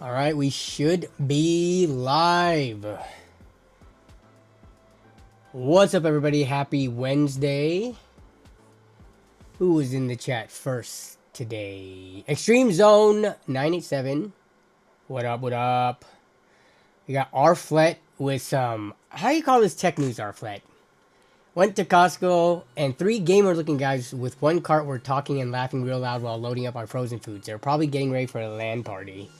All right, we should be live. What's up, everybody? Happy Wednesday. Who was in the chat first today? Extreme Zone 987. What up, what up? We got Arflet with some... How do you call this tech news, Arflet? Went to Costco, and 3 gamer-looking guys with 1 cart were talking and laughing real loud while loading up our frozen foods. They're probably getting ready for a LAN party.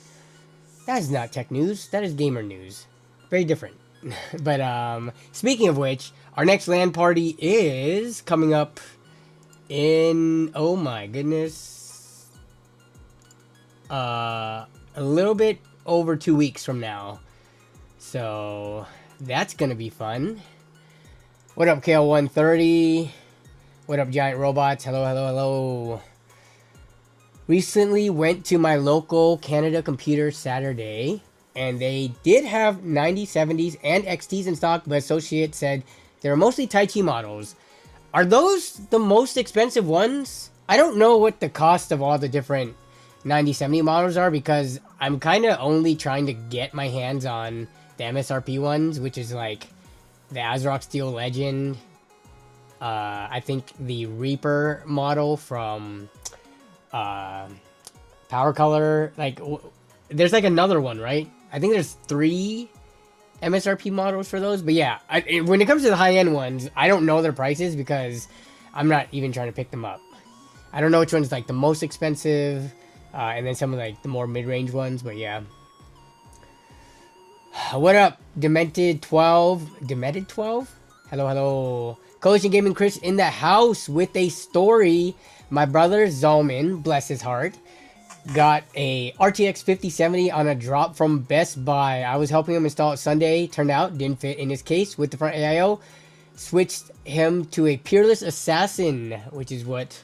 That is not tech news. That is gamer news. Very different. But speaking of which, our next LAN party is coming up in, oh my goodness, a little bit over 2 weeks from now. So that's gonna be fun. What up, KL130? What up, Giant Robots? Hello, hello, hello. Recently went to my local Canada Computer Saturday, and they did have 9070s and XTs in stock, but Associate said they were mostly Tai Chi models. Are those the most expensive ones? I don't know what the cost of all the different 9070 models are, because I'm kind of only trying to get my hands on the MSRP ones, which is like the ASRock Steel Legend. I think the Reaper model from PowerColor. Like, there's like another one, right? I think there's 3 MSRP models for those. But yeah, when it comes to the high-end ones, I don't know their prices because I'm not even trying to pick them up. I don't know which one's like the most expensive, and then some of like the more mid-range ones. But yeah. What up, Demented 12? Demented 12? Hello, hello. Coalition Gaming Chris in the house with a story. My brother Zalman, bless his heart, got a RTX 5070 on a drop from Best Buy. I was helping him install it Sunday. Turned out didn't fit in his case with the front AIO. Switched him to a Peerless Assassin, which is what...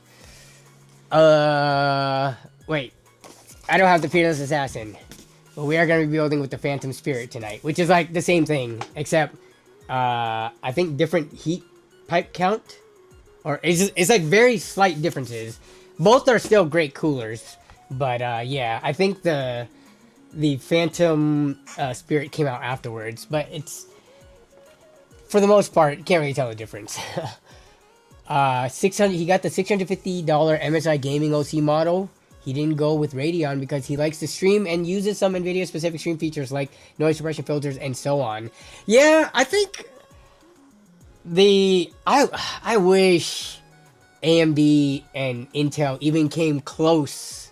Wait. I don't have the Peerless Assassin. But we are going to be building with the Phantom Spirit tonight, which is like the same thing, except I think different heat pipe count. Or it's like very slight differences. Both are still great coolers. But yeah, I think the Phantom Spirit came out afterwards. But it's, for the most part, you can't really tell the difference. 600. He got the $650 MSI Gaming OC model. He didn't go with Radeon because he likes to stream and uses some NVIDIA specific stream features like noise suppression filters and so on. Yeah, I think I wish AMD and Intel even came close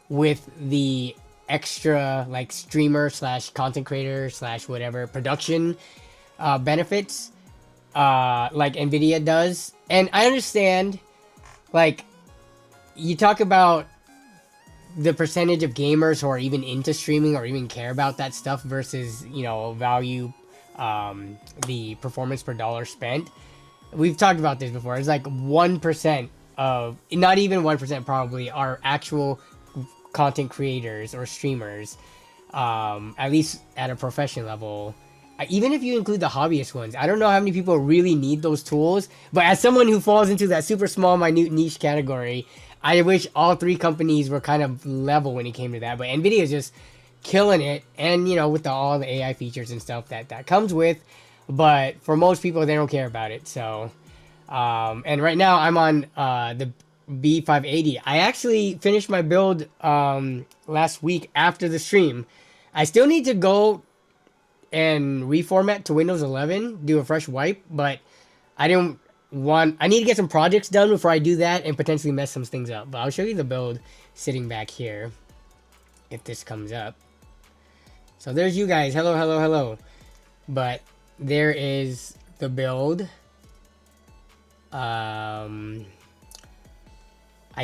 with the extra like streamer / content creator / whatever production benefits like NVIDIA does. And I understand, like, you talk about the percentage of gamers who are even into streaming or even care about that stuff versus, you know, value the performance per dollar spent. We've talked about this before. It's like 1% of, not even 1% probably, are actual content creators or streamers, at least at a professional level. Even if you include the hobbyist ones, I don't know how many people really need those tools. But as someone who falls into that super small, minute niche category, I wish all 3 companies were kind of level when it came to that. But NVIDIA is just killing it. And, you know, with all the AI features and stuff that comes with. But for most people, they don't care about it. So, and right now I'm on the B580. I actually finished my build last week after the stream. I still need to go and reformat to Windows 11, do a fresh wipe. But I need to get some projects done before I do that and potentially mess some things up. But I'll show you the build sitting back here if this comes up. So there's you guys. Hello, hello, hello. But there is the build. I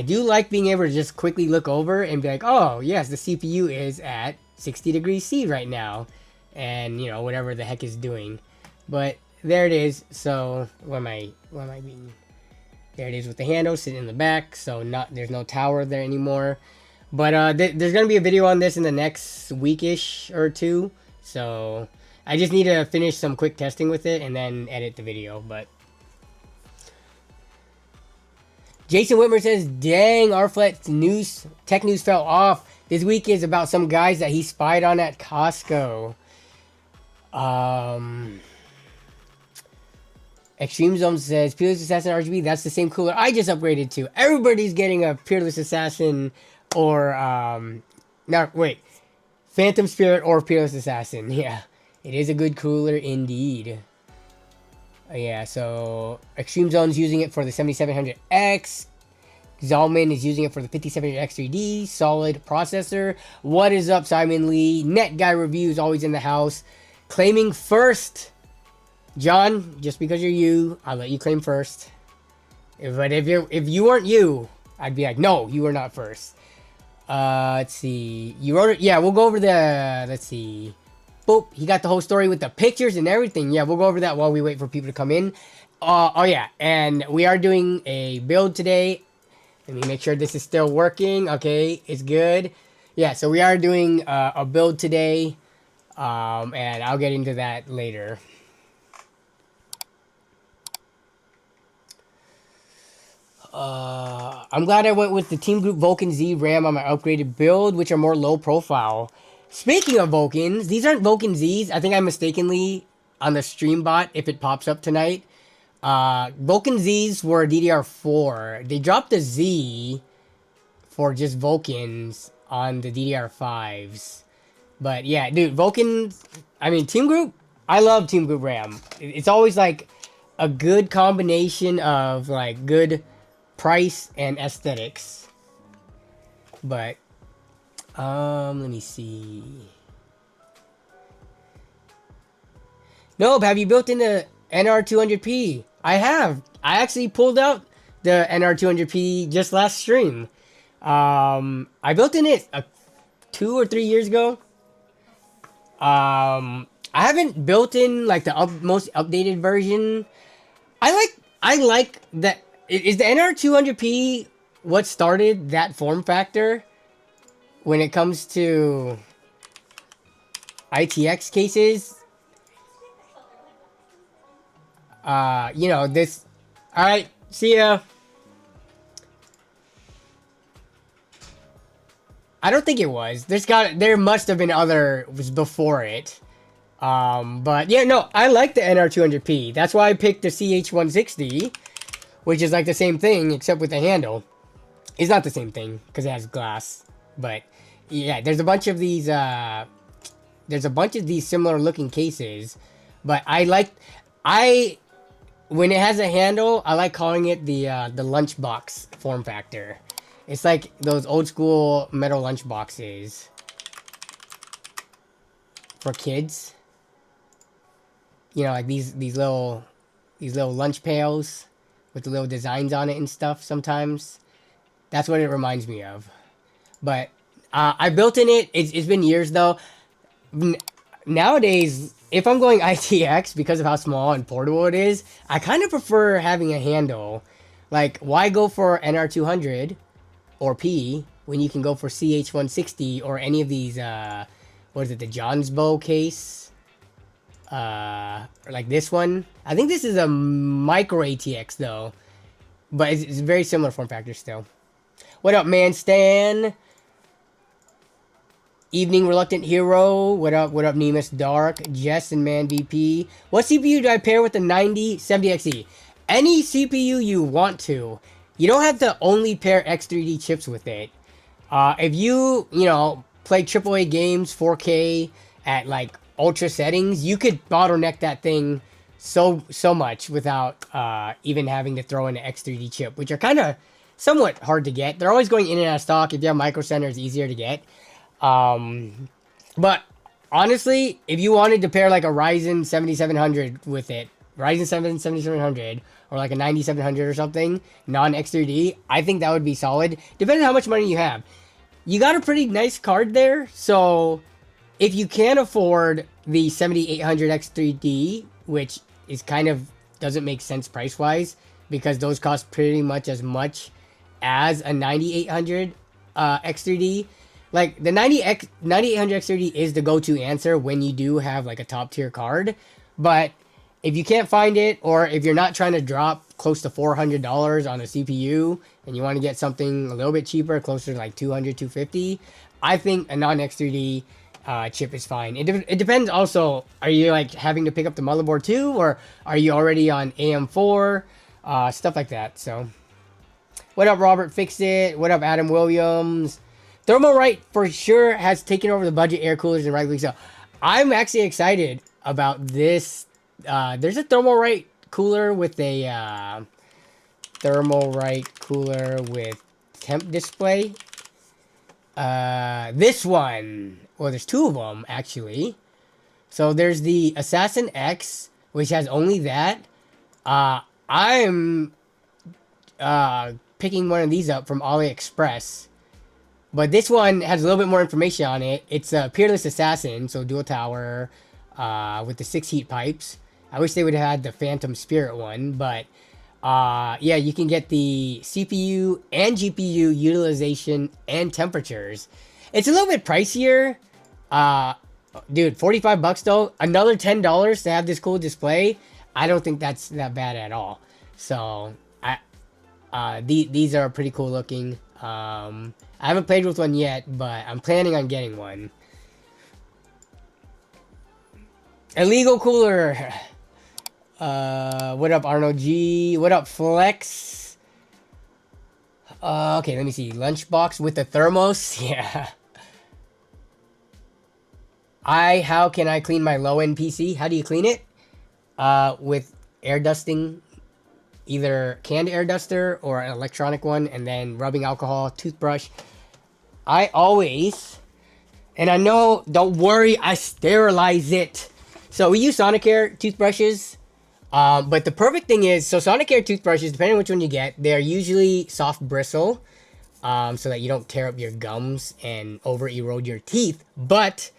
do like being able to just quickly look over and be like, oh, yes, the CPU is at 60 degrees C right now. And, you know, whatever the heck is doing. But there it is. So what am I being? There it is with the handle sitting in the back. So there's no tower there anymore. But there's gonna be a video on this in the next weekish or 2. So I just need to finish some quick testing with it and then edit the video. But Jason Whitmer says, dang, Arflet's news, tech news fell off. This week is about some guys that he spied on at Costco. Extreme Zone says, Peerless Assassin RGB, that's the same cooler I just upgraded to. Everybody's getting a Peerless Assassin or, Phantom Spirit or Peerless Assassin. Yeah, it is a good cooler indeed. Yeah, so Extreme Zone's using it for the 7700X. Zalman is using it for the 5700X3D. Solid processor. What is up, Simon Lee? Net Guy Reviews always in the house. Claiming first. John, just because you're you, I'll let you claim first. But if you weren't you, I'd be like, no, you were not first. Let's see. You wrote it. Yeah, we'll go over the. Let's see. Boop. He got the whole story with the pictures and everything. Yeah, we'll go over that while we wait for people to come in. Oh yeah, and we are doing a build today. Let me make sure this is still working. Okay, it's good. Yeah, so we are doing a build today, and I'll get into that later. I'm glad I went with the TeamGroup Vulcan Z RAM on my upgraded build, which are more low profile. Speaking of Vulcans, these aren't Vulcan Zs. I think I mistakenly on the stream bot, if it pops up tonight. Vulcan Zs were DDR4. They dropped the Z for just Vulcans on the DDR5s. But yeah, dude, Vulcans, I mean, TeamGroup, I love TeamGroup RAM. It's always like a good combination of like good price and aesthetics. But let me see. Nope, have you built in the NR200p? I have. I actually pulled out the NR200p just last stream. I built in it 2 or 3 years ago. I haven't built in like the most updated version. I like that. Is the NR200p what started that form factor when it comes to ITX cases? You know, this. Alright, see ya. I don't think it was. There must have been others before it. But yeah, no, I like the NR200p. That's why I picked the CH160, which is like the same thing except with the handle. It's not the same thing because it has glass. But yeah, there's a bunch of these similar looking cases. But when it has a handle, I like calling it the lunchbox form factor. It's like those old school metal lunch boxes for kids. You know, like these little lunch pails with the little designs on it and stuff sometimes. That's what it reminds me of. But I built in it. It's been years though. Nowadays, if I'm going ITX because of how small and portable it is, I kind of prefer having a handle. Like, why go for NR200 or P when you can go for CH160 or any of these, what is it, the John's Bow case? Or like this one. I think this is a micro ATX though. But it's very similar form factor still. What up, man? Stan? Evening Reluctant Hero. What up, Nemus Dark? Jess and Man VP. What CPU do I pair with the 9070XE? Any CPU you want to. You don't have to only pair X3D chips with it. If you play AAA games 4K at like ultra settings, you could bottleneck that thing so much without even having to throw in an X3D chip, which are kind of somewhat hard to get. They're always going in and out of stock. If you have Micro Center, it's easier to get. But honestly, if you wanted to pair like a Ryzen 7700 with it, Ryzen 7 7700 or like a 9700 or something, non-X3D, I think that would be solid. Depending on how much money you have. You got a pretty nice card there, so if you can afford the 7800 X3D, which is kind of doesn't make sense price-wise because those cost pretty much as a 9800 X3D. Like, the 9800 X3D is the go-to answer when you do have, like, a top-tier card. But if you can't find it, or if you're not trying to drop close to $400 on a CPU and you want to get something a little bit cheaper, closer to like 200, 250, I think a non-X3D chip is fine. It depends also, are you like having to pick up the motherboard too, or are you already on AM4? Stuff like that. So, what up, Robert Fixit? What up, Adam Williams? Thermalright for sure has taken over the budget air coolers, and rightly so. I'm actually excited about this. There's a Thermalright cooler with a Thermalright cooler with temp display. This one, well, there's two of them actually. So there's the Assassin X, which has only that. I'm picking one of these up from AliExpress. But this one has a little bit more information on it. It's a Peerless Assassin, so dual tower with the 6 heat pipes. I wish they would have had the Phantom Spirit one, but yeah, you can get the CPU and GPU utilization and temperatures. It's a little bit pricier. Dude, 45 bucks though. Another $10 to have this cool display. I don't think that's that bad at all. So, these are pretty cool looking. I haven't played with one yet, but I'm planning on getting one. Illegal cooler. What up, Arnold G? What up, Flex? Okay, let me see. Lunchbox with the thermos. Yeah. How can I clean my low-end PC? How do you clean it? With air dusting. Either canned air duster or an electronic one, and then rubbing alcohol, toothbrush. I always, and I know, don't worry, I sterilize it. So we use Sonicare toothbrushes, but the perfect thing is, so Sonicare toothbrushes, depending on which one you get, they're usually soft bristle, so that you don't tear up your gums and over erode your teeth. But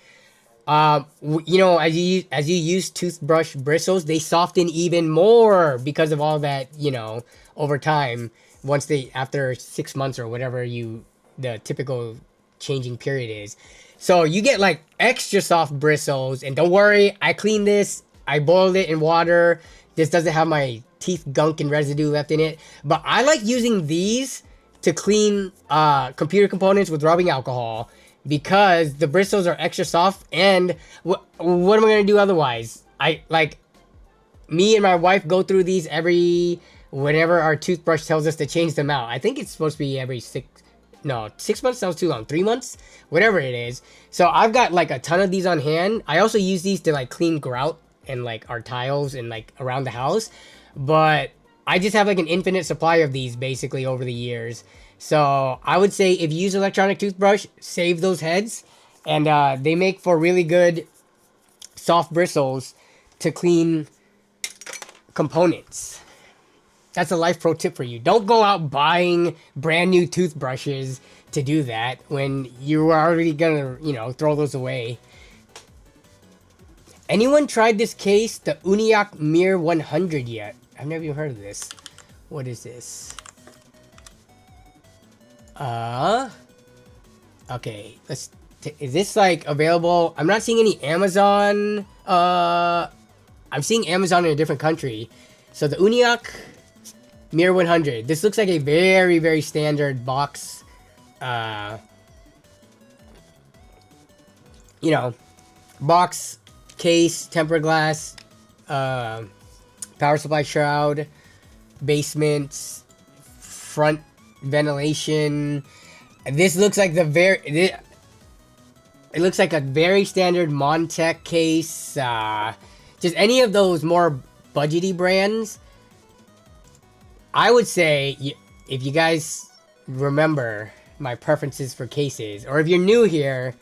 you know, as you use toothbrush bristles, they soften even more because of all that, you know, over time. Once after 6 months or whatever the typical changing period is. So you get like extra soft bristles, and don't worry, I cleaned this. I boiled it in water. This doesn't have my teeth gunk and residue left in it. But I like using these to clean computer components with rubbing alcohol, because the bristles are extra soft, and what am I going to do otherwise? Me and my wife go through these whenever our toothbrush tells us to change them out. I think it's supposed to be every 6 months sounds too long, 3 months, whatever it is. So I've got like a ton of these on hand. I also use these to like clean grout and like our tiles and like around the house, but I just have like an infinite supply of these basically over the years. So I would say if you use electronic toothbrush, save those heads, and they make for really good soft bristles to clean components. That's a life pro tip for you. Don't go out buying brand new toothbrushes to do that when you're already gonna, you know, throw those away. Anyone tried this case, the Uniac Mir 100 yet? I've never even heard of this. What is this? Okay, is this like available? I'm not seeing any Amazon. I'm seeing Amazon in a different country. So the Uniac Mir 100. This looks like a very, very standard box. You know, box, case, tempered glass, power supply shroud, basement, front ventilation. This looks like it looks like a very standard Montech case. Just any of those more budgety brands. I would say, if you guys remember my preferences for cases, or if you're new here,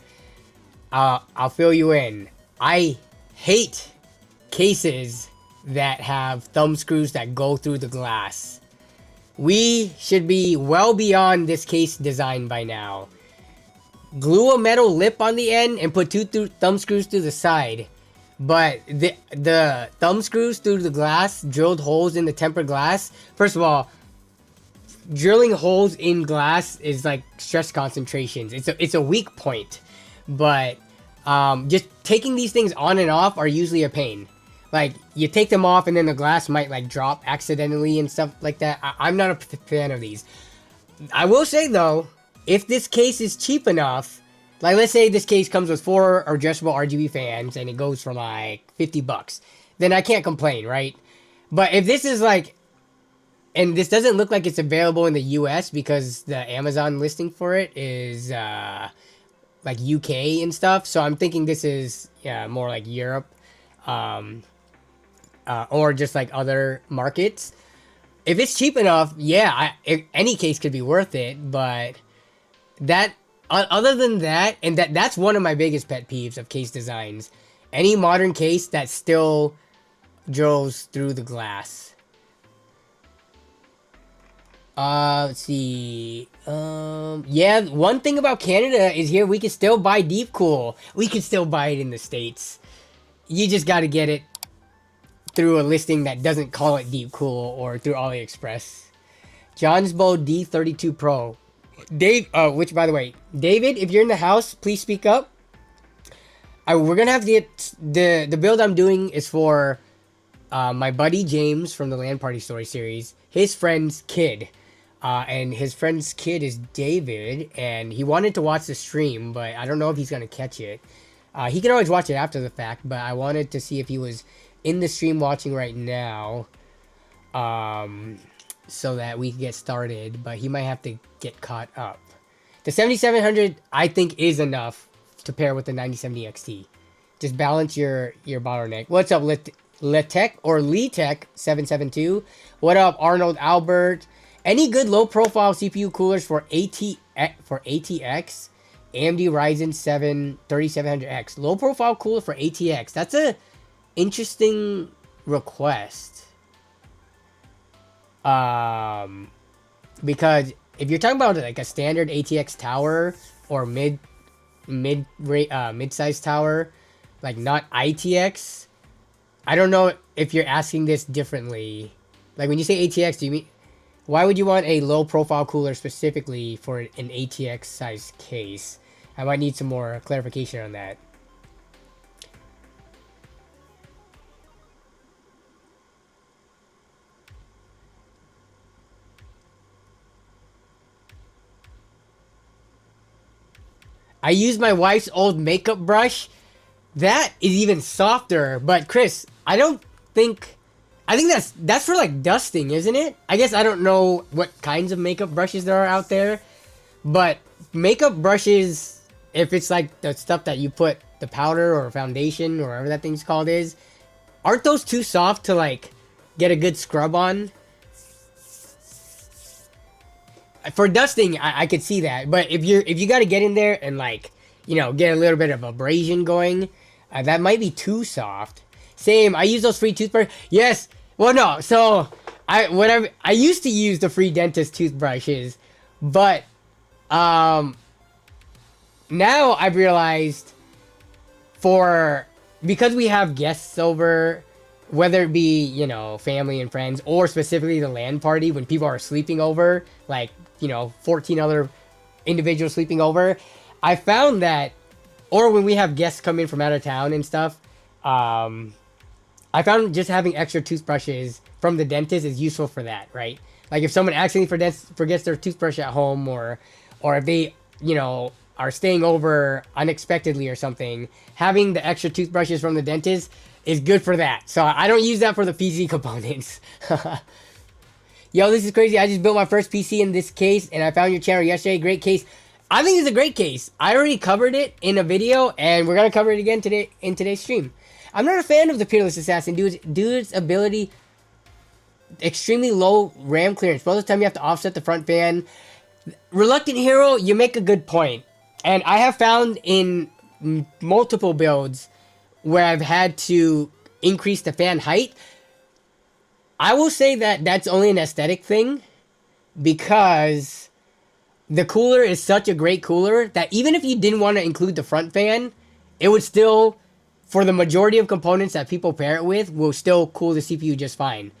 I'll fill you in. I hate cases that have thumb screws that go through the glass. We should be well beyond this case design by now. Glue a metal lip on the end and put two thumb screws through the side. But the thumb screws through the glass, drilled holes in the tempered glass. First of all, drilling holes in glass is like stress concentrations. It's a weak point. But just taking these things on and off are usually a pain. like you take them off and then the glass might like drop accidentally and stuff like that. I'm not a fan of these. I will say though, if this case is cheap enough, like let's say this case comes with 4 adjustable RGB fans and it goes for like $50, then I can't complain, right? But if this is like, and this doesn't look like it's available in the US because the Amazon listing for it is like UK and stuff. So I'm thinking this is more like Europe, or just like other markets. If it's cheap enough, yeah, any case could be worth it. But that, other than that, and that's one of my biggest pet peeves of case designs. Any modern case that still drills through the glass. Let's see. Yeah, one thing about Canada is here we can still buy Deep Cool. We can still buy it in the States. You just got to get it through a listing that doesn't call it Deep Cool or through AliExpress. John's Bow D32 Pro. Dave, which by the way, David, if you're in the house, please speak up. We're gonna have to get the build I'm doing is for my buddy James from the LAN Party Story series. His friend's kid. And his friend's kid is David, and he wanted to watch the stream, but I don't know if he's going to catch it. He can always watch it after the fact, but I wanted to see if he was in the stream watching right now, so that we can get started, but he might have to get caught up. The 7700, I think, is enough to pair with the 9070 XT. Just balance your bottleneck. What's up, Letech or Letech 772? What up, Arnold Albert? Any good low-profile CPU coolers for ATX, AMD Ryzen 7 3700X. Low-profile cooler for ATX. That's a interesting request. Because if you're talking about like a standard ATX tower or mid-size tower, like not ITX, I don't know if you're asking this differently. Like when you say ATX, do you mean, why would you want a low profile cooler specifically for an ATX size case? I might need some more clarification on that. I use my wife's old makeup brush. That is even softer. But Chris, I think that's for like dusting, isn't it? I guess I don't know what kinds of makeup brushes there are out there, but makeup brushes, if it's like the stuff that you put the powder or foundation or whatever that thing's called is, aren't those too soft to like get a good scrub on? For dusting, I could see that, but if you got to get in there and like, you know, get a little bit of abrasion going, that might be too soft. Same, I use those free toothbrush. Yes. Well, no. So I used to use the free dentist toothbrushes, but now I've realized because we have guests over, whether it be, you know, family and friends or specifically the LAN party when people are sleeping over, like, you know, 14 other individuals sleeping over, I found that, or when we have guests come in from out of town and stuff, I found just having extra toothbrushes from the dentist is useful for that, right? Like if someone accidentally forgets their toothbrush at home, or if they, you know, are staying over unexpectedly or something, having the extra toothbrushes from the dentist is good for that. So I don't use that for the PC components. Yo, this is crazy. I just built my first PC in this case, and I found your channel yesterday. Great case. I think it's a great case. I already covered it in a video, and we're going to cover it again today in today's stream. I'm not a fan of the Peerless Assassin. Dude's ability, extremely low RAM clearance. Most of the time you have to offset the front fan. Reluctant Hero, you make a good point. And I have found in multiple builds where I've had to increase the fan height. I will say that that's only an aesthetic thing, because the cooler is such a great cooler that even if you didn't want to include the front fan, it would still, for the majority of components that people pair it with, will still cool the CPU just fine.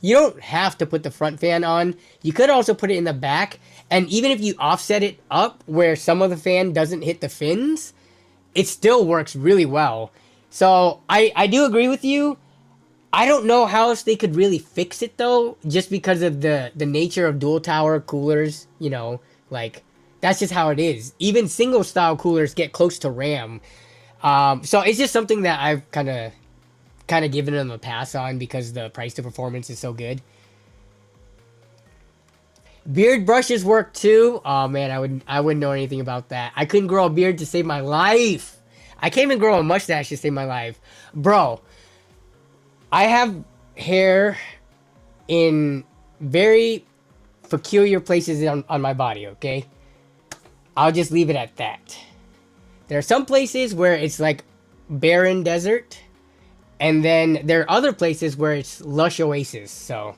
You don't have to put the front fan on. You could also put it in the back, and even if you offset it up where some of the fan doesn't hit the fins, it still works really well. So I do agree with you. I don't know how else they could really fix it though, just because of the nature of dual tower coolers. You know, like that's just how it is. Even single style coolers get close to RAM. So it's just something that I've kind of given them a pass on because the price to performance is so good. Beard brushes work too. Oh man, I wouldn't know anything about that. I couldn't grow a beard to save my life. I can't even grow a mustache to save my life, bro. I have hair in very peculiar places on my body. Okay, I'll just leave it at that. There are some places where it's like barren desert, and then there are other places where it's lush oasis. So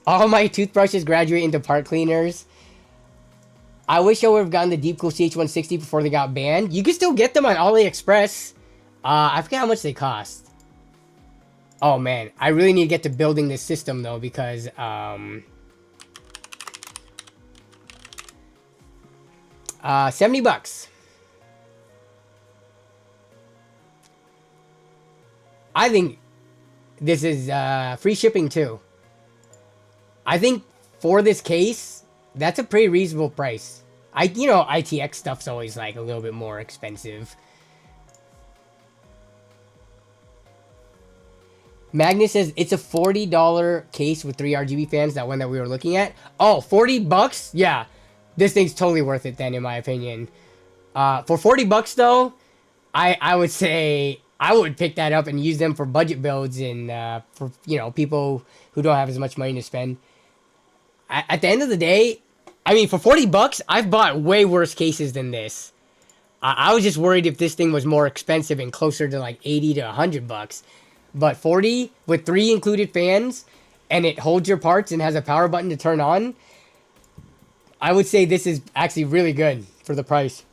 all my toothbrushes graduate into part cleaners. I wish I would have gotten the Deep Cool CH160 before they got banned. You can still get them on AliExpress. I forget how much they cost. Oh man, I really need to get to building this system though, because 70 bucks. I think this is free shipping too. I think for this case, that's a pretty reasonable price. You know, ITX stuff's always like a little bit more expensive. Magnus says it's a $40 case with 3 RGB fans, that one that we were looking at. Oh, 40 bucks? Yeah. This thing's totally worth it then, in my opinion. For 40 bucks though, I would say I would pick that up and use them for budget builds and for, you know, people who don't have as much money to spend. At the end of the day, I mean, for 40 bucks, I've bought way worse cases than this. I was just worried if this thing was more expensive and closer to like 80 to 100 bucks. But 40 with 3 included fans, and it holds your parts and has a power button to turn on, I would say this is actually really good for the price.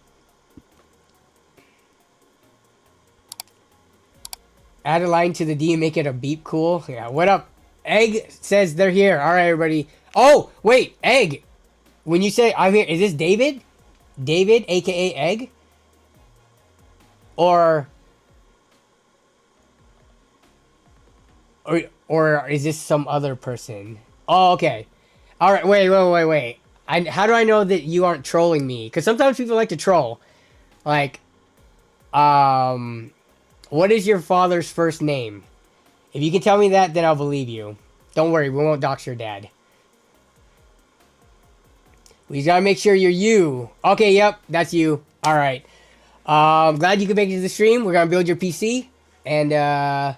Add a line to the D and make it a beep cool. Yeah, what up? Egg says they're here. All right, everybody. Oh, wait, Egg. When you say I'm here, is this David? David, aka Egg? Or is this some other person? Oh, okay. All right, wait. How do I know that you aren't trolling me? Because sometimes people like to troll. Like, what is your father's first name? If you can tell me that, then I'll believe you. Don't worry, we won't dox your dad. We gotta make sure you're you. Okay, yep, that's you. All right. Glad you could make it to the stream. We're gonna build your PC. And,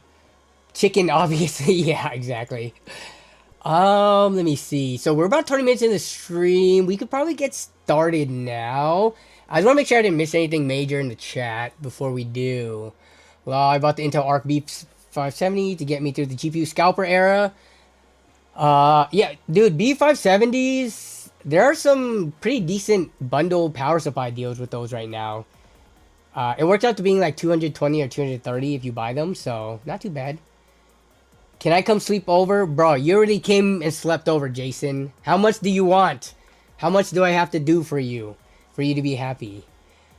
chicken, obviously. Yeah, exactly. Let me see. So we're about 20 minutes in the stream. We could probably get started now. I just want to make sure I didn't miss anything major in the chat before we do. Well, I bought the Intel Arc B570 to get me through the GPU scalper era. Yeah, dude, B570s, there are some pretty decent bundle power supply deals with those right now. It works out to being like 220 or 230 if you buy them, so not too bad. Can I come sleep over? Bro, you already came and slept over, Jason. How much do you want? How much do I have to do for you to be happy?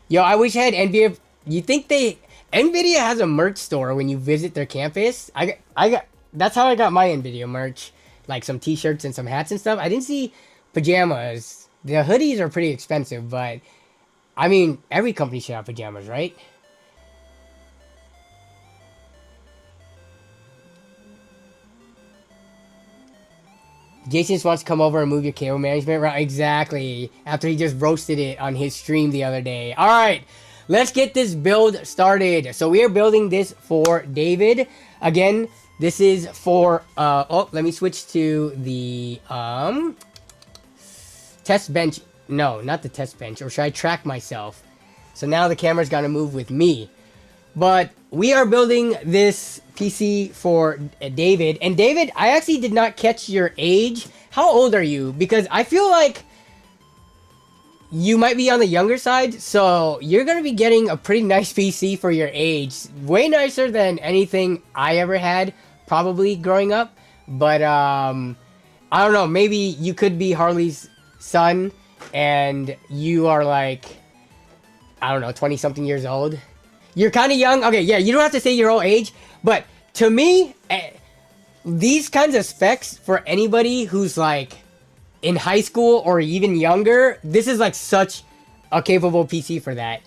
Yo, I wish I had NVIDIA. You think NVIDIA has a merch store when you visit their campus? That's how I got my NVIDIA merch. Like some t-shirts and some hats and stuff. I didn't see pajamas. The hoodies are pretty expensive, but I mean, every company should have pajamas, right? Jason just wants to come over and move your cable management, right? Exactly. After he just roasted it on his stream the other day. All right, let's get this build started. So we are building this for David. Again, this is for, oh, let me switch to the, test bench. No, not the test bench. Or should I track myself? So now the camera's got to move with me. But we are building this PC for David. And David, I actually did not catch your age. How old are you? Because I feel like you might be on the younger side. So you're going to be getting a pretty nice PC for your age. Way nicer than anything I ever had, probably growing up. But I don't know. Maybe you could be Harley's son. And you are like, I don't know, 20-something years old. You're kind of young. Okay, yeah, you don't have to say your whole age, but to me, these kinds of specs for anybody who's like in high school or even younger, this is like such a capable PC for that.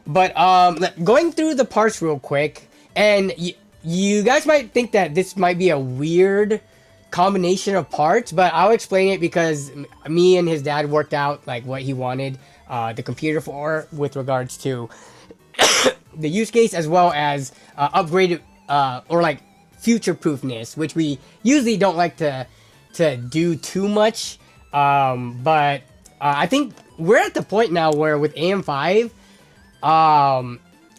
But going through the parts real quick, and you guys might think that this might be a weird combination of parts, but I'll explain it because me and his dad worked out like what he wanted the computer for with regards to the use case, as well as upgraded or like future-proofness, which we usually don't like to do too much. But I think we're at the point now where with AM5,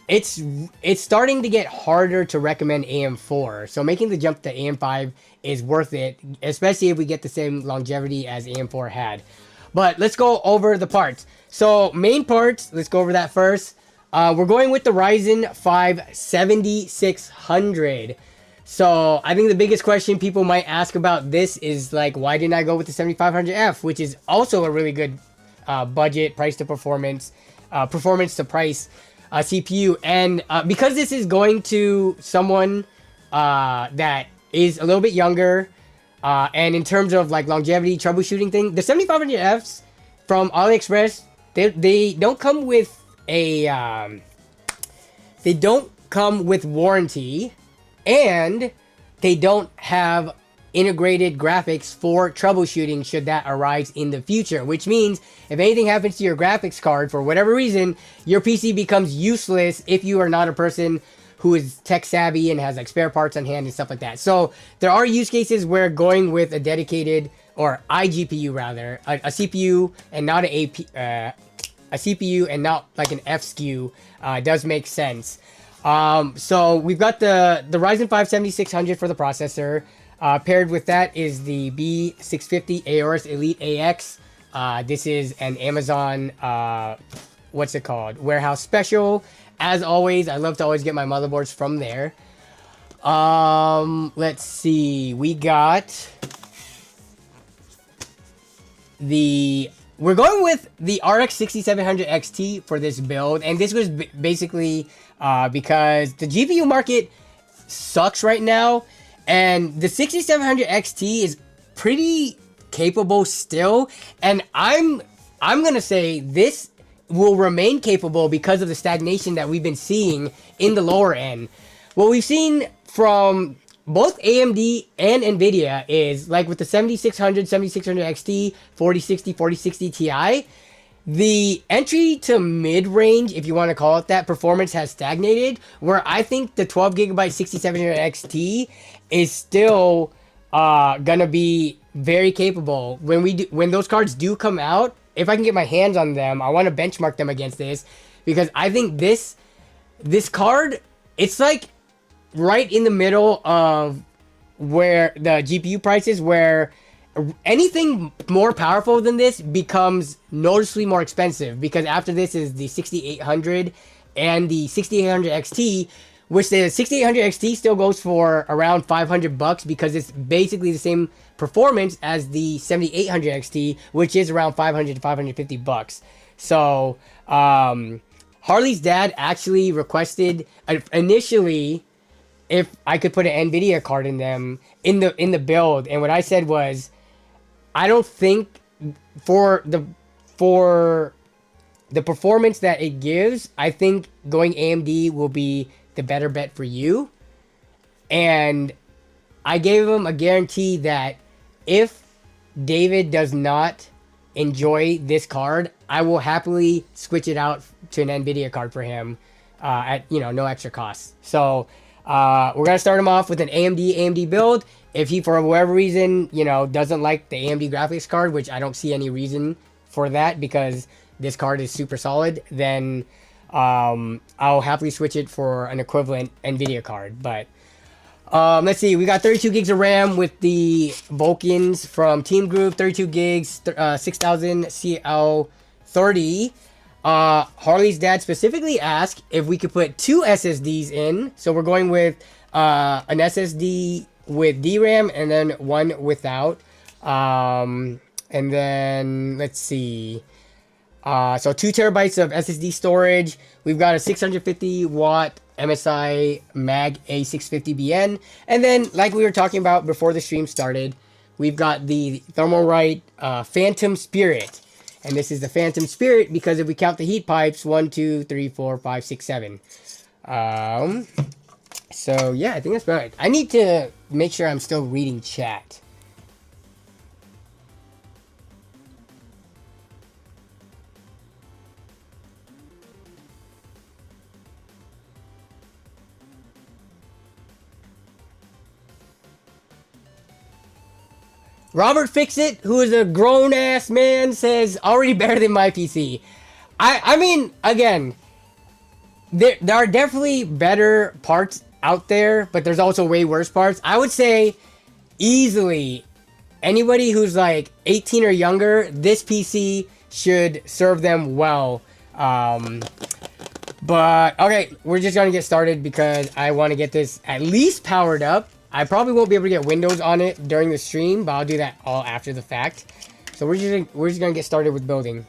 it's starting to get harder to recommend AM4. So making the jump to AM5 is worth it, especially if we get the same longevity as AM4 had. But let's go over the parts. So main parts, let's go over that first. We're going with the Ryzen 5 7600. So I think the biggest question people might ask about this is like, why didn't I go with the 7500F, which is also a really good budget, price to performance, performance to price CPU. And because this is going to someone that is a little bit younger, and in terms of like longevity, troubleshooting thing, the 7500Fs from AliExpress, they don't come with a they don't come with warranty, and they don't have integrated graphics for troubleshooting should that arise in the future, which means if anything happens to your graphics card for whatever reason, your PC becomes useless if you are not a person who is tech savvy and has like spare parts on hand and stuff like that. So there are use cases where going with a dedicated, or iGPU rather, a CPU and not a CPU and not like an F SKU does make sense. So we've got the Ryzen 5 7600 for the processor. Paired with that is the B650 Aorus Elite AX. This is an Amazon, what's it called? Warehouse special. As always, I love to always get my motherboards from there. Let's see. We got we're going with the RX 6700 XT for this build. And this was basically because the GPU market sucks right now. And the 6700 XT is pretty capable still. And I'm going to say this will remain capable because of the stagnation that we've been seeing in the lower end. What we've seen from both AMD and NVIDIA is like with the 7600 XT, 4060, 4060 Ti, the entry to mid-range, if you want to call it that, performance has stagnated, where I think the 12GB 6700 XT is still gonna be very capable. When those cards do come out, if I can get my hands on them, I want to benchmark them against this, because I think this card, it's like right in the middle of where the GPU price is, where anything more powerful than this becomes noticeably more expensive, because after this is the 6800 and the 6800 XT, which the 6800 XT still goes for around $500 because it's basically the same performance as the 7800 XT, which is around $500 to $550. So Harley's dad actually requested initially if I could put an NVIDIA card in them in the build, and what I said was, I don't think for the performance that it gives, I think going AMD will be the better bet for you. And I gave him a guarantee that if David does not enjoy this card, I will happily switch it out to an NVIDIA card for him at no extra cost. So we're gonna start him off with an AMD build. If he, for whatever reason, doesn't like the AMD graphics card, which I don't see any reason for that because this card is super solid, then I'll happily switch it for an equivalent NVIDIA card. But let's see, we got 32 gigs of RAM with the Vulcans from TeamGroup, 32 gigs, 6000 CL30. Harley's dad specifically asked if we could put two SSDs in. So we're going with an SSD with DRAM and then one without. And then let's see. So 2 terabytes of SSD storage. We've got a 650 watt MSI Mag A650BN. And then, like we were talking about before the stream started, we've got the Thermalright Phantom Spirit. And this is the Phantom Spirit because if we count the heat pipes, 1, 2, 3, 4, 5, 6, 7. So yeah, I think that's about it. I need to make sure I'm still reading chat. Robert Fixit, who is a grown-ass man, says, already better than my PC. I mean, again, there are definitely better parts out there, but there's also way worse parts. I would say, easily, anybody who's like 18 or younger, this PC should serve them well. But, okay, we're just going to get started because I want to get this at least powered up. I probably won't be able to get Windows on it during the stream, but I'll do that all after the fact. So we're just gonna get started with building.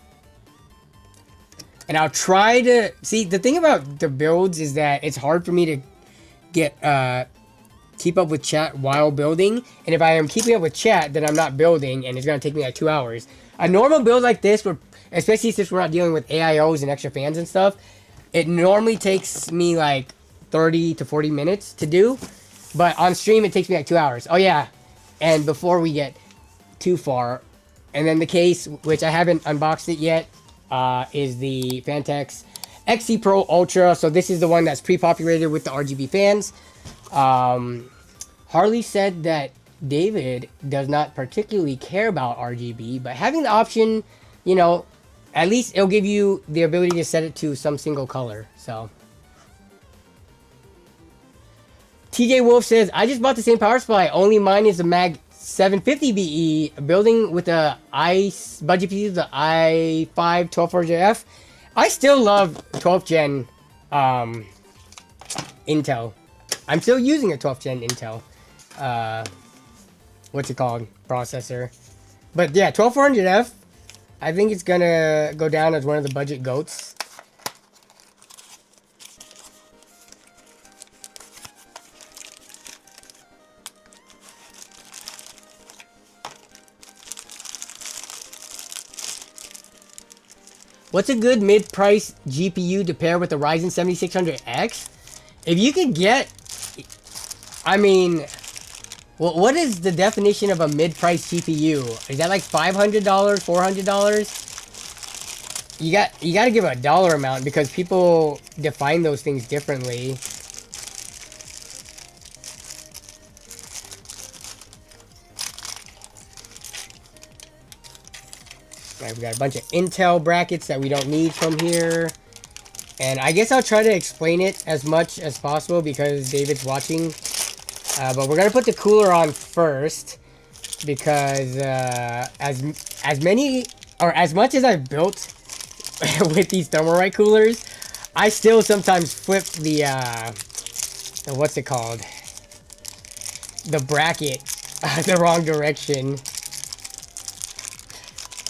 And I'll try to see, the thing about the builds is that it's hard for me to get keep up with chat while building. And if I am keeping up with chat, then I'm not building, and it's gonna take me like 2 hours. A normal build like this, especially since we're not dealing with AIOs and extra fans and stuff, it normally takes me like 30 to 40 minutes to do. But on stream, it takes me like 2 hours. Oh, yeah. And before we get too far, and then the case, which I haven't unboxed it yet, is the Phanteks XC Pro Ultra. So this is the one that's pre-populated with the RGB fans. Harley said that David does not particularly care about RGB, but having the option, you know, at least it'll give you the ability to set it to some single color. So... TJ Wolf says, I just bought the same power supply, only mine is the Mag 750BE, building with the budget PC, the i5 1200F. I still love 12th gen Intel. I'm still using a 12th gen Intel, what's it called, processor. But yeah, 12400F, I think it's gonna go down as one of the budget goats. What's a good mid-price GPU to pair with the Ryzen 7600X? If you could get... I mean... Well, what is the definition of a mid-price GPU? Is that like $500, $400? You got to give a dollar amount because people define those things differently. We've got a bunch of Intel brackets that we don't need from here. And I guess I'll try to explain it as much as possible because David's watching. But we're going to put the cooler on first. Because as much as I've built with these Thermalright coolers, I still sometimes flip the, what's it called? The bracket the wrong direction.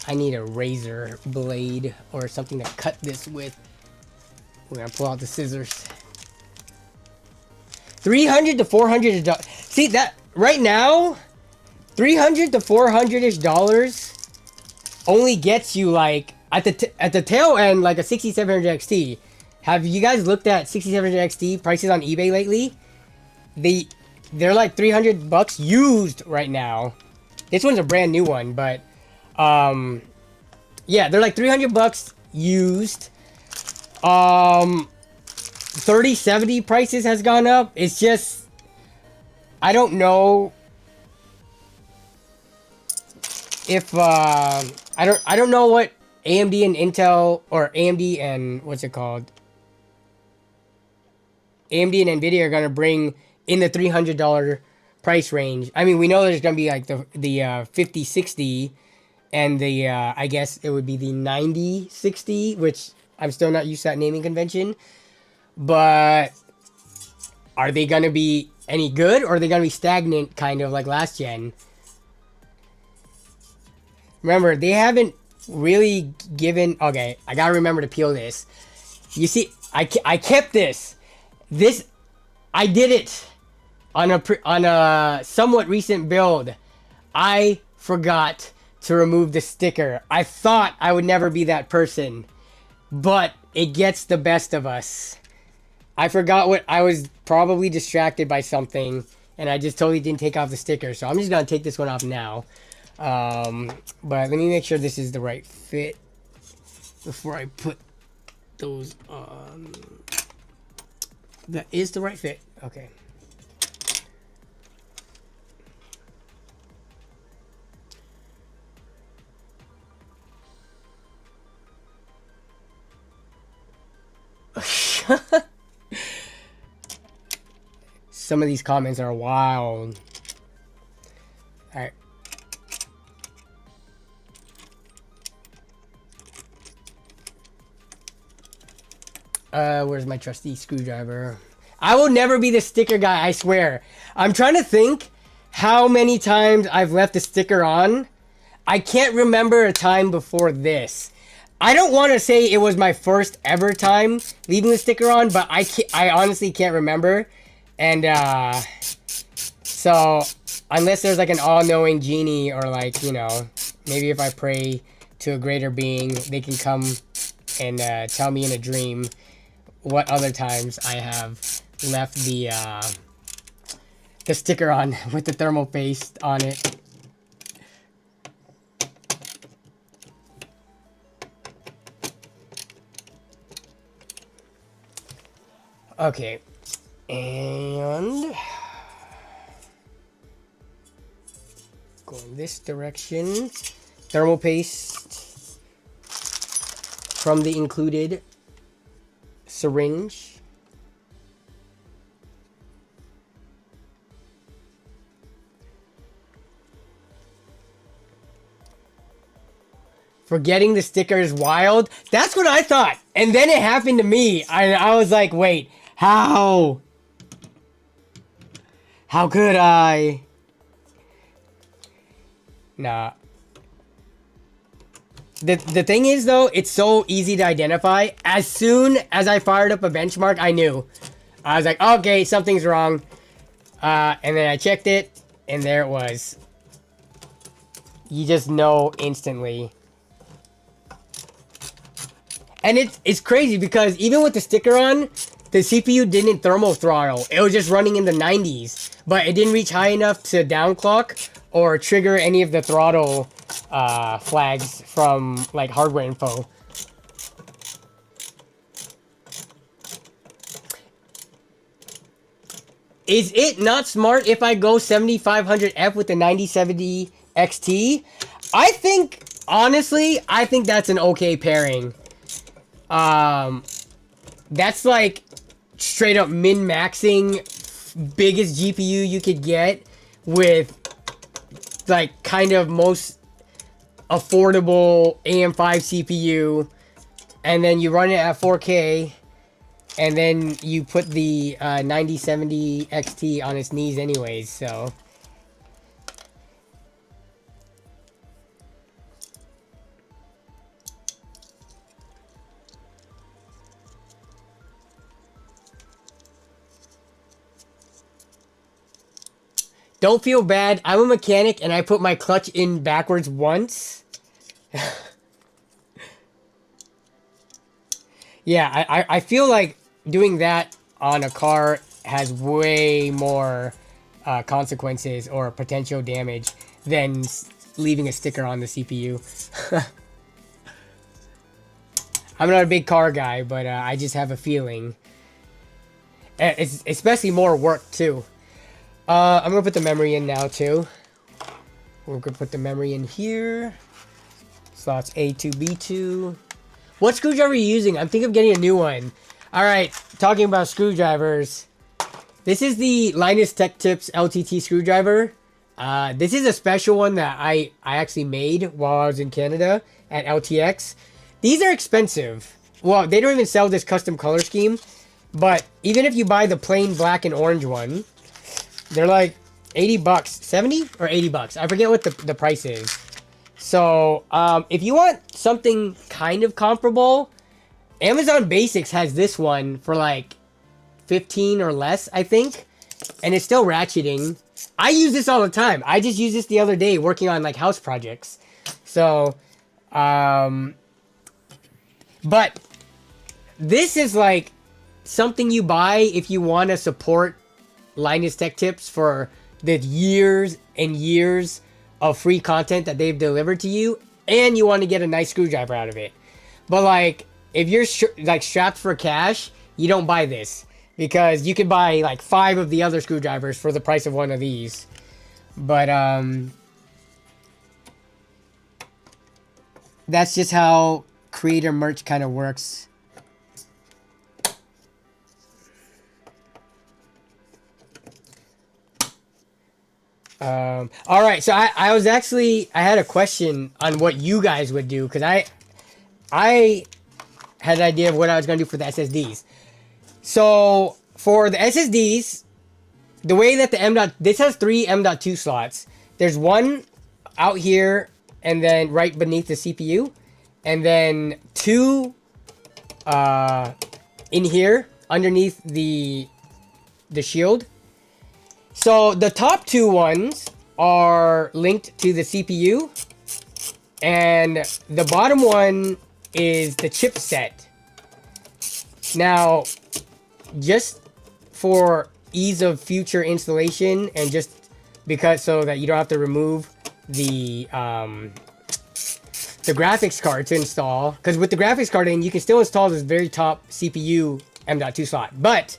I need a razor blade or something to cut this with. We're gonna pull out the scissors. $300 to $400. See that right now, $300 to $400-ish dollars only gets you like at the tail end like a 6700 XT. Have you guys looked at 6700 XT prices on eBay lately? They're like $300 used right now. This one's a brand new one, but. Yeah, they're like $300 used. 3070 prices has gone up. It's just, I don't know if, I don't know what AMD and Intel, or AMD and, what's it called? AMD and Nvidia are going to bring in the $300 price range. I mean, we know there's going to be like the 5060 and the, I guess it would be the 9060, which I'm still not used to that naming convention. But are they going to be any good, or are they going to be stagnant, kind of like last gen? Remember, they haven't really given. Okay, I gotta remember to peel this. You see, I kept this. I did it on a somewhat recent build. I forgot to remove the sticker. I thought I would never be that person, but it gets the best of us. I forgot what I was probably distracted by something, and I just totally didn't take off the sticker. So I'm just gonna take this one off now. But let me make sure this is the right fit before I put those on. That is the right fit. Okay. Some of these comments are wild. Alright. Where's my trusty screwdriver? I will never be the sticker guy, I swear. I'm trying to think how many times I've left the sticker on. I can't remember a time before this. I don't want to say it was my first ever time leaving the sticker on, but I honestly can't remember. And, so, unless there's like an all-knowing genie or like, you know, maybe if I pray to a greater being, they can come and tell me in a dream what other times I have left the sticker on with the thermal paste on it. Okay, and going this direction, thermal paste from the included syringe. Forgetting the sticker is wild. That's what I thought. And then it happened to me. I was like, wait, how? How could I? Nah. The thing is, though, it's so easy to identify. As soon as I fired up a benchmark, I knew. I was like, okay, something's wrong. And then I checked it, and there it was. You just know instantly. And it's crazy because even with the sticker on, the CPU didn't thermal throttle. It was just running in the 90s. But it didn't reach high enough to downclock or trigger any of the throttle flags from like hardware info. Is it not smart if I go 7500F with the 9070 XT? I think, honestly, I think that's an okay pairing. That's like straight up min-maxing biggest GPU you could get with like kind of most affordable AM5 CPU, and then you run it at 4K, and then you put the 9070 XT on its knees anyways, so. Don't feel bad. I'm a mechanic and I put my clutch in backwards once. Yeah, I feel like doing that on a car has way more consequences or potential damage than leaving a sticker on the CPU. I'm not a big car guy, but I just have a feeling. It's especially more work too. I'm gonna put the memory in now too. We're gonna put the memory in here. Slots A2, B2. What screwdriver are you using? I'm thinking of getting a new one. Alright, talking about screwdrivers. This is the Linus Tech Tips LTT screwdriver. This is a special one that I actually made while I was in Canada at LTX. These are expensive. Well, they don't even sell this custom color scheme. But even if you buy the plain black and orange one, they're like 80 bucks, 70 or 80 bucks. I forget what the price is. So if you want something kind of comparable, Amazon Basics has this one for like 15 or less, I think. And it's still ratcheting. I use this all the time. I just used this the other day working on like house projects. So, but this is like something you buy if you want to support Linus Tech Tips for the years and years of free content that they've delivered to you, and you want to get a nice screwdriver out of it. But like, if you're like strapped for cash, you don't buy this, because you could buy like 5 of the other screwdrivers for the price of one of these. But that's just how creator merch kind of works. All right, so I was actually, I had a question on what you guys would do, because I had an idea of what I was going to do for the SSDs. So for the SSDs, the way that the this has 3 M.2 slots. There's one out here, and then right beneath the CPU, and then 2 in here underneath the shield. So the top 2 ones are linked to the CPU, and the bottom one is the chipset. Now, just for ease of future installation, and just because so that you don't have to remove the graphics card to install, because with the graphics card in, you can still install this very top CPU M.2 slot. But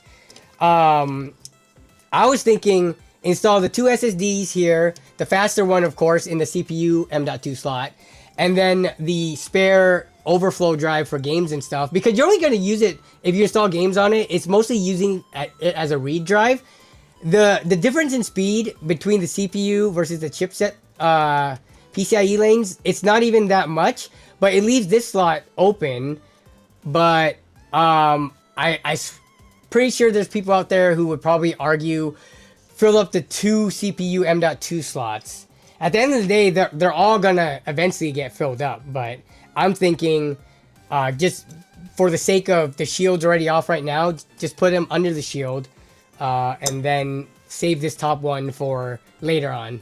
I was thinking install the 2 SSDs here, the faster one of course in the CPU M.2 slot, and then the spare overflow drive for games and stuff, because you're only going to use it if you install games on it. It's mostly using it as a read drive. The difference in speed between the CPU versus the chipset PCIe lanes, it's not even that much, but it leaves this slot open. But I'm pretty sure there's people out there who would probably argue fill up the 2 CPU M.2 slots. At the end of the day, they're all gonna eventually get filled up, but I'm thinking just for the sake of the shield's already off right now, just put them under the shield, and then save this top one for later on.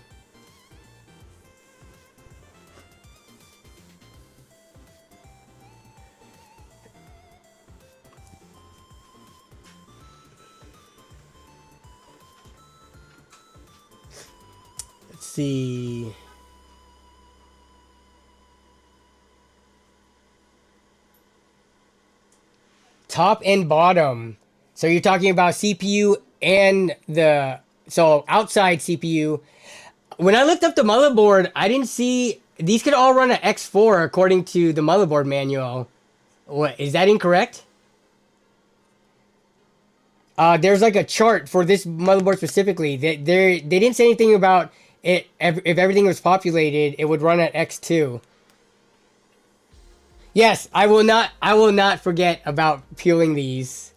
Let's see. Top and bottom. So you're talking about CPU and so outside CPU. When I looked up the motherboard, I didn't see, these could all run an X4 according to the motherboard manual. What, is that incorrect? There's like a chart for this motherboard specifically. They didn't say anything about it. If everything was populated, it would run at X2. Yes, I will not forget about peeling these.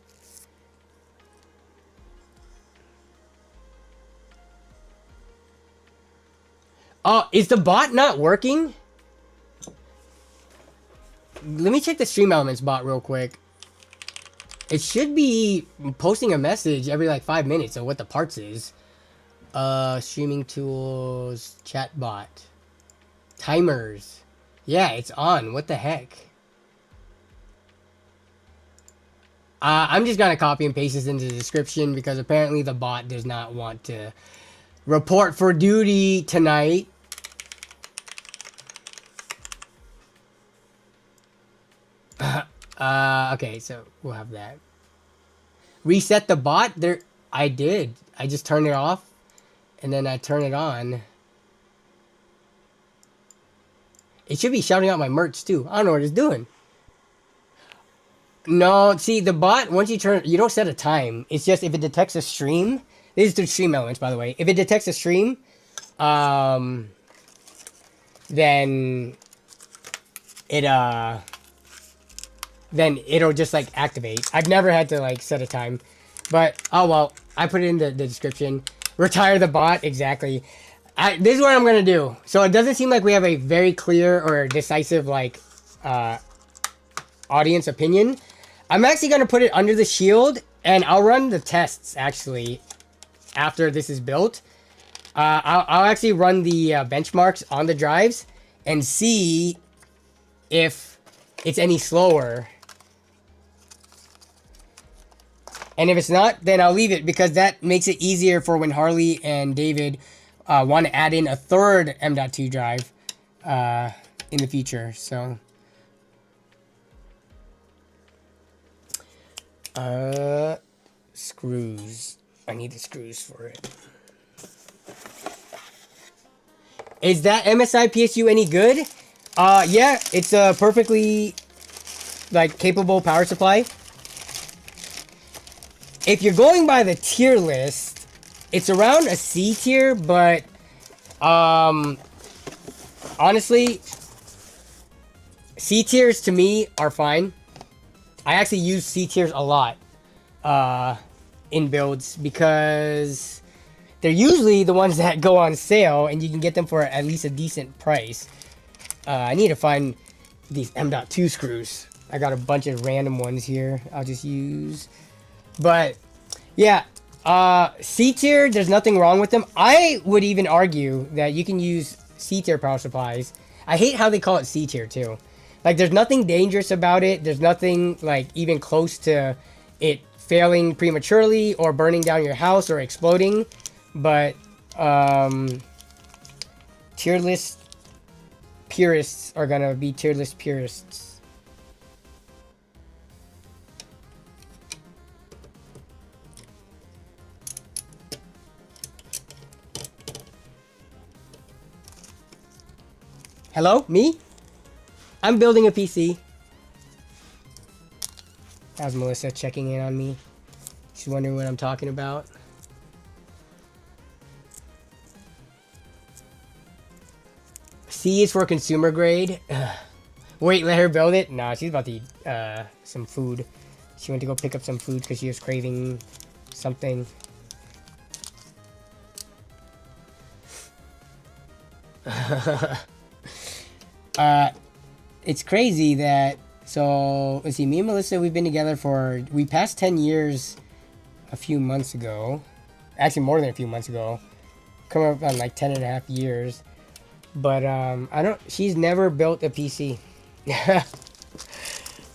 Oh, is the bot not working? Let me check the Stream Elements bot real quick. It should be posting a message every like 5 minutes of what the parts is. Streaming tools, chat bot, timers. Yeah, it's on. What the heck? I'm just gonna copy and paste this into the description, because apparently the bot does not want to report for duty tonight. Okay, so we'll have that. Reset the bot. There, I did. I just turned it off, and then I turn it on. It should be shouting out my merch too. I don't know what it's doing. No, see, the bot, once you turn, you don't set a time. It's just if it detects a stream. This is the Stream Elements, by the way. If it detects a stream, then it'll just like activate. I've never had to like set a time, but oh well. I put it in the description. Retire the bot, exactly. This is what I'm gonna do. So it doesn't seem like we have a very clear or decisive like audience opinion. I'm actually gonna put it under the shield, and I'll run the tests actually after this is built. I'll actually run the benchmarks on the drives and see if it's any slower. And if it's not, then I'll leave it, because that makes it easier for when Harley and David want to add in a third M.2 drive in the future. So, screws. I need the screws for it. Is that MSI PSU any good? Yeah, it's a perfectly like capable power supply. If you're going by the tier list, it's around a C tier, but honestly, C tiers to me are fine. I actually use C tiers a lot in builds, because they're usually the ones that go on sale and you can get them for at least a decent price. I need to find these M.2 screws. I got a bunch of random ones here I'll just use. But yeah, C tier, there's nothing wrong with them. I would even argue that you can use C tier power supplies. I hate how they call it C tier too. Like, there's nothing dangerous about it. There's nothing like even close to it failing prematurely or burning down your house or exploding. But tier list purists are gonna be tier list purists. Hello? Me? I'm building a PC. How's Melissa checking in on me? She's wondering what I'm talking about. C is for consumer grade. Wait, let her build it? Nah, she's about to eat some food. She went to go pick up some food because she was craving something. It's crazy that, so let's see, me and Melissa, we've been together we passed 10 years a few months ago. Actually, more than a few months ago. Coming up on like 10 and a half years. But she's never built a PC.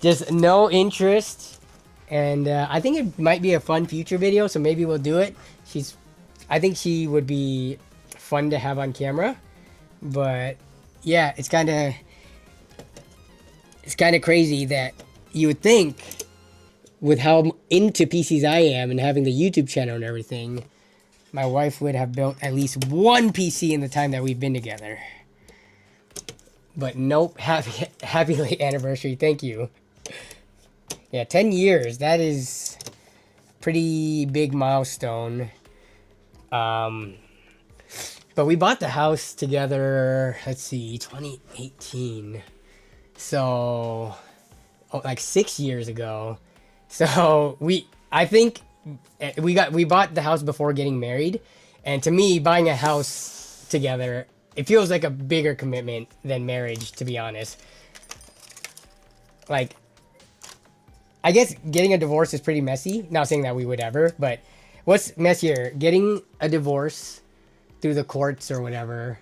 Just no interest. And I think it might be a fun future video, so maybe we'll do it. I think she would be fun to have on camera. But yeah, it's kind of crazy that you would think, with how into PCs I am and having the YouTube channel and everything, my wife would have built at least one PC in the time that we've been together. But nope, happy late anniversary, thank you. Yeah, 10 years, that is a pretty big milestone. But we bought the house together, let's see, 2018. So, like 6 years ago. So I think we bought the house before getting married. And to me, buying a house together, it feels like a bigger commitment than marriage, to be honest. Like, I guess getting a divorce is pretty messy. Not saying that we would ever, but what's messier? Getting a divorce through the courts or whatever,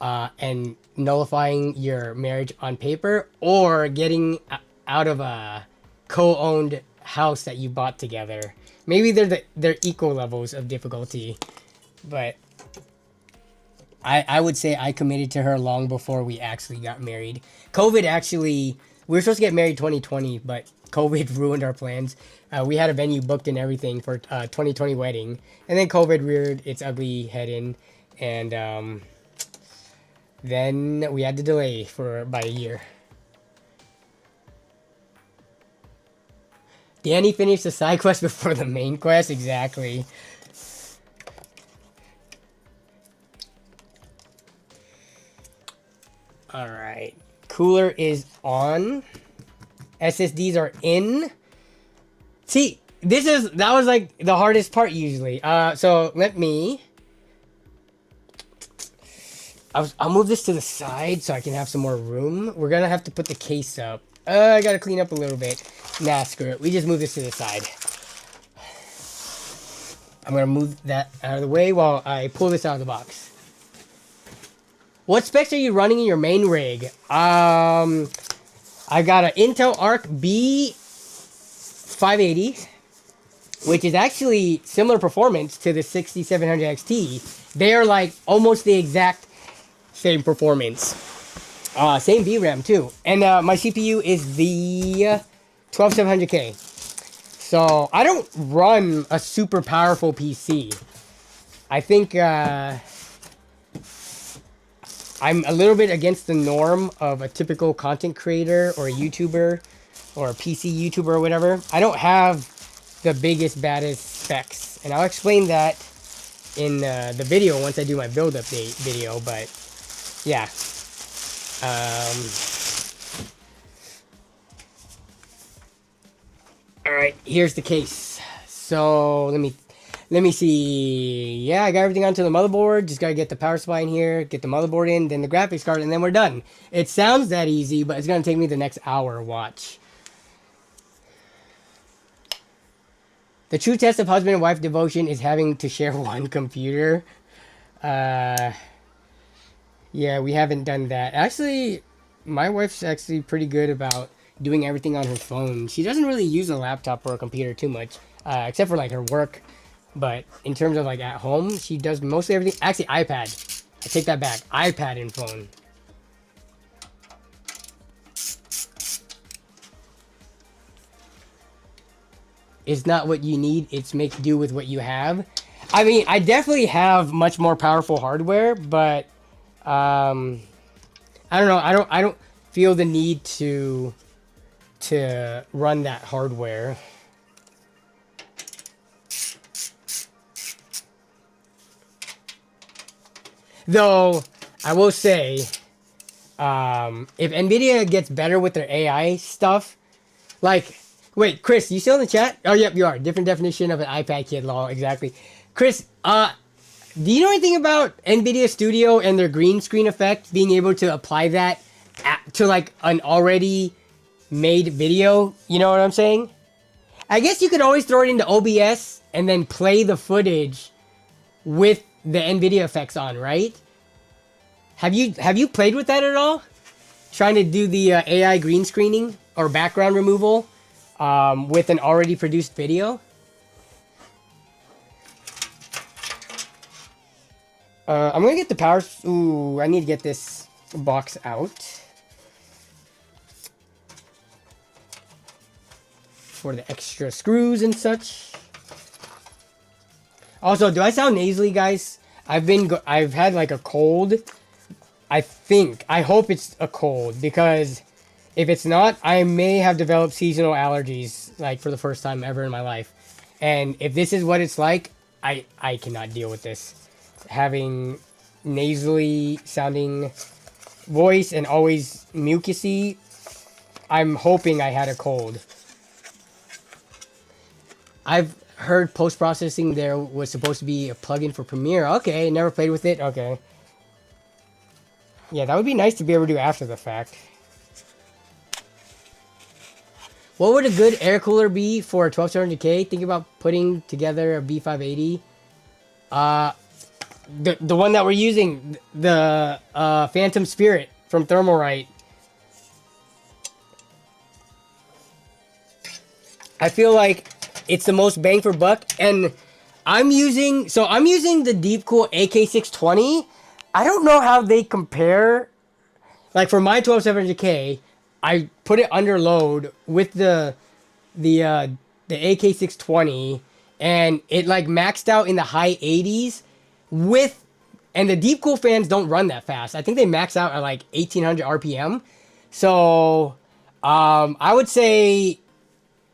and nullifying your marriage on paper, or getting out of a co-owned house that you bought together. Maybe they're equal levels of difficulty, but I would say I committed to her long before we actually got married. COVID actually, we were supposed to get married 2020, but COVID ruined our plans. We had a venue booked and everything for 2020 wedding, and then COVID reared its ugly head in, and then we had to delay by a year. Danny finished the side quest before the main quest, exactly. All right, cooler is on. SSDs are in. See, that was like the hardest part usually. So let me I'll move this to the side so I can have some more room. We're gonna have to put the case up. I gotta clean up a little bit. Nah, screw it. We just move this to the side. I'm gonna move that out of the way while I pull this out of the box. What specs are you running in your main rig? I got an Intel Arc B580, which is actually similar performance to the 6700 XT. They're like almost the exact same performance. Same VRAM too. And my CPU is the 12700K. So I don't run a super powerful PC. I think I'm a little bit against the norm of a typical content creator or a YouTuber or a PC YouTuber or whatever. I don't have the biggest, baddest specs. And I'll explain that in the video once I do my build update video. But yeah. Alright, here's the case. So let me see. Yeah, I got everything onto the motherboard. Just gotta get the power supply in here, get the motherboard in, then the graphics card, and then we're done. It sounds that easy, but it's gonna take me the next hour. Watch. The true test of husband and wife devotion is having to share one computer. Yeah, we haven't done that. Actually, my wife's actually pretty good about doing everything on her phone. She doesn't really use a laptop or a computer too much, except for like her work. But in terms of like at home, she does mostly everything. Actually, iPad. I take that back. iPad and phone. It's not what you need. It's make do with what you have. I mean, I definitely have much more powerful hardware, but I don't know. I don't feel the need to run that hardware. Though I will say, if Nvidia gets better with their AI stuff, like, wait, Chris, you still in the chat? Oh, yep, you are. Different definition of an iPad kid, lol. Exactly. Chris, do you know anything about NVIDIA Studio and their green screen effect? Being able to apply that to like an already made video? You know what I'm saying? I guess you could always throw it into OBS and then play the footage with the NVIDIA effects on, right? Have you played with that at all? Trying to do the AI green screening or background removal with an already produced video? I'm gonna get the power. Ooh, I need to get this box out for the extra screws and such. Also, do I sound nasally, guys? I've had like a cold. I hope it's a cold, because if it's not, I may have developed seasonal allergies like for the first time ever in my life. And if this is what it's like, I cannot deal with this. Having nasally sounding voice and always mucusy. I'm hoping I had a cold. I've heard post-processing there was supposed to be a plugin for Premiere. Okay, never played with it. Okay. Yeah, that would be nice to be able to do after the fact. What would a good air cooler be for a 12700K? Think about putting together a B580. The one that we're using, the Phantom Spirit from Thermalright. I feel like it's the most bang for buck, and I'm using the Deepcool AK620. I don't know how they compare. Like for my 12700K, I put it under load with the AK620, and it like maxed out in the high 80s with, and the Deepcool fans don't run that fast. I think they max out at like 1800 RPM. So I would say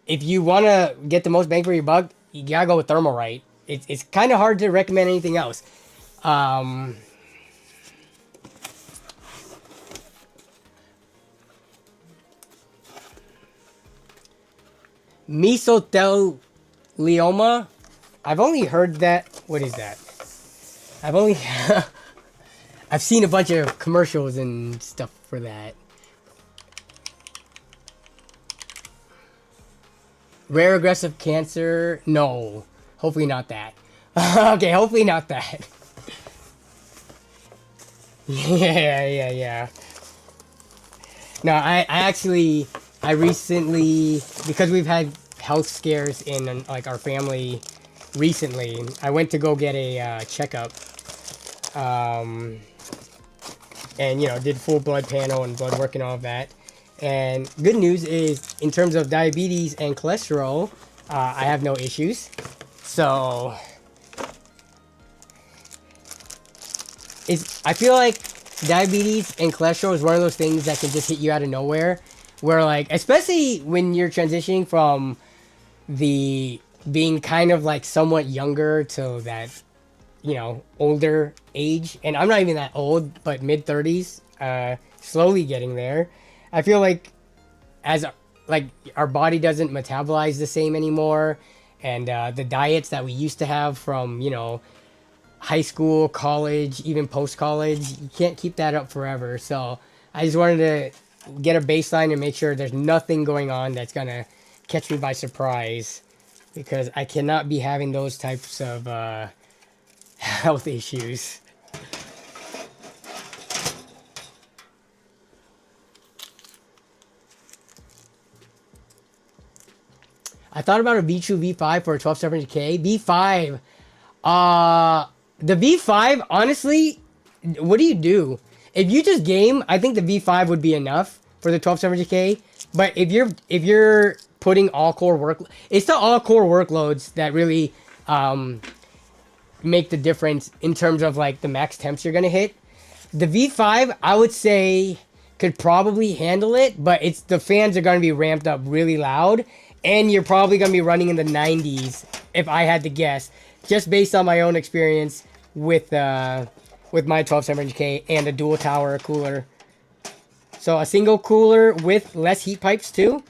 if you want to get the most bang for your buck, you gotta go with Thermalright. It's kind of hard to recommend anything else. Mesothelioma? I've only heard that. What is that? I've I've seen a bunch of commercials and stuff for that. Rare aggressive cancer? No. Hopefully not that. Okay, hopefully not that. Yeah. No, I recently, because we've had health scares in like our family recently, I went to go get a checkup. And you know, did full blood panel and blood work and all of that. And good news is, in terms of diabetes and cholesterol, I have no issues. So I feel like diabetes and cholesterol is one of those things that can just hit you out of nowhere. Where like, especially when you're transitioning from the being kind of like somewhat younger to that, you know, older age. And I'm not even that old, but mid 30s, slowly getting there. I feel like as like our body doesn't metabolize the same anymore, and the diets that we used to have from, you know, high school, college, even post college, you can't keep that up forever. So I just wanted to get a baseline and make sure there's nothing going on that's gonna catch me by surprise, because I cannot be having those types of health issues. I thought about a V2 V5 for a 1270K. V5. The V5, honestly, what do? If you just game, I think the V5 would be enough for the 1270K. But if you're putting all core work, it's the all core workloads that really make the difference in terms of like the max temps you're gonna hit. The V5, I would say, could probably handle it, but it's the fans are gonna be ramped up really loud, and you're probably gonna be running in the 90s if I had to guess, just based on my own experience with my 1270K and a dual tower cooler. So a single cooler with less heat pipes too,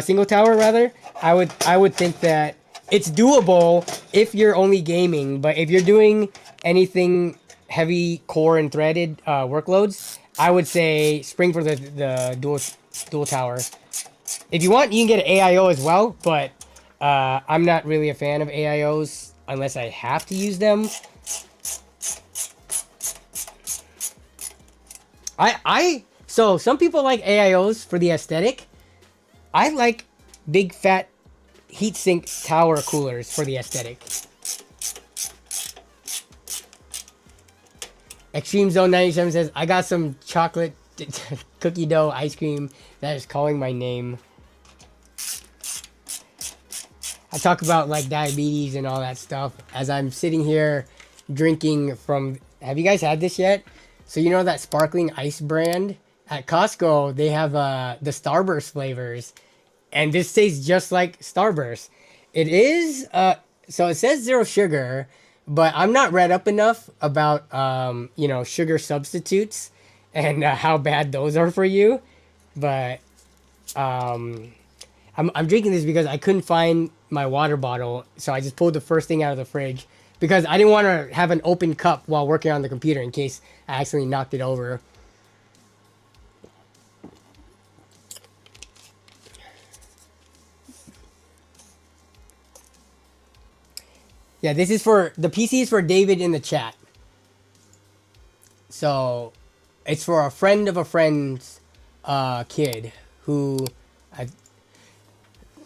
single tower rather. I would think that it's doable if you're only gaming, but if you're doing anything heavy core and threaded workloads, I would say spring for the dual tower. If you want, you can get an AIO as well, but I'm not really a fan of AIOs unless I have to use them. So some people like AIOs for the aesthetic. I like big fat heatsink tower coolers for the aesthetic. Extreme Zone 97 says, I got some chocolate cookie dough ice cream that is calling my name. I talk about like diabetes and all that stuff as I'm sitting here drinking from, have you guys had this yet? So you know that sparkling ice brand? At Costco, they have the Starburst flavors. And this tastes just like Starburst. It is, so it says 0 sugar, but I'm not read up enough about, you know, sugar substitutes and how bad those are for you. But I'm drinking this because I couldn't find my water bottle. So I just pulled the first thing out of the fridge because I didn't want to have an open cup while working on the computer in case I accidentally knocked it over. Yeah, this is for, the PC is for David in the chat. So, it's for a friend of a friend's kid who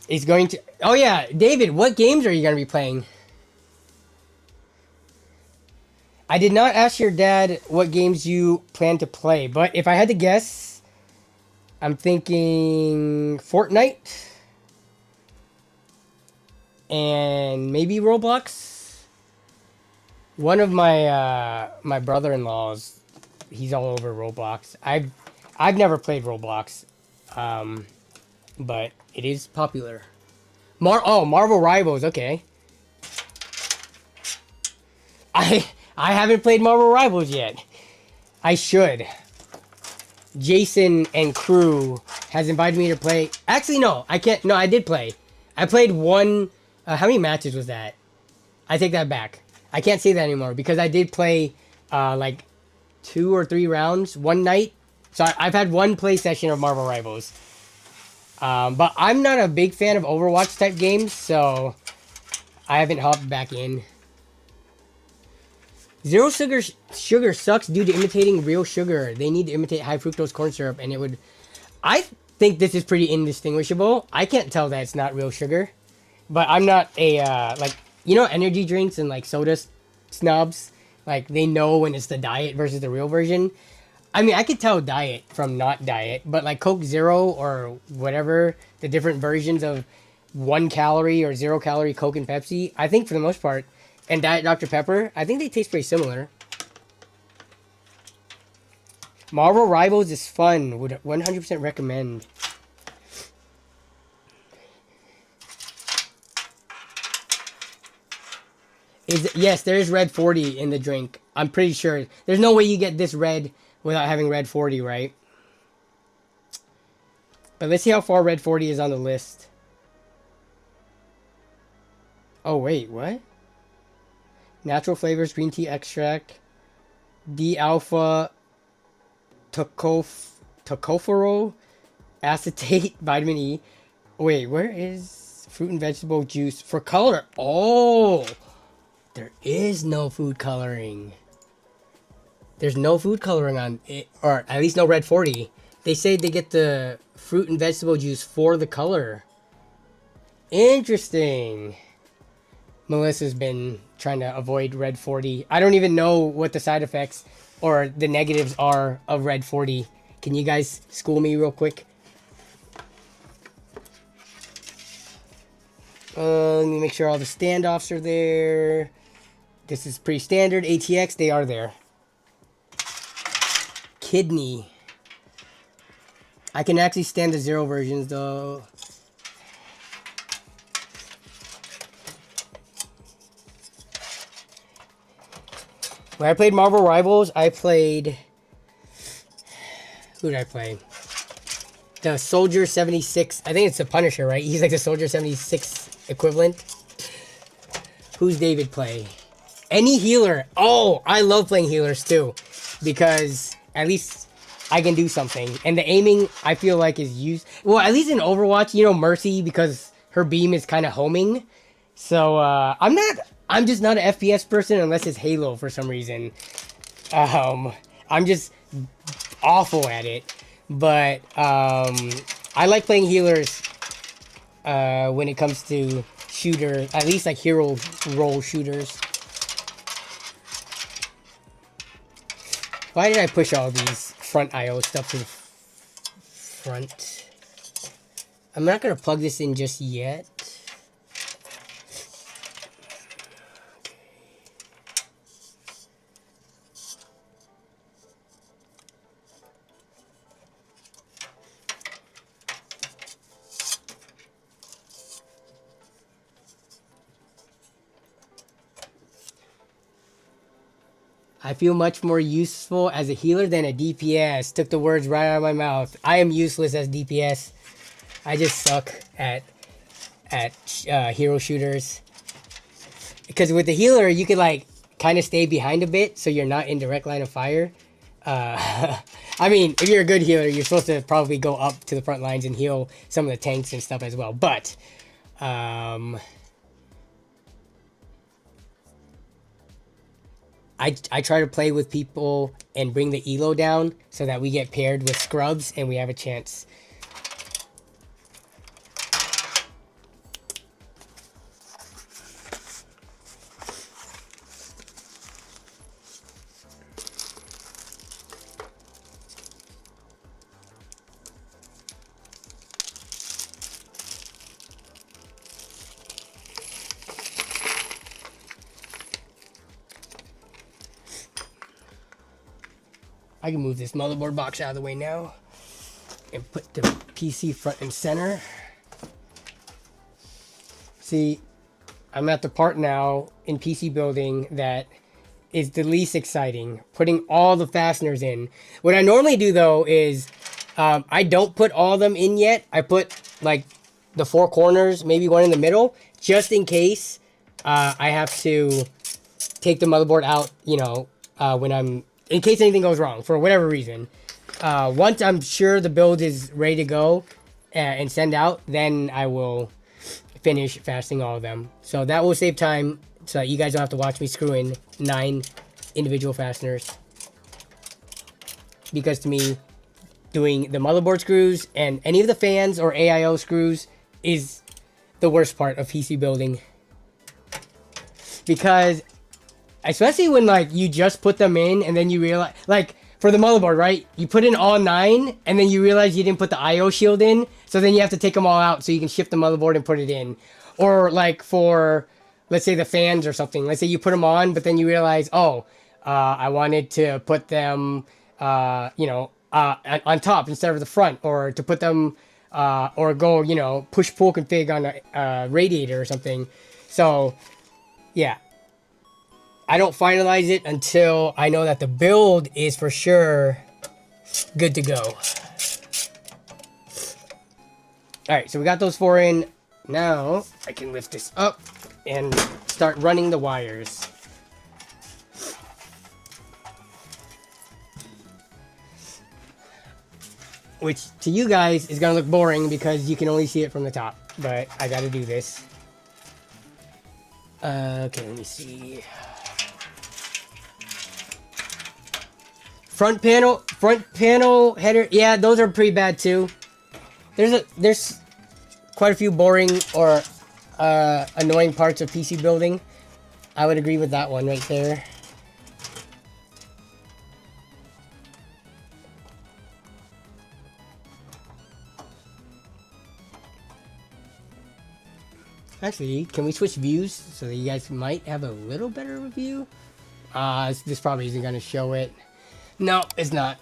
is going to... Oh yeah, David, what games are you going to be playing? I did not ask your dad what games you plan to play, but if I had to guess, I'm thinking Fortnite. And maybe Roblox. One of my my brother-in-laws, he's all over Roblox. I've never played Roblox, but it is popular. Marvel Rivals. Okay. I haven't played Marvel Rivals yet. I should. Jason and crew has invited me to play. Actually, no, I can't. No, I did play. I played one. How many matches was that? I take that back. I can't say that anymore because I did play like 2 or 3 rounds one night. So I've had one play session of Marvel Rivals. But I'm not a big fan of Overwatch type games, so I haven't hopped back in. Zero sugar sucks due to imitating real sugar. They need to imitate high fructose corn syrup, and it would... I think this is pretty indistinguishable. I can't tell that it's not real sugar. But I'm not a, like, you know, energy drinks and, like, soda snobs? Like, they know when it's the diet versus the real version. I mean, I could tell diet from not diet, but, like, Coke Zero or whatever, the different versions of 1 calorie or 0 calorie Coke and Pepsi, I think for the most part, and Diet Dr. Pepper, I think they taste pretty similar. Marvel Rivals is fun. Would 100% recommend. Yes, there is red 40 in the drink. I'm pretty sure. There's no way you get this red without having red 40, right? But let's see how far red 40 is on the list. Oh, wait, what? Natural flavors, green tea extract, D-alpha, tocopherol, acetate, vitamin E. Wait, where is fruit and vegetable juice for color? Oh, there is no food coloring. There's no food coloring on it, or at least no red 40. They say they get the fruit and vegetable juice for the color. Interesting. Melissa's been trying to avoid red 40. I don't even know what the side effects or the negatives are of red 40. Can you guys school me real quick? Let me make sure all the standoffs are there. This is pretty standard. ATX, they are there. Kidney. I can actually stand the 0 versions though. When I played Marvel Rivals, I played... Who did I play? The Soldier 76. I think it's the Punisher, right? He's like the Soldier 76 equivalent. Who's David play? Any healer. Oh, I love playing healers too. Because at least I can do something. And the aiming, I feel like, is used... Well, at least in Overwatch, you know, Mercy, because her beam is kind of homing. So, I'm just not an FPS person unless it's Halo for some reason. I'm just awful at it. But I like playing healers when it comes to shooters, at least like hero role shooters. Why did I push all these front IO stuff to the front? I'm not going to plug this in just yet. I feel much more useful as a healer than a DPS. Took the words right out of my mouth. I am useless as DPS. I just suck at hero shooters. Because with the healer, you can like kind of stay behind a bit, so you're not in direct line of fire. I mean, if you're a good healer, you're supposed to probably go up to the front lines and heal some of the tanks and stuff as well. But I try to play with people and bring the elo down so that we get paired with scrubs and we have a chance. I can move this motherboard box out of the way now and put the PC front and center. See, I'm at the part now in PC building that is the least exciting, putting all the fasteners in. What I normally do though is I don't put all of them in yet. I put like the 4 corners, maybe one in the middle, just in case I have to take the motherboard out, you know, when I'm in case anything goes wrong for whatever reason. Once I'm sure the build is ready to go and send out, then I will finish fastening all of them. So that will save time, so that you guys don't have to watch me screw in 9 individual fasteners. Because to me, doing the motherboard screws and any of the fans or AIO screws is the worst part of PC building. Because especially when like you just put them in and then you realize, like for the motherboard, right? You put in all 9 and then you realize you didn't put the IO shield in, so then you have to take them all out so you can shift the motherboard and put it in. Or like for, let's say the fans or something. Let's say you put them on, but then you realize, oh, I wanted to put them, you know, on top instead of the front, or to put them, or go, you know, push-pull config on a radiator or something. So, yeah. I don't finalize it until I know that the build is for sure good to go. Alright, so we got those 4 in. Now, I can lift this up and start running the wires. Which, to you guys, is going to look boring because you can only see it from the top. But I got to do this. Okay, let me see. Front panel header. Yeah, those are pretty bad too. There's quite a few boring or annoying parts of PC building. I would agree with that one right there. Actually, can we switch views so that you guys might have a little better review? This probably isn't going to show it. No, it's not.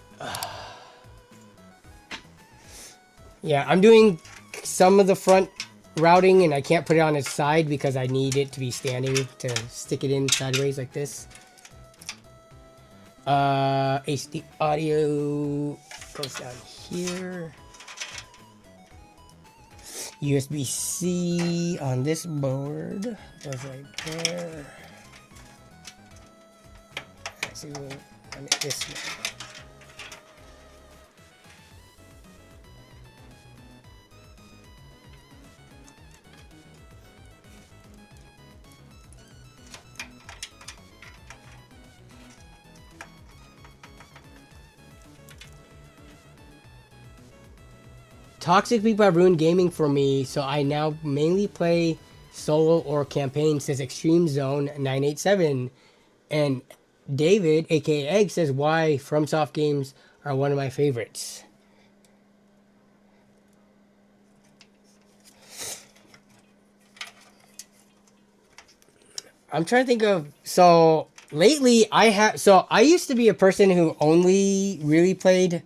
Yeah, I'm doing some of the front routing and I can't put it on its side because I need it to be standing to stick it in sideways like this. HD audio goes down here. USB-C on this board goes right there. Let's see, we'll run it this way. Toxic people have ruined gaming for me, so I now mainly play solo or campaign, says Extreme Zone 987. And David, aka Egg, says why FromSoft games are one of my favorites. I'm trying to think of, so lately I used to be a person who only really played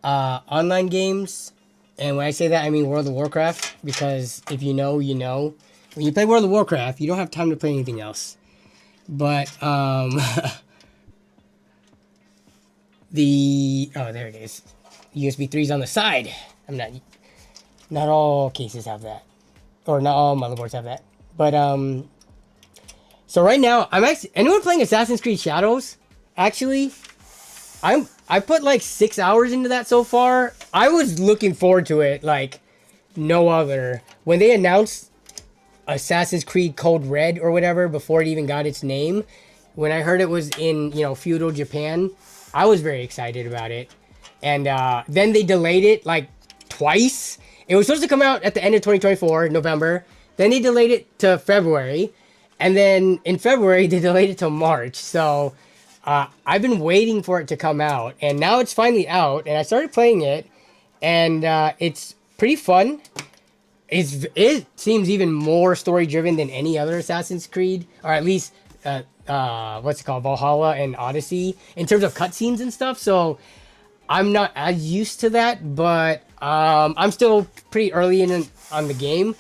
online games. And when I say that, I mean World of Warcraft, because if you know, you know. When you play World of Warcraft, you don't have time to play anything else. But, oh, there it is. USB 3's on the side. Not all cases have that. Or not all motherboards have that. But, so right now, anyone playing Assassin's Creed Shadows? Actually, I put like 6 hours into that so far. I was looking forward to it like no other. When they announced Assassin's Creed Code Red or whatever before it even got its name, when I heard it was in, you know, feudal Japan, I was very excited about it. And then they delayed it like twice. It was supposed to come out at the end of 2024, November. Then they delayed it to February. And then in February, they delayed it to March. So I've been waiting for it to come out, and now it's finally out, and I started playing it, and it's pretty fun. It seems even more story-driven than any other Assassin's Creed, or at least, what's it called, Valhalla and Odyssey, in terms of cutscenes and stuff, so I'm not as used to that, but I'm still pretty early on the game.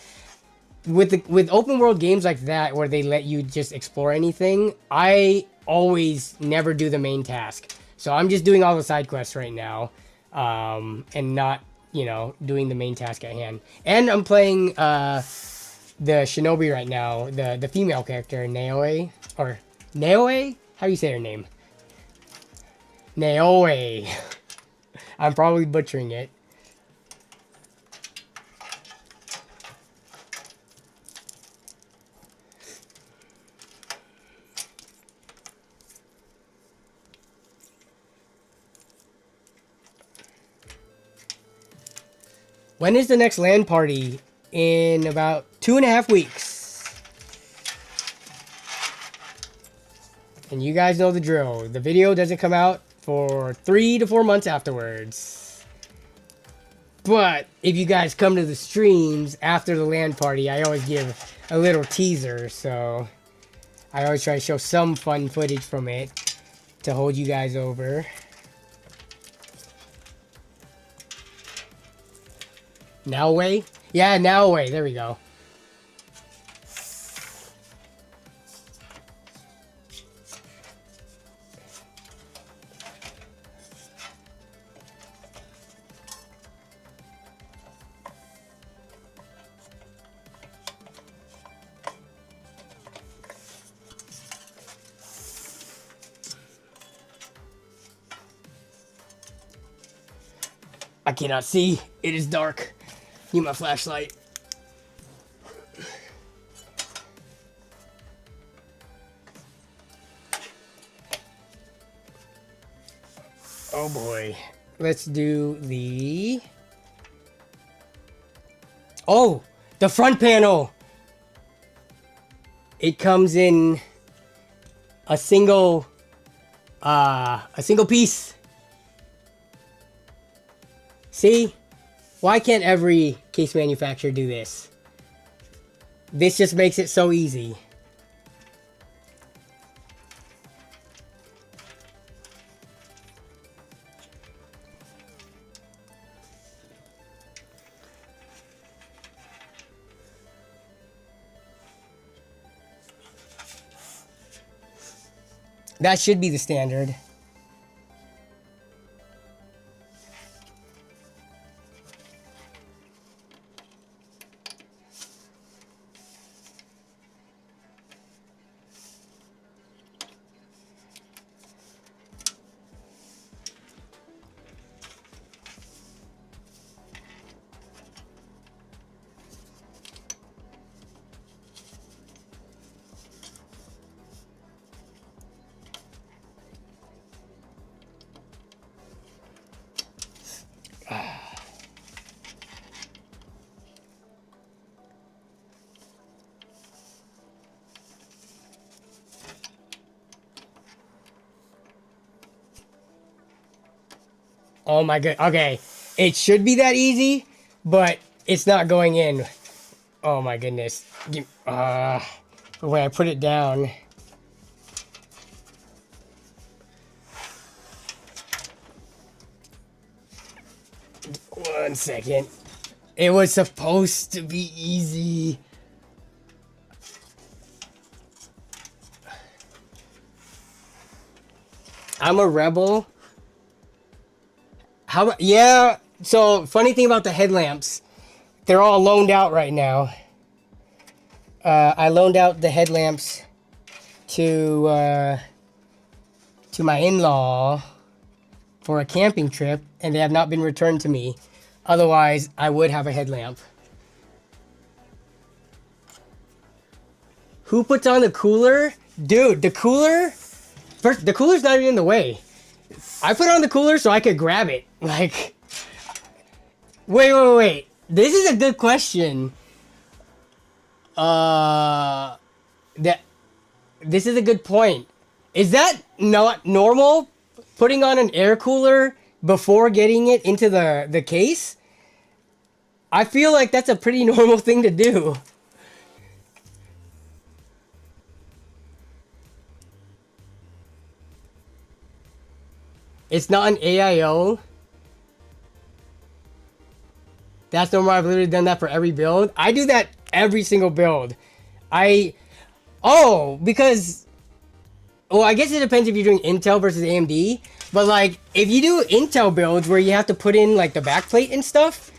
With open world games like that, where they let you just explore anything, I always never do the main task. So I'm just doing all the side quests right now, and not, you know, doing the main task at hand. And I'm playing the Shinobi right now, the female character, Naoe, or Naoe? How do you say her name? Naoe. I'm probably butchering it. When is the next LAN party? In about 2.5 weeks. And you guys know the drill. The video doesn't come out for 3 to 4 months afterwards. But if you guys come to the streams after the LAN party, I always give a little teaser. So I always try to show some fun footage from it to hold you guys over. Now away? Yeah, now away. There we go. I cannot see. It is dark. Need my flashlight. Oh boy. Let's do the... Oh! The front panel! It comes in a single piece. See? Why can't every case manufacturer do this? This just makes it so easy. That should be the standard. Oh my god. Okay. It should be that easy, but it's not going in. Oh my goodness. The way I put it down. One second. It was supposed to be easy. I'm a rebel. Yeah, so funny thing about the headlamps, they're all loaned out right now. I loaned out the headlamps to my in-law for a camping trip, and they have not been returned to me. Otherwise, I would have a headlamp. Who puts on the cooler? Dude, the cooler? First, the cooler's not even in the way. I put on the cooler so I could grab it. Like, wait. This is a good question. This is a good point. Is that not normal? Putting on an air cooler before getting it into the case? I feel like that's a pretty normal thing to do. It's not an AIO. That's normal. I've literally done that for every build. I do that every single build. Because... Well, I guess it depends if you're doing Intel versus AMD. But, like, if you do Intel builds where you have to put in, like, the backplate and stuff,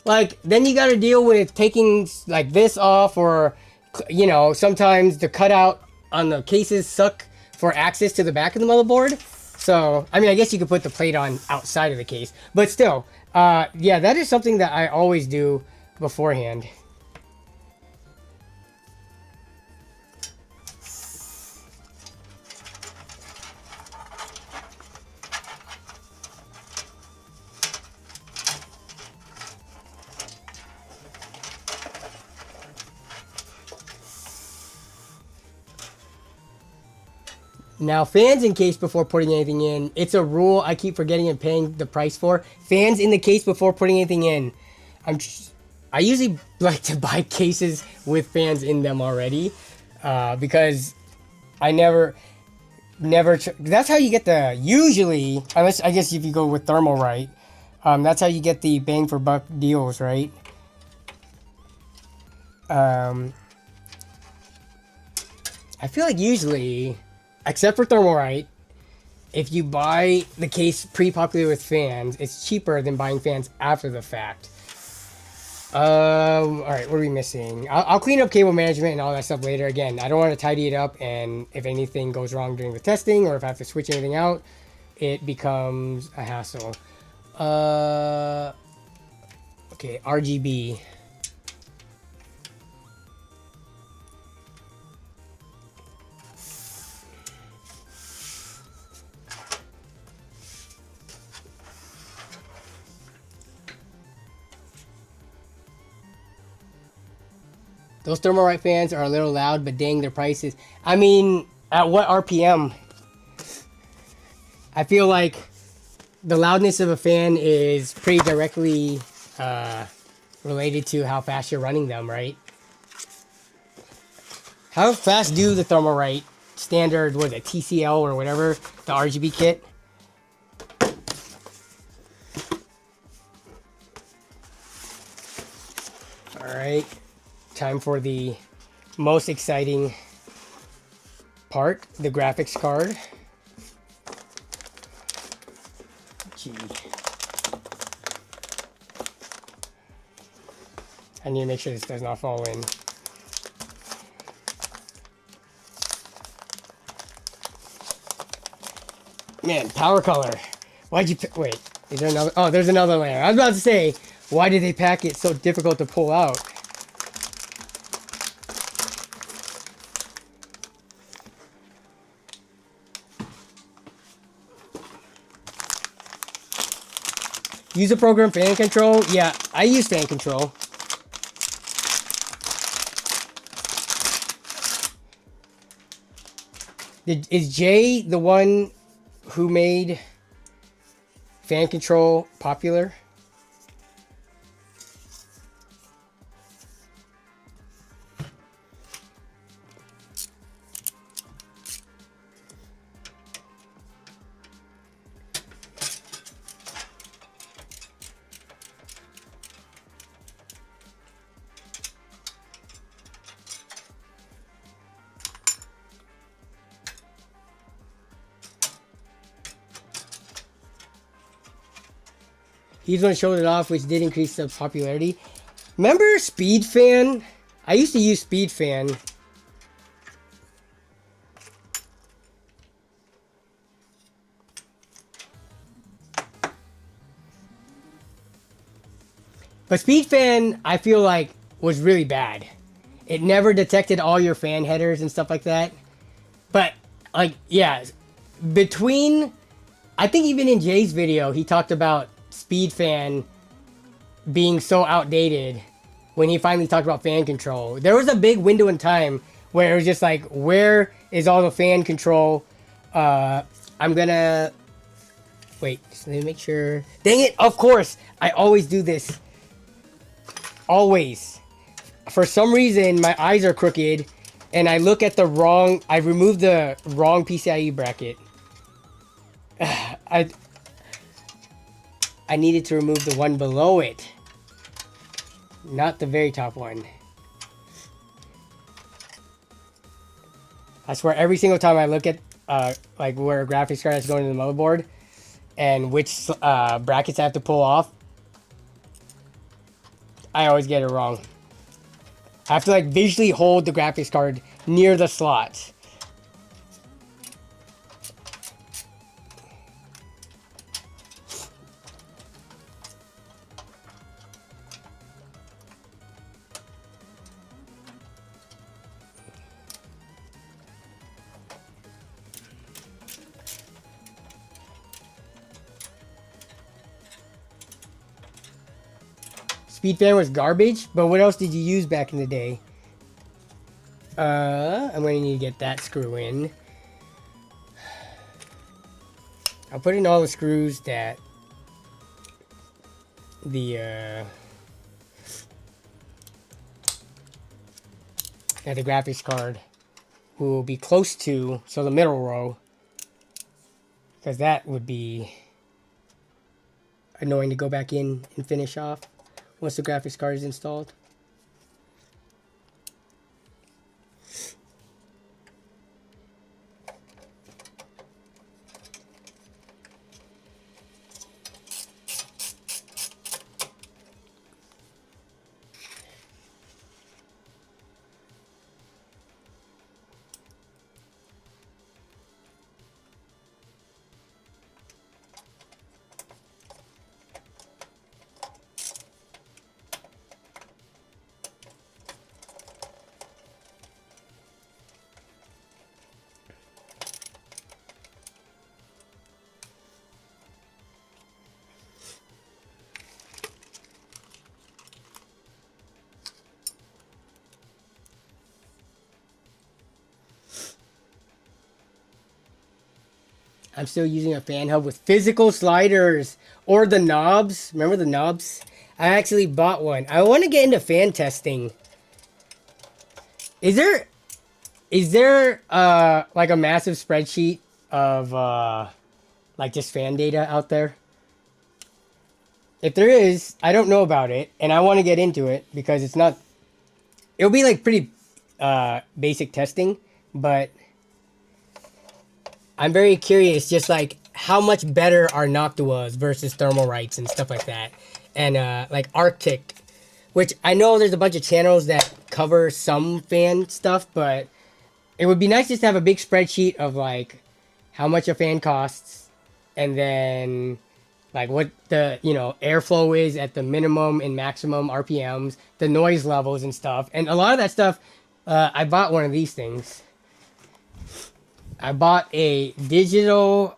like, then you gotta deal with taking, like, this off, or, you know, sometimes the cutout on the cases suck for access to the back of the motherboard. So, I mean, I guess you could put the plate on outside of the case, but still, yeah, that is something that I always do beforehand. Now, fans in case before putting anything in. It's a rule I keep forgetting and paying the price for. Fans in the case before putting anything in. I usually like to buy cases with fans in them already, because I never. That's how you get the usually. Unless I guess if you go with Thermalright, that's how you get the bang for buck deals, right? I feel like usually, except for Thermalright, if you buy the case pre-populated with fans, it's cheaper than buying fans after the fact. Alright, what are we missing? I'll clean up cable management and all that stuff later. Again, I don't want to tidy it up, and if anything goes wrong during the testing, or if I have to switch anything out, it becomes a hassle. Okay, RGB. Those Thermalright fans are a little loud, but dang, their prices. I mean, at what RPM? I feel like the loudness of a fan is pretty directly related to how fast you're running them, right? How fast do the Thermalright standard, what is it, TCL or whatever, the RGB kit? Alright. Time for the most exciting part, the graphics card. Gee. I need to make sure this does not fall in. Man, PowerColor. Why'd you wait, is there another? Oh, there's another layer. I was about to say, why did they pack it so difficult to pull out? Use a program fan control. Yeah, I use fan control. Is Jay the one who made fan control popular? He's the one who showed it off, which did increase the popularity. Remember SpeedFan? I used to use SpeedFan. But SpeedFan, I feel like, was really bad. It never detected all your fan headers and stuff like that. But, like, yeah, between... I think even in Jay's video, he talked about SpeedFan being so outdated when he finally talked about fan control. There was a big window in time where it was just like, where is all the fan control? I'm gonna... Wait, just let me make sure. Dang it, of course! I always do this. Always. For some reason, my eyes are crooked, and I look at the wrong... I removed the wrong PCIe bracket. I needed to remove the one below it. Not the very top one. I swear, every single time I look at like where a graphics card is going to the motherboard and which brackets I have to pull off, I always get it wrong. I have to like visually hold the graphics card near the slots. speed fan was garbage, but what else did you use back in the day? I'm going to need to get that screw in. I'll put in all the screws that the graphics card will be close to, so the middle row, because that would be annoying to go back in and finish off once the graphics card is installed. I'm still using a fan hub with physical sliders or the knobs. Remember the knobs? I actually bought one. I want to get into fan testing. Is there like a massive spreadsheet of like just fan data out there? If there is, I don't know about it, and I want to get into it because it's not. It'll be like pretty basic testing, but I'm very curious, just like how much better our Noctuas versus Thermalrights and stuff like that, and like Arctic, which I know there's a bunch of channels that cover some fan stuff, but it would be nice just to have a big spreadsheet of like how much a fan costs, and then like what the airflow is at the minimum and maximum RPMs, the noise levels and stuff, and a lot of that stuff. I bought one of these things. I bought a digital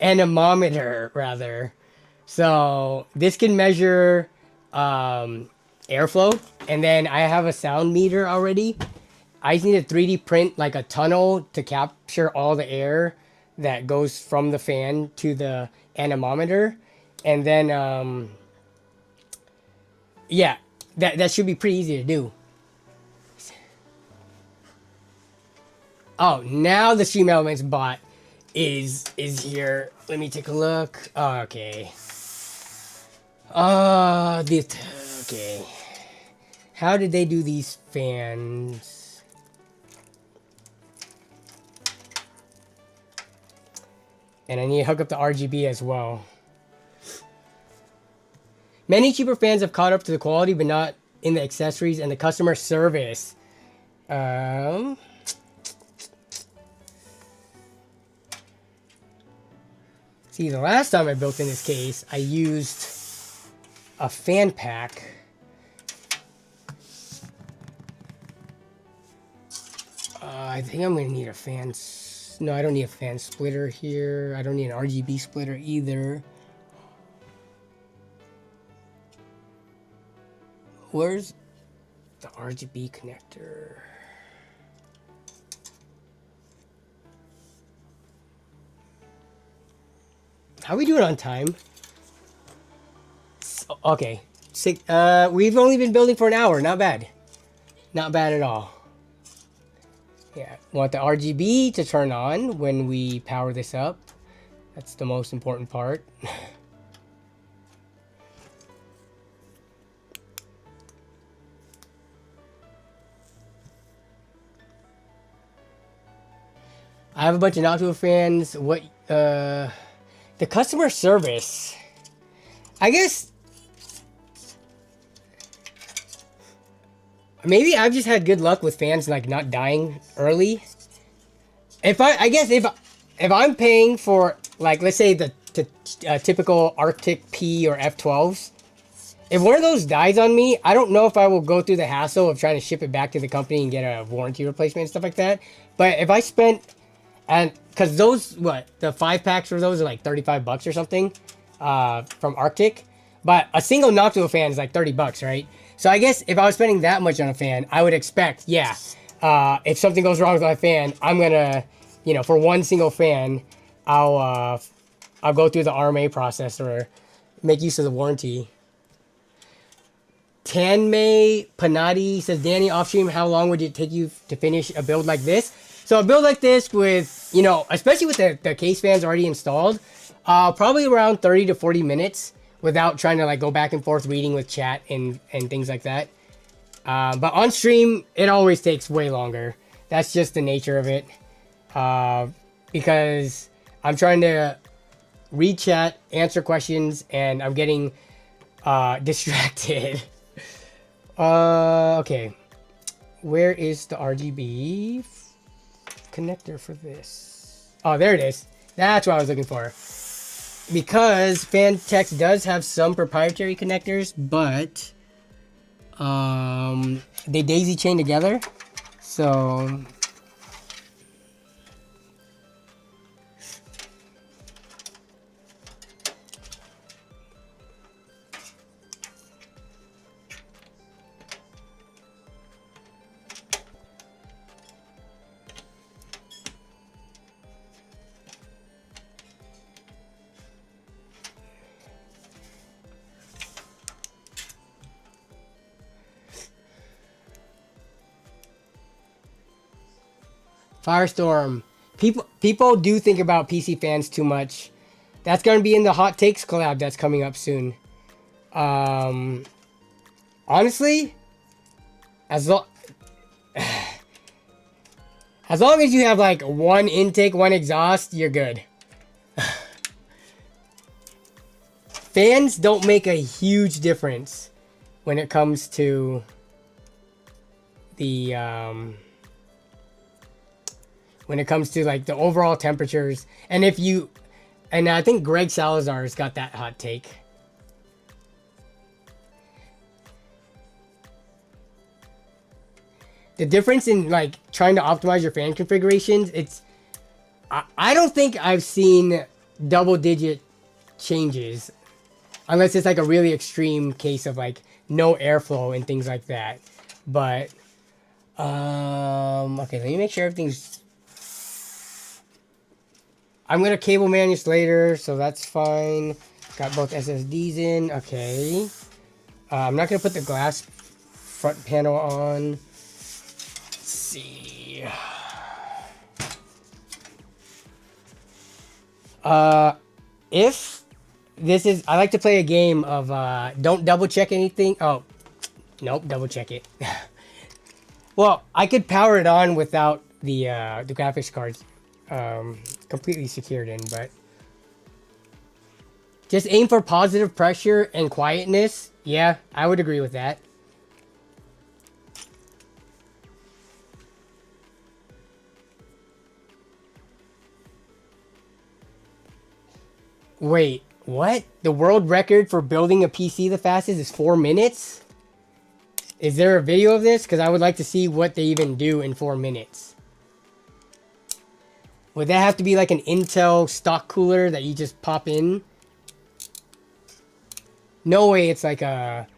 anemometer, rather. So this can measure airflow, and then I have a sound meter already. I just need to 3D print like a tunnel to capture all the air that goes from the fan to the anemometer, and then yeah, that should be pretty easy to do. Oh, now the Stream Elements bot is here. Let me take a look. Okay. Okay. How did they do these fans? And I need to hook up the RGB as well. Many cheaper fans have caught up to the quality, but not in the accessories and the customer service. See, the last time I built in this case, I used a fan pack. I think I'm going to need a fan... No, I don't need a fan splitter here. I don't need an RGB splitter either. Where's the RGB connector? How are we doing on time? Okay. We've only been building for an hour. Not bad. Not bad at all. Yeah. Want the RGB to turn on when we power this up. That's the most important part. I have a bunch of Noctua fans. What, the customer service, I guess, maybe I've just had good luck with fans like not dying early. If I'm paying for, like, let's say the typical Arctic P or F12s, if one of those dies on me, I don't know if I will go through the hassle of trying to ship it back to the company and get a warranty replacement and stuff like that. But if I spent, and because those, the 5 packs for those are like $35 or something from Arctic. But a single Noctua fan is like $30, right? So I guess if I was spending that much on a fan, I would expect, yeah, if something goes wrong with my fan, I'm gonna, you know, for one single fan, I'll go through the RMA process or make use of the warranty. Tanmay Panati says, Danny, off stream, how long would it take you to finish a build like this? So a build like this with, you know, especially with the case fans already installed, probably around 30 to 40 minutes without trying to like go back and forth reading with chat and things like that. But on stream, it always takes way longer. That's just the nature of it. Because I'm trying to read chat, answer questions, and I'm getting distracted. Okay. Where is the RGB connector for this? Oh, there it is. That's what I was looking for. Because Phanteks does have some proprietary connectors, but they daisy chain together. So Firestorm. People do think about PC fans too much. That's going to be in the Hot Takes collab that's coming up soon. Honestly, as long as you have like one intake, one exhaust, you're good. Fans don't make a huge difference when it comes to the like the overall temperatures. And if you, and I think Greg Salazar's got that hot take. The difference in like trying to optimize your fan configurations, I don't think I've seen double-digit changes unless it's like a really extreme case of like no airflow and things like that. But okay, let me make sure everything's. I'm gonna cable manage later, so that's fine. Got both SSDs in. Okay. I'm not gonna put the glass front panel on. Let's see. If this is, I like to play a game of don't double check anything. Oh, nope, double check it. Well, I could power it on without the graphics cards completely secured in, but just aim for positive pressure and quietness. Yeah, I would agree with that. Wait, what? The world record for building a PC the fastest is 4 minutes? Is there a video of this? Because I would like to see what they even do in 4 minutes. Would that have to be like an Intel stock cooler that you just pop in? No way it's like a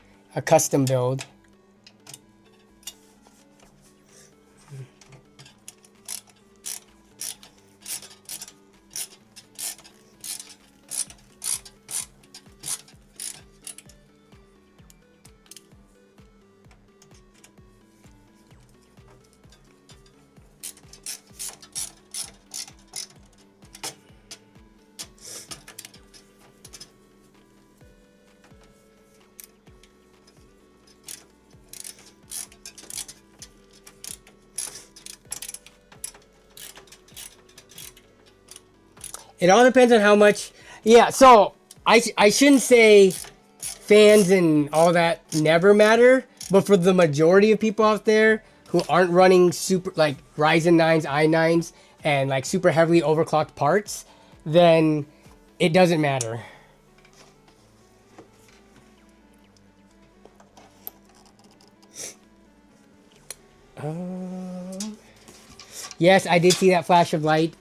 custom build. It all depends on how much. Yeah, so I shouldn't say fans and all that never matter, but for the majority of people out there who aren't running super like Ryzen 9s, i9s, and like super heavily overclocked parts, then it doesn't matter. Yes, I did see that flash of light.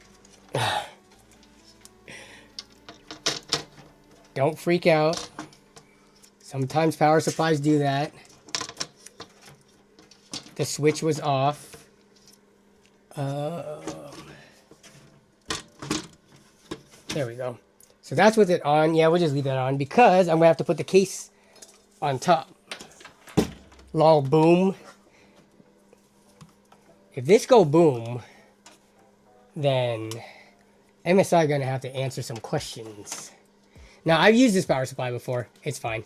Don't freak out. Sometimes power supplies do that. The switch was off. There we go. So that's with it on. Yeah, we'll just leave that on because I'm going to have to put the case on top. Lol, boom. If this go boom, then MSI going to have to answer some questions. Now, I've used this power supply before. It's fine.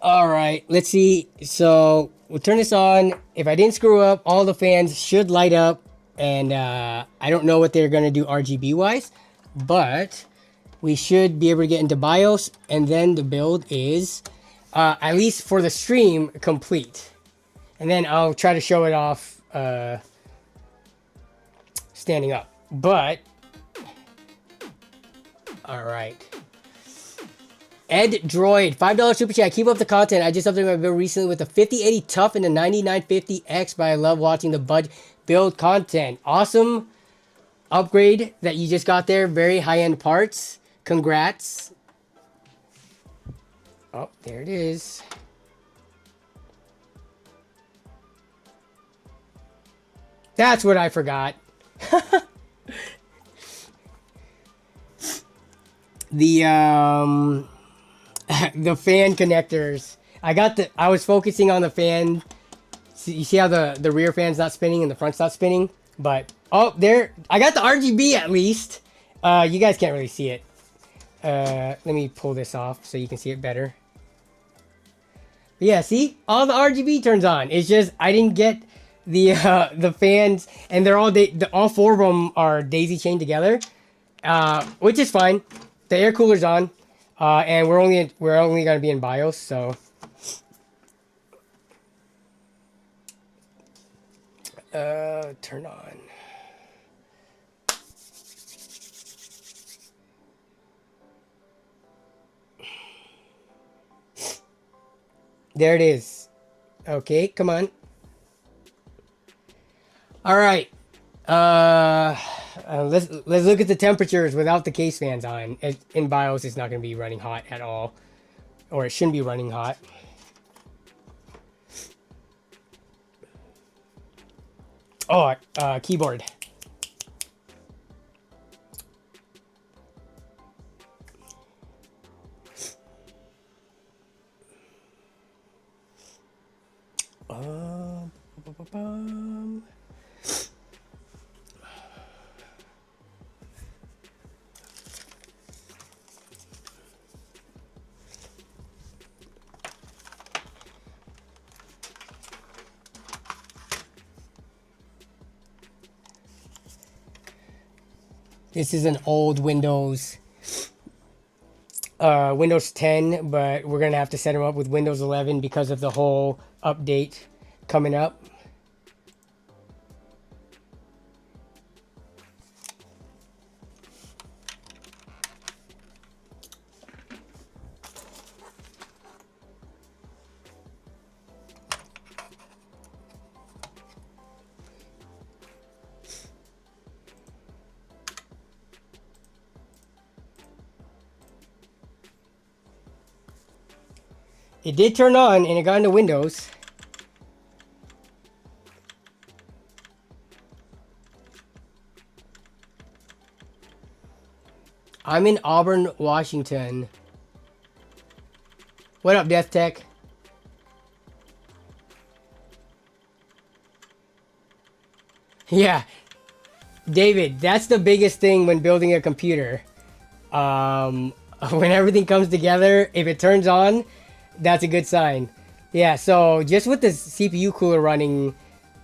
All right, let's see. So we'll turn this on. If I didn't screw up, all the fans should light up. And I don't know what they're going to do RGB-wise, but we should be able to get into BIOS. And then the build is, at least for the stream, complete. And then I'll try to show it off standing up. But, all right. Ed Droid, $5 super chat. Keep up the content. I just updated my build recently with the 5080 Tough and the 9950X, but I love watching the Bud build content. Awesome upgrade that you just got there. Very high-end parts. Congrats. Oh, there it is. That's what I forgot. The the fan connectors. I was focusing on the fan. You see how the rear fan's not spinning and the front's not spinning? But, oh, there. I got the RGB at least. You guys can't really see it. Let me pull this off so you can see it better. But yeah, see? All the RGB turns on. It's just, I didn't get the fans, and they're all four of them are daisy chained together. Which is fine. The air cooler's on. And we're only going to be in BIOS, so turn on. There it is. Okay, come on. All right. Let's look at the temperatures without the case fans on. In BIOS, it's not going to be running hot at all, or it shouldn't be running hot. Oh, keyboard. This is an old Windows 10, but we're going to have to set them up with Windows 11 because of the whole update coming up. It did turn on and it got into Windows. I'm in Auburn, Washington. What up, Death Tech? Yeah. David, that's the biggest thing when building a computer. When everything comes together, if it turns on, that's a good sign. Yeah, so just with the CPU cooler running,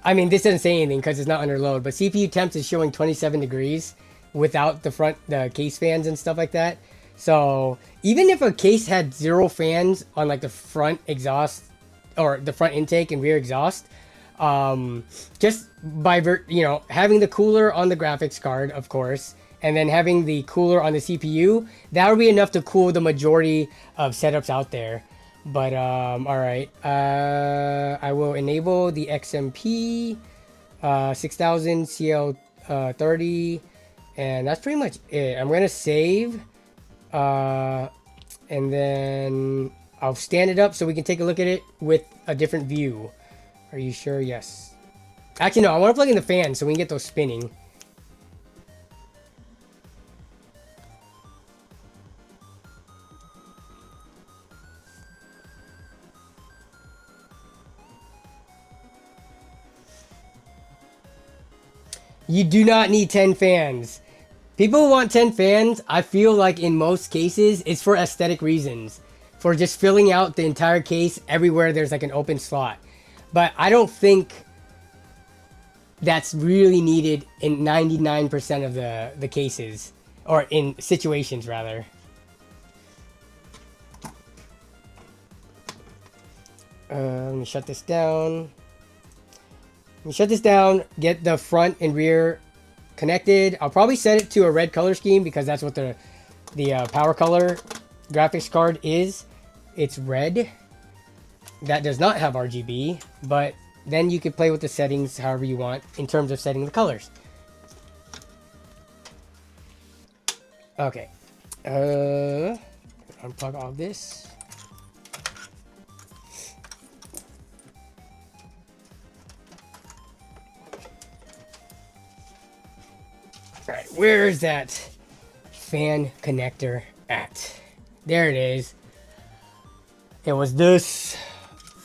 I mean, this doesn't say anything because it's not under load, but CPU temps is showing 27 degrees without the case fans and stuff like that. So even if a case had 0 fans on like the front exhaust or the front intake and rear exhaust, just by having the cooler on the graphics card, of course, and then having the cooler on the CPU, that would be enough to cool the majority of setups out there. But all right, I will enable the XMP 6000 CL30, and that's pretty much it. I'm gonna save, and then I'll stand it up so we can take a look at it with a different view. Are you sure? Yes. Actually, no, I want to plug in the fan so we can get those spinning. You do not need 10 fans. People who want 10 fans, I feel like in most cases, it's for aesthetic reasons. For just filling out the entire case everywhere there's like an open slot. But I don't think that's really needed in 99% of the cases. Or in situations, rather. Let me shut this down. Get the front and rear connected. I'll probably set it to a red color scheme because that's what the PowerColor graphics card is. It's red. That does not have RGB, but then you can play with the settings however you want in terms of setting the colors. Okay. Unplug all this. Alright, where is that fan connector at? There it is. It was this.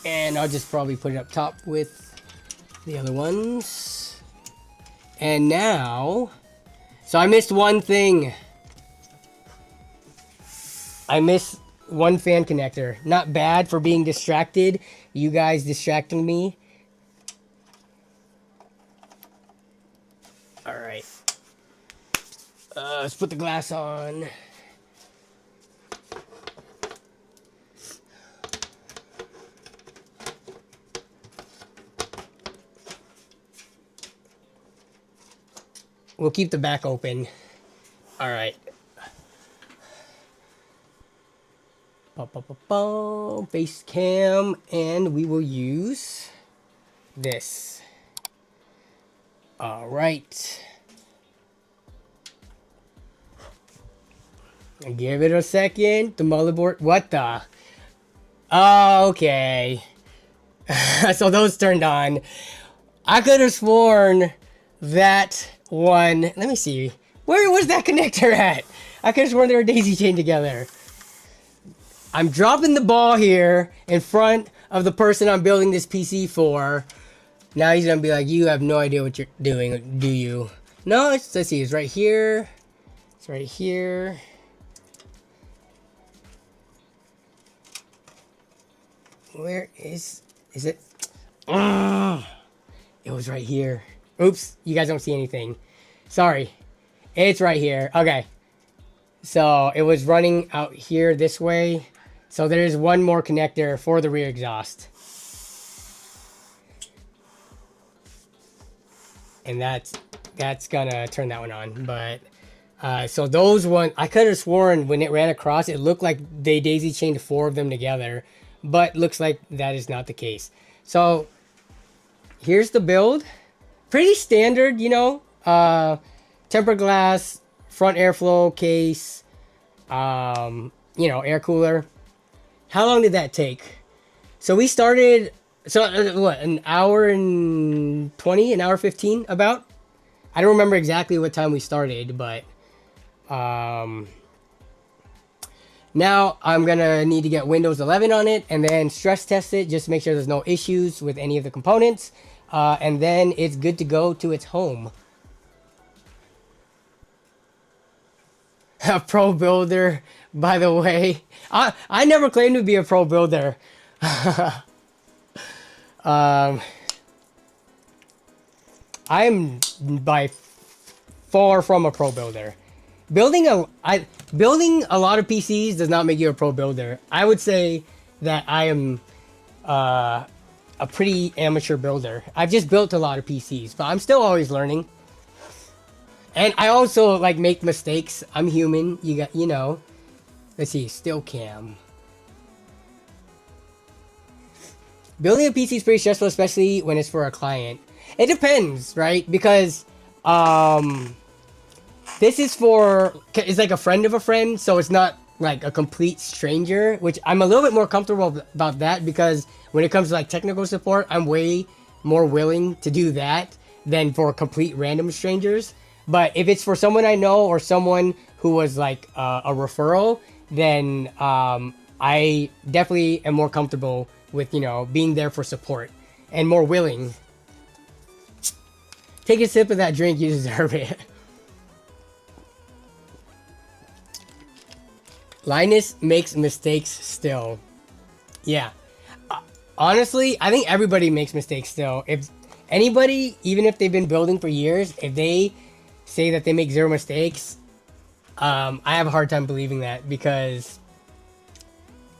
And I'll just probably put it up top with the other ones. And now... So I missed one thing. I missed one fan connector. Not bad for being distracted. You guys distracting me. Alright. Let's put the glass on. We'll keep the back open. Alright. Face cam, and we will use this. Alright. Give it a second. The motherboard. What the? Oh, okay. So those turned on. I could have sworn that one. Let me see. Where was that connector at? I could have sworn they were daisy chained together. I'm dropping the ball here in front of the person I'm building this PC for. Now he's gonna be like, you have no idea what you're doing, do you? No, let's see. It's right here. It's right here. Where is it? It was right here. Oops, you guys don't see anything. Sorry. It's right here. Okay. So it was running out here this way. So there's one more connector for the rear exhaust. And that's gonna turn that one on. But so those one, I could have sworn when it ran across, it looked like they daisy chained 4 of them together. But looks like that is not the case. So here's the build. Pretty standard, you know. Tempered glass, front airflow case, you know, air cooler. How long did that take? So we started, so what, an hour and 20, an hour 15 about? I don't remember exactly what time we started, but now I'm gonna need to get Windows 11 on it and then stress test it just to make sure there's no issues with any of the components. And then it's good to go to its home. A pro builder, by the way. I never claimed to be a pro builder. I'm by far from a pro builder. Building a lot of PCs does not make you a pro builder. I would say that I am a pretty amateur builder. I've just built a lot of PCs, but I'm still always learning. And I also like make mistakes. I'm human. You know. Let's see, still cam. Building a PC is pretty stressful, especially when it's for a client. It depends, right? Because this is for, it's like a friend of a friend, so it's not like a complete stranger, which I'm a little bit more comfortable about that, because when it comes to like technical support, I'm way more willing to do that than for complete random strangers. But if it's for someone I know or someone who was like a referral, then I definitely am more comfortable with, you know, being there for support and more willing. Take a sip of that drink, you deserve it. Linus makes mistakes still. Yeah. Honestly, I think everybody makes mistakes still. If anybody, even if they've been building for years, if they say that they make zero mistakes, I have a hard time believing that, because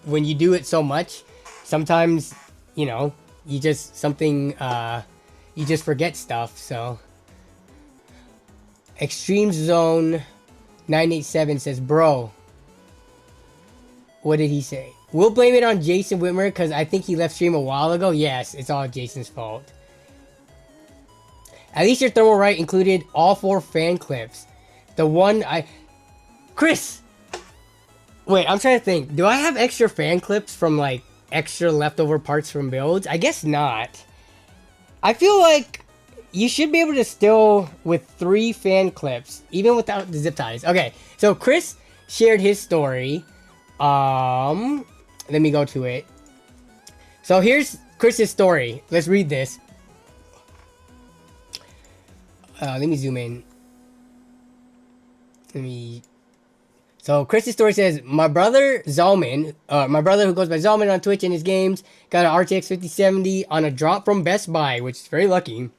when you do it so much, sometimes, you know, you just you just forget stuff. So Extreme Zone 987 says, bro, what did he say? We'll blame it on Jason Whitmer because I think he left stream a while ago. Yes, it's all Jason's fault. At least your Thermalright included all 4 fan clips. The one Chris! Wait, I'm trying to think. Do I have extra fan clips from like extra leftover parts from builds? I guess not. I feel like you should be able to still with 3 fan clips, even without the zip ties. Okay, so Chris shared his story. Let me go to it. So here's Chris's story. Let's read this. Let me zoom in. So Chris's story says, my brother Zalman, my brother who goes by Zalman on Twitch and his games, got an RTX 5070 on a drop from Best Buy, which is very lucky,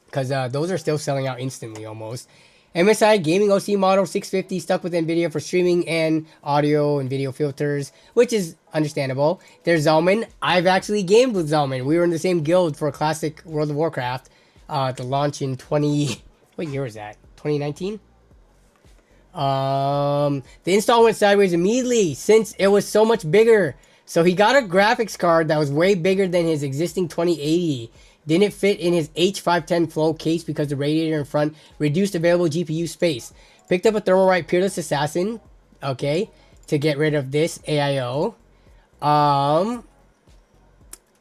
because those are still selling out instantly almost. MSI gaming OC model 650 stuck with NVIDIA for streaming and audio and video filters, which is understandable. There's Zalman. I've actually gamed with Zalman. We were in the same guild for Classic World of Warcraft at the launch in what year was that? 2019? The install went sideways immediately since it was so much bigger. So he got a graphics card that was way bigger than his existing 2080. Didn't fit in his H510 Flow case because the radiator in front reduced available GPU space. Picked up a Thermalright Peerless Assassin, okay, to get rid of this AIO.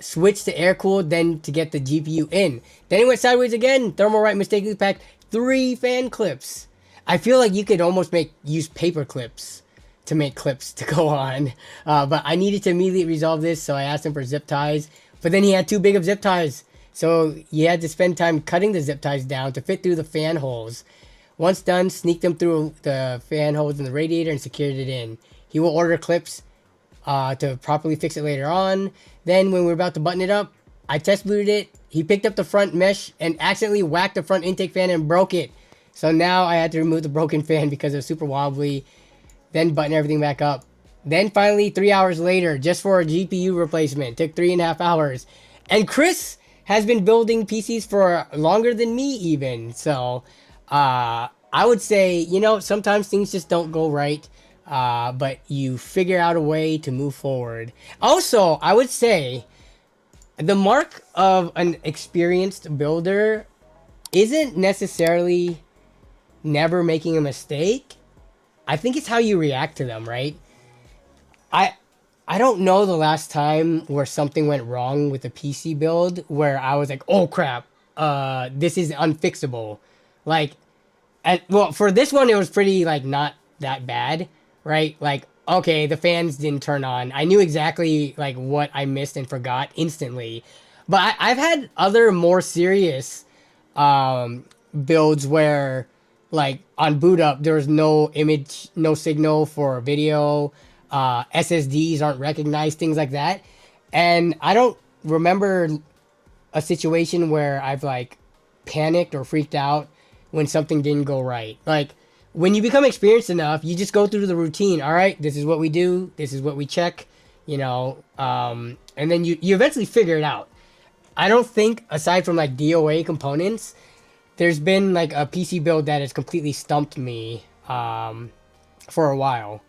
Switched to air-cooled, then to get the GPU in. Then it went sideways again. Thermalright mistakenly packed 3 fan clips. I feel like you could almost use paper clips to make clips to go on. But I needed to immediately resolve this, so I asked him for zip ties. But then he had too big of zip ties. So you had to spend time cutting the zip ties down to fit through the fan holes. Once done, sneaked them through the fan holes in the radiator and secured it in. He will order clips to properly fix it later on. Then when we were about to button it up, I test booted it. He picked up the front mesh and accidentally whacked the front intake fan and broke it. So now I had to remove the broken fan because it was super wobbly. Then button everything back up. Then finally, 3 hours later, just for a GPU replacement. Took 3.5 hours. And Chris has been building PCs for longer than me even. So I would say, you know, sometimes things just don't go right. But you figure out a way to move forward. Also, I would say the mark of an experienced builder isn't necessarily never making a mistake. I think it's how you react to them, right? I don't know the last time where something went wrong with a PC build where I was like, oh crap, this is unfixable. Like, well, for this one, it was pretty, like, not that bad, right? Like, okay, the fans didn't turn on. I knew exactly, like, what I missed and forgot instantly. But I've had other more serious builds where, like, on boot up, there was no image, no signal for video. SSDs aren't recognized, things like that. And I don't remember a situation where I've, like, panicked or freaked out when something didn't go right. Like, when you become experienced enough, you just go through the routine. All right, this is what we do. This is what we check, you know. And then you eventually figure it out. I don't think, aside from, like, DOA components, there's been, like, a PC build that has completely stumped me for a while.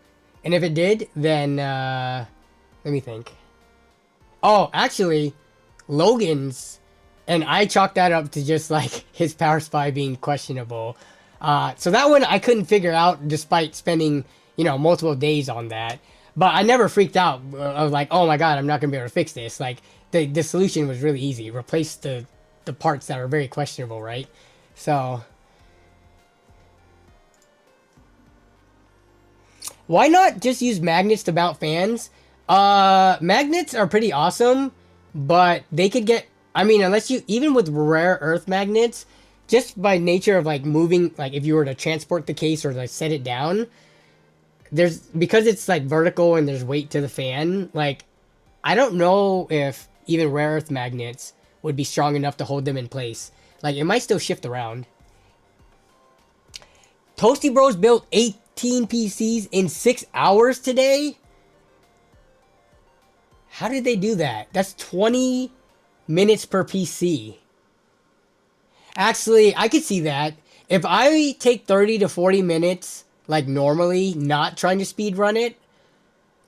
And if it did, then, let me think. Oh, actually, Logan's And I chalked that up to just like his power supply being questionable. So that one I couldn't figure out despite spending, you know, multiple days on that. But I never freaked out. I was like, oh my god, I'm not gonna be able to fix this. Like the solution was really easy. Replace the parts that are very questionable, right? So why not just use magnets to mount fans? Magnets are pretty awesome, but they could get, I mean, unless you, even with rare earth magnets, just by nature of like moving, like if you were to transport the case or like set it down, because it's like vertical and there's weight to the fan, like I don't know if even rare earth magnets would be strong enough to hold them in place. Like it might still shift around. Toasty Bros built 18 PCs in 6 hours today? How did they do that? That's 20 minutes per PC. Actually, I could see that. If I take 30 to 40 minutes, like normally, not trying to speed run it,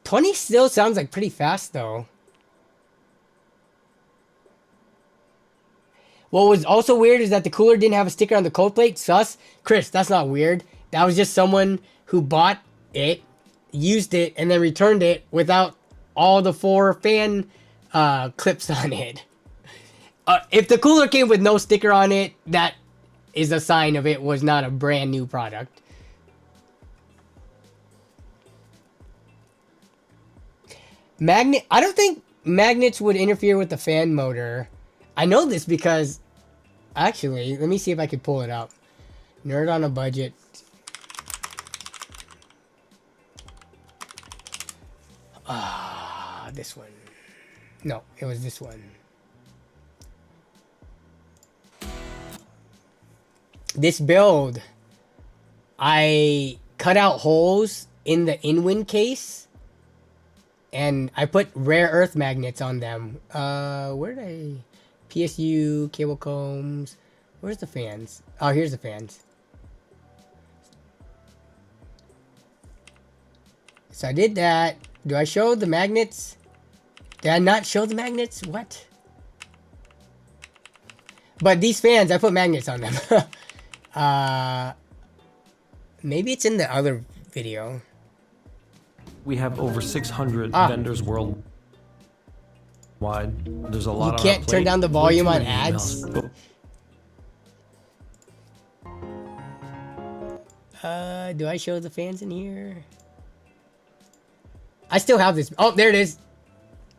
20 still sounds like pretty fast though. What was also weird is that the cooler didn't have a sticker on the cold plate. Sus. Chris, that's not weird. That was just someone who bought it, used it, and then returned it without all the 4 fan clips on it. If the cooler came with no sticker on it, that is a sign of it was not a brand new product. I don't think magnets would interfere with the fan motor. I know this because, actually, let me see if I can pull it up. Nerd on a budget. This one. No, it was this one. This build, I cut out holes in the in-wind case, and I put rare earth magnets on them. Where did I... PSU, cable combs. Where's the fans? Oh, here's the fans. So I did that. Do I show the magnets? Did I not show the magnets? What? But these fans, I put magnets on them. Maybe it's in the other video. We have over 600 vendors worldwide. There's a lot on our plate. You can't turn down the volume on ads? Do I show the fans in here? I still have this. Oh, there it is.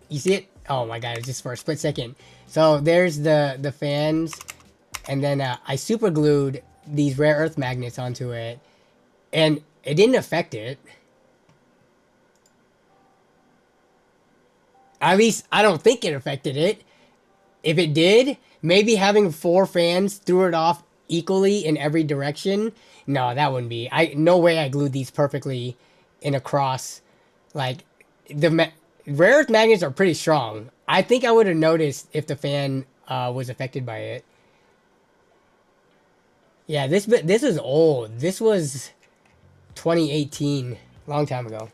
You see it? Oh my god, it's just for a split second. So there's the fans, and then I super glued these rare earth magnets onto it, and it didn't affect it. At least I don't think it affected it. If it did, maybe having 4 fans threw it off equally in every direction. No, that wouldn't be. No way I glued these perfectly in a cross. Like, the rare earth magnets are pretty strong. I think I would have noticed if the fan was affected by it. Yeah, this is old. This was 2018, long time ago.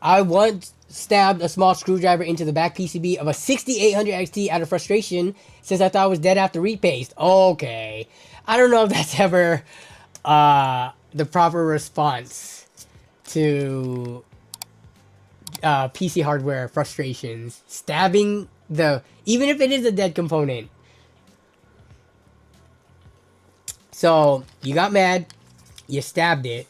I once stabbed a small screwdriver into the back PCB of a 6800 XT out of frustration since I thought it was dead after repaste. Okay. I don't know if that's ever the proper response to PC hardware frustrations. Stabbing even if it is a dead component. So, you got mad, you stabbed it.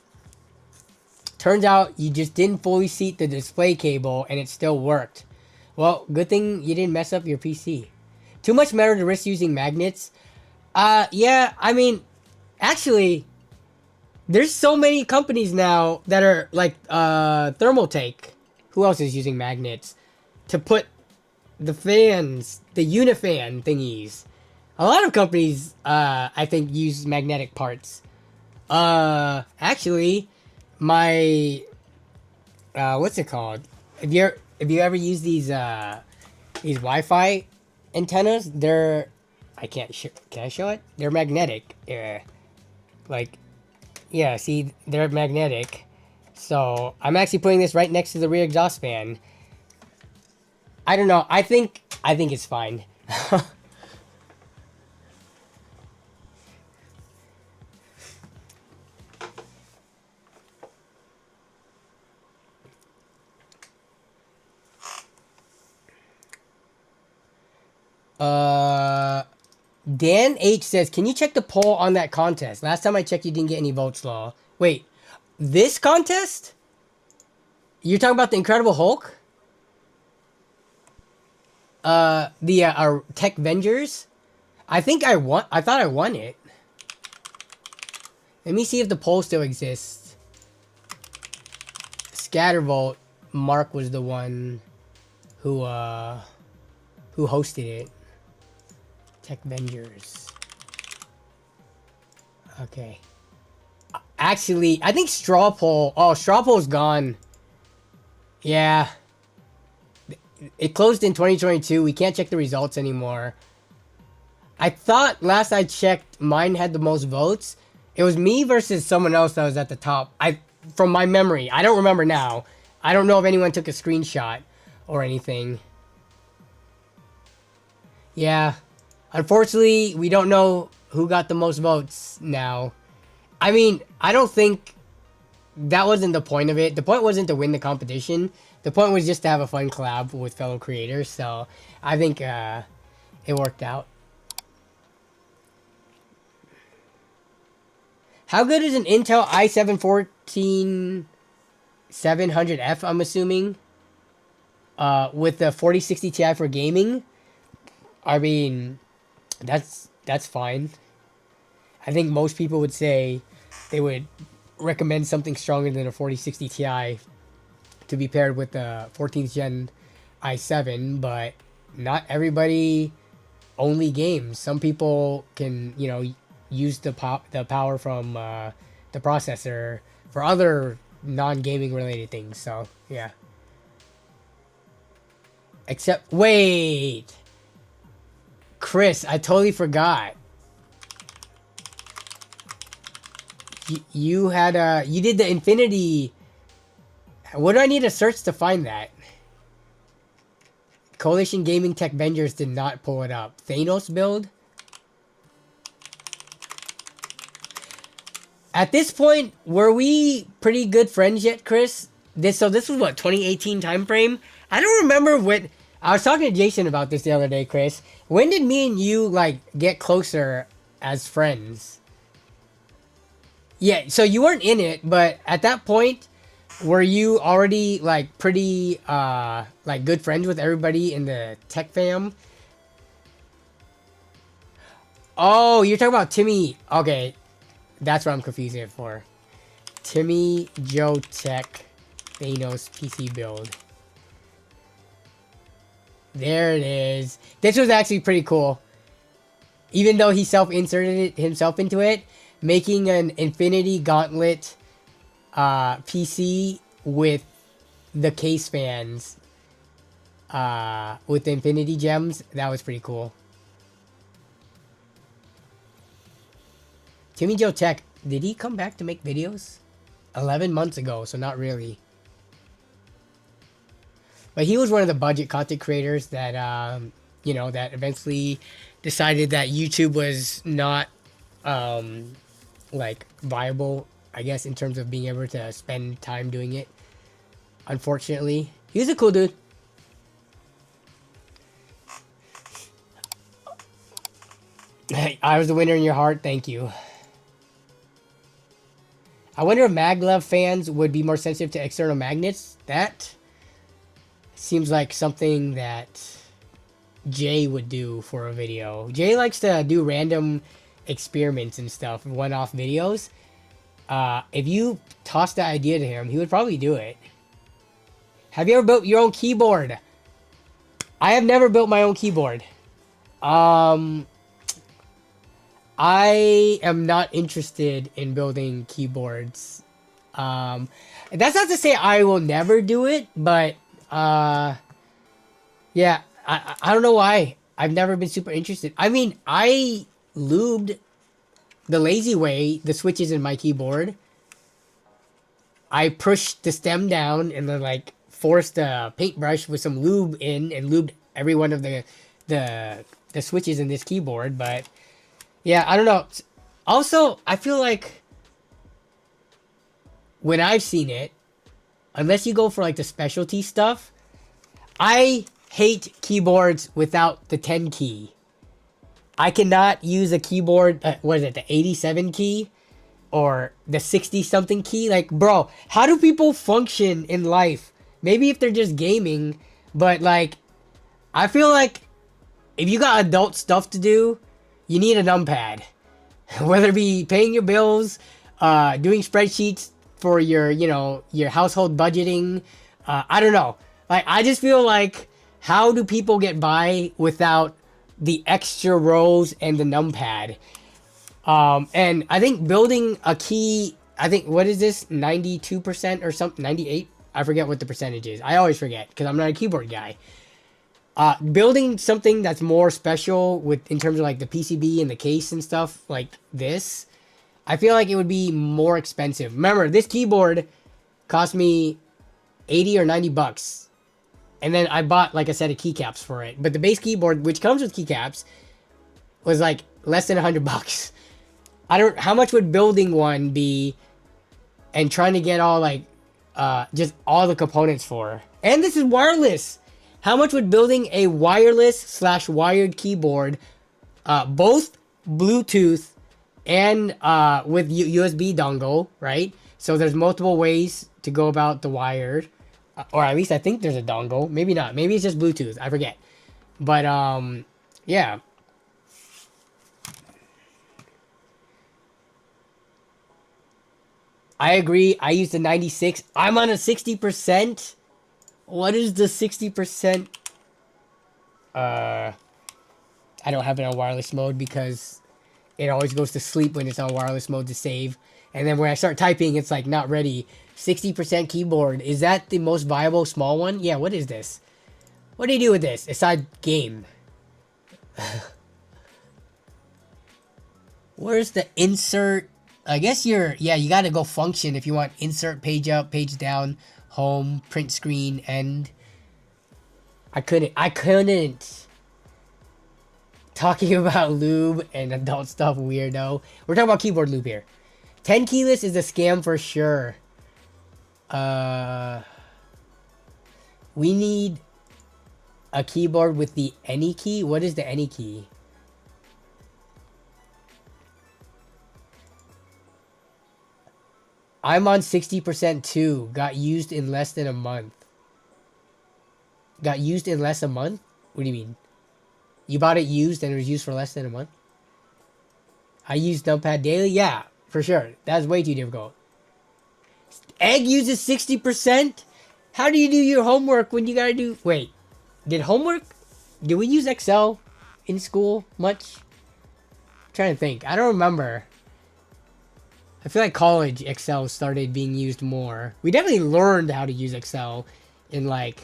Turns out you just didn't fully seat the display cable and it still worked. Well, good thing you didn't mess up your PC. Too much metal to risk using magnets? Yeah, I mean, actually, there's so many companies now that are like Thermalright. Who else is using magnets? To put the fans, the Unifan thingies. A lot of companies, I think, use magnetic parts. Actually... my what's it called? If you ever use these Wi-Fi antennas, they're I can't show. Can I show it? They're magnetic. Yeah. Like, yeah. See, they're magnetic. So I'm actually putting this right next to the rear exhaust fan. I don't know. I think it's fine. Dan H says, can you check the poll on that contest? Last time I checked, you didn't get any votes, law. Wait, this contest? You're talking about the Incredible Hulk? The Tech Vengers? I think I won. I thought I won it. Let me see if the poll still exists. Scattervolt, Mark was the one who hosted it. Tech Vengers. Okay. Actually, I think Straw Poll. Oh, Straw Poll's gone. Yeah. It closed in 2022. We can't check the results anymore. I thought last I checked, mine had the most votes. It was me versus someone else that was at the top. From my memory. I don't remember now. I don't know if anyone took a screenshot or anything. Yeah. Unfortunately, we don't know who got the most votes now. I mean, I don't think that wasn't the point of it. The point wasn't to win the competition. The point was just to have a fun collab with fellow creators. So I think it worked out. How good is an Intel i7-14700F, I'm assuming? With the 4060 Ti for gaming? I mean, that's fine. I think most people would say they would recommend something stronger than a 4060 Ti to be paired with the 14th gen i7, but not everybody only games. Some people can, you know, use the power from the processor for other non-gaming related things. So yeah. Except, wait, Chris, I totally forgot. You had you did the Infinity. What do I need to search to find that? Coalition Gaming Tech Vengers did not pull it up. Thanos build? At this point, were we pretty good friends yet, Chris? This was what, 2018 time frame? I don't remember what. I was talking to Jason about this the other day, Chris. When did me and you like get closer as friends? Yeah, so you weren't in it, but at that point, were you already like pretty like good friends with everybody in the tech fam? Oh, you're talking about Timmy. Okay, that's what I'm confusing it for. Timmy Joe Tech Thanos PC build. There it is. This was actually pretty cool. Even though he self-inserted himself into it, making an Infinity Gauntlet PC with the case fans with the Infinity Gems, that was pretty cool. Timmy Joe Tech, did he come back to make videos? 11 months ago, so not really. But he was one of the budget content creators that, you know, that eventually decided that YouTube was not, like, viable, I guess, in terms of being able to spend time doing it. Unfortunately. He was a cool dude. I was the winner in your heart. Thank you. I wonder if maglev fans would be more sensitive to external magnets. That seems like something that Jay would do for a video. Jay likes to do random experiments and stuff, one-off videos. If you toss that idea to him, he would probably do it. Have you ever built your own keyboard? I have never built my own keyboard. I am not interested in building keyboards. That's not to say I will never do it, but yeah, I don't know why. I've never been super interested. I mean, I lubed the lazy way the switches in my keyboard. I pushed the stem down and then like forced a paintbrush with some lube in and lubed every one of the switches in this keyboard. But yeah, I don't know. Also, I feel like when I've seen it, unless you go for like the specialty stuff, I hate keyboards without the 10 key. I cannot use a keyboard, what is it, the 87 key? Or the 60 something key? Like, bro, how do people function in life? Maybe if they're just gaming, but like, I feel like if you got adult stuff to do, you need a numpad. Whether it be paying your bills, doing spreadsheets for your, you know, your household budgeting. I don't know. Like, I just feel like, how do people get by without the extra rows and the numpad? And I think building a key, I think, what is this, 92% or something, 98? I forget what the percentage is. I always forget because I'm not a keyboard guy. Building something that's more special with in terms of like the PCB and the case and stuff like this, I feel like it would be more expensive. Remember, this keyboard cost me 80 or 90 bucks. And then I bought, like I said, a keycaps for it. But the base keyboard, which comes with keycaps, was like less than 100 bucks. How much would building one be and trying to get all like, just all the components for? And this is wireless. How much would building a wireless / wired keyboard, both Bluetooth and with USB dongle, right? So there's multiple ways to go about the wired, or at least I think there's a dongle. Maybe not. Maybe it's just Bluetooth. I forget. But yeah. I agree. I used a 96. I'm on a 60%. What is the 60%? I don't have it on wireless mode because it always goes to sleep when it's on wireless mode to save. And then when I start typing, it's like not ready. 60% keyboard. Is that the most viable small one? Yeah, what is this? What do you do with this? Aside game. Where's the insert? I guess you gotta go function if you want insert, page up, page down, home, print screen, end. I couldn't. Talking about lube and adult stuff, weirdo. We're talking about keyboard lube here. 10 keyless is a scam for sure. We need a keyboard with the any key. What is the any key? I'm on 60% too. Got used in less than a month. Got used in less a month? What do you mean? You bought it used and it was used for less than a month? I use numpad daily? Yeah, for sure. That's way too difficult. Egg uses 60%? How do you do your homework when you gotta do... Wait, did we use Excel in school much? I'm trying to think. I don't remember. I feel like college Excel started being used more. We definitely learned how to use Excel in like...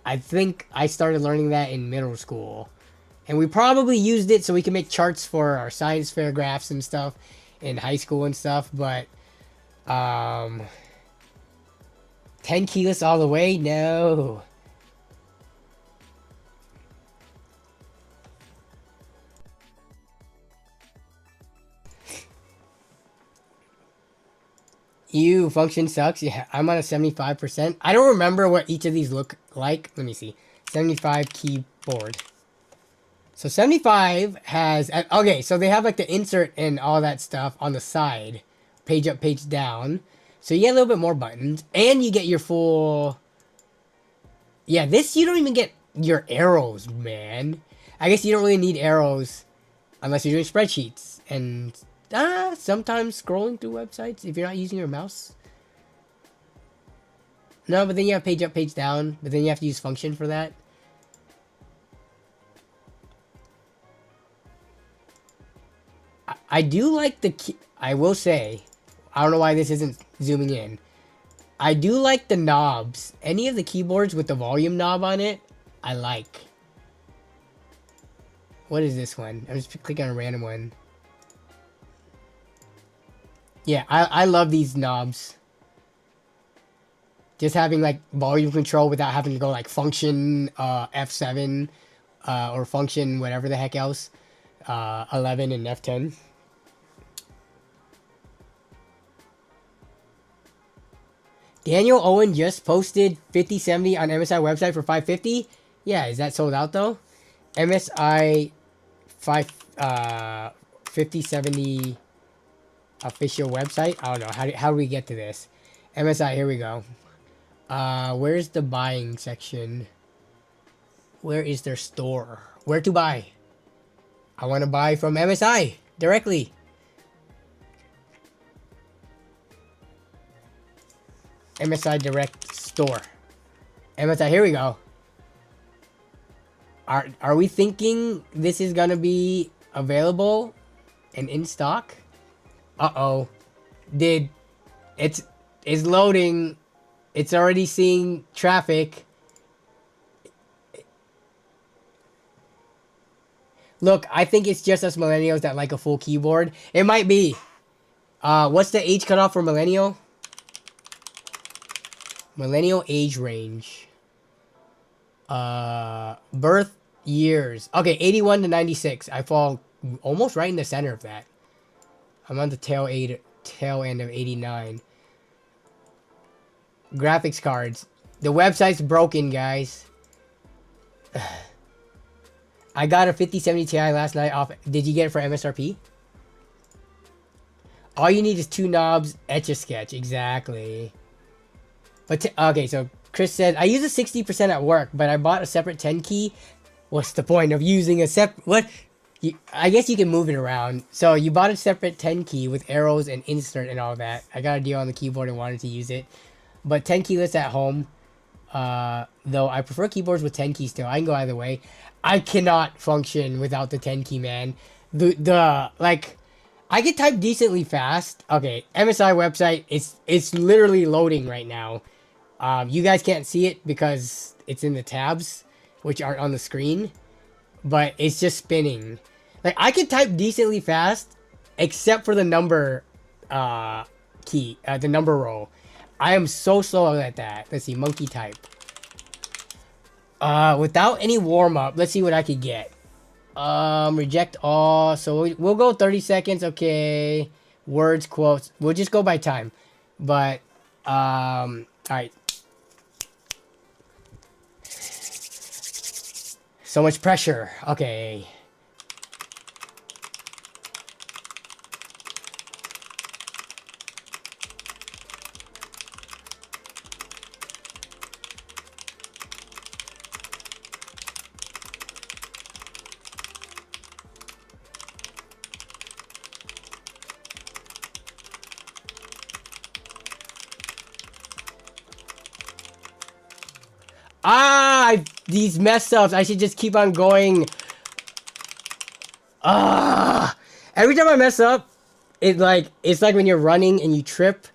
I think I started learning that in middle school. And we probably used it so we can make charts for our science fair graphs and stuff in high school and stuff, but 10 keyless all the way? No. Ew, function sucks. Yeah, I'm on a 75%. I don't remember what each of these look like. Let me see. 75 keyboard. So 75 has... Okay, so they have like the insert and all that stuff on the side. Page up, page down. So you get a little bit more buttons. And you get your full... Yeah, this you don't even get your arrows, man. I guess you don't really need arrows unless you're doing spreadsheets. And... sometimes scrolling through websites if you're not using your mouse. No, but then you have page up, page down. But then you have to use function for that. I do like the key. I will say, I don't know why this isn't zooming in. I do like the knobs. Any of the keyboards with the volume knob on it, I like. What is this one? I'm just clicking on a random one. Yeah, I love these knobs. Just having like volume control without having to go like function F7 or function whatever the heck else. 11 and F10. Daniel Owen just posted 5070 on MSI website for 550. Yeah, is that sold out though? MSI 5070 official website. I don't know. How do we get to this? MSI, here we go. Where's the buying section? Where is their store? Where to buy? I want to buy from MSI directly. MSI Direct Store. MSI, here we go. Are we thinking this is gonna be available and in stock? Uh-oh. It's loading. It's already seeing traffic. Look, I think it's just us millennials that like a full keyboard. It might be. What's the age cutoff for millennial? Millennial age range. Birth years. Okay, 81 to 96. I fall almost right in the center of that. I'm on the tail end of 89. Graphics cards. The website's broken, guys. I got a 5070 Ti last night off. Did you get it for MSRP? All you need is 2 knobs, Etch-a-Sketch. Exactly. But okay, so Chris said, I use a 60% at work, but I bought a separate 10 key. What's the point of using a separate... What? I guess you can move it around. So you bought a separate 10 key with arrows and insert and all that. I got a deal on the keyboard and wanted to use it. But 10 keyless at home. Though I prefer keyboards with 10 keys still. I can go either way. I cannot function without the 10 key, man. Like... I can type decently fast. Okay, MSI website. It's literally loading right now. You guys can't see it because it's in the tabs, which aren't on the screen. But it's just spinning. Like, I can type decently fast, except for the number key, the number row. I am so slow at that. Let's see, monkey type. Without any warm-up, let's see what I could get. Reject all. So we'll go 30 seconds. Okay. Words, quotes. We'll just go by time. But, all right. So much pressure. Okay. These mess ups. I should just keep on going. Every time I mess up, it's like when you're running and you trip.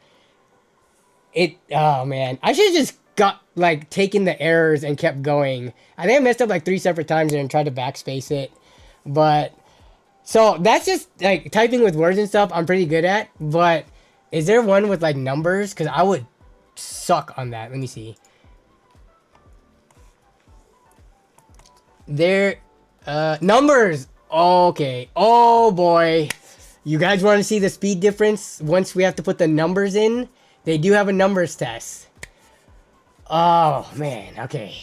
Oh man, I should have just got like taken the errors and kept going. I think I messed up like 3 separate times and tried to backspace it. But so that's just like typing with words and stuff. I'm pretty good at. But is there one with like numbers? Because I would suck on that. Let me see. There, numbers. Okay. Oh boy. You guys want to see the speed difference once we have to put the numbers in? They do have a numbers test. Oh man. Okay.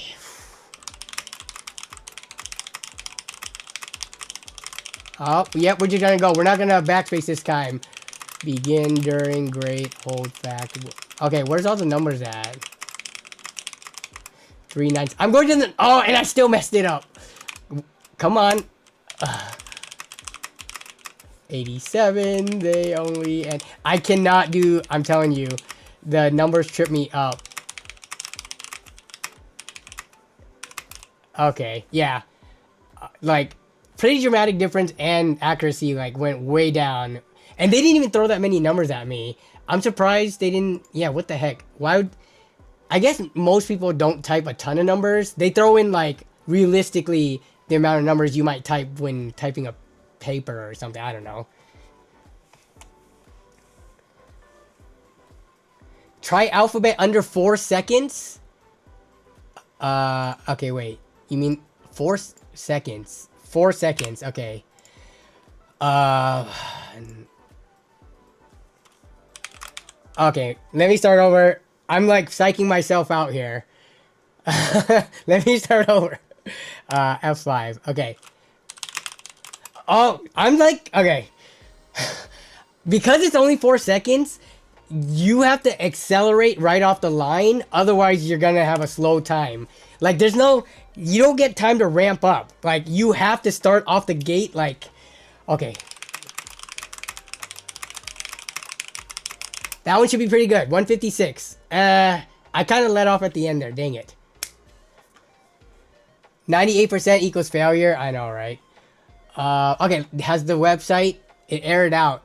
Oh, yep. We're just gonna go. We're not gonna backspace this time. Begin during great hold fact. Okay. Where's all the numbers at? 3 9. I'm going to the... Oh, and I still messed it up. Come on. 87. They only... And I cannot do... I'm telling you. The numbers trip me up. Okay. Yeah. Like, pretty dramatic difference and accuracy, like, went way down. And they didn't even throw that many numbers at me. I'm surprised they didn't... Yeah, what the heck? Why would... I guess most people don't type a ton of numbers. They throw in, like, realistically the amount of numbers you might type when typing a paper or something. I don't know. Try alphabet under 4 seconds. Okay, wait. You mean 4 seconds? 4 seconds. Okay. Okay, let me start over. I'm like psyching myself out here. Let me start over. F5. Okay. Oh, I'm like, okay. Because it's only 4 seconds, you have to accelerate right off the line. Otherwise, you're gonna have a slow time. Like, there's no, you don't get time to ramp up. Like, you have to start off the gate, like, okay. That one should be pretty good. 156. I kind of let off at the end there. Dang it. 98% equals failure. I know, right? Okay, has the website, it errored out.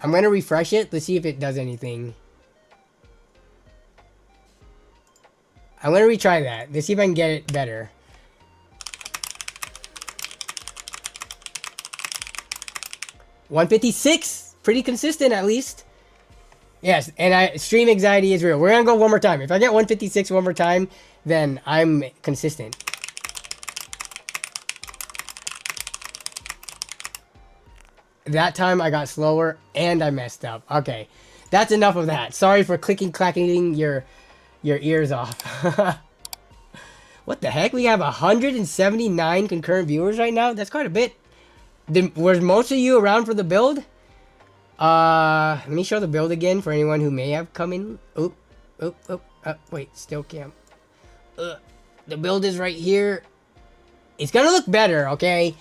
I'm going to refresh it. Let's see if it does anything. I'm going to retry that. Let's see if I can get it better. $156. Pretty consistent, at least. Yes, and stream anxiety is real. We're going to go one more time. If I get 156 one more time, then I'm consistent. That time I got slower and I messed up. Okay, that's enough of that. Sorry for clacking your ears off. What the heck? We have 179 concurrent viewers right now. That's quite a bit. Was most of you around for the build? Let me show the build again for anyone who may have come in. Oop, wait, still can't. The build is right here. It's gonna look better, okay?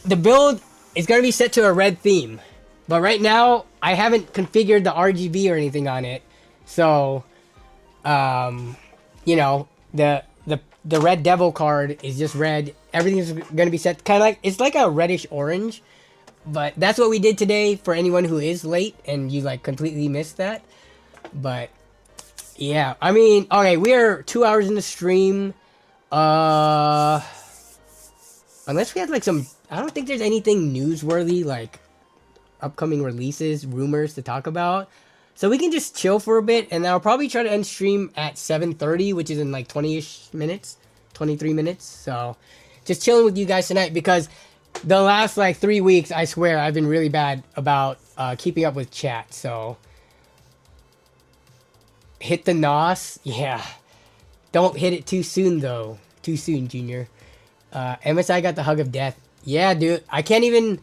The build is gonna be set to a red theme, but right now I haven't configured the RGB or anything on it, so you know, the Red Devil card is just red. Everything's gonna be set kind of like, it's like a reddish orange. But that's what we did today for anyone who is late and you like completely missed that. But yeah, I mean, okay, we are 2 hours in the stream. Unless we have like some, I don't think there's anything newsworthy like upcoming releases, rumors to talk about. So we can just chill for a bit, and I'll probably try to end stream at 7:30, which is in like 20-ish minutes, 23 minutes. So just chilling with you guys tonight, because the last like 3 weeks, I swear, I've been really bad about keeping up with chat. So hit the NOS, yeah. Don't hit it too soon though. Too soon, Junior. MSI got the hug of death. Yeah, dude. I can't even.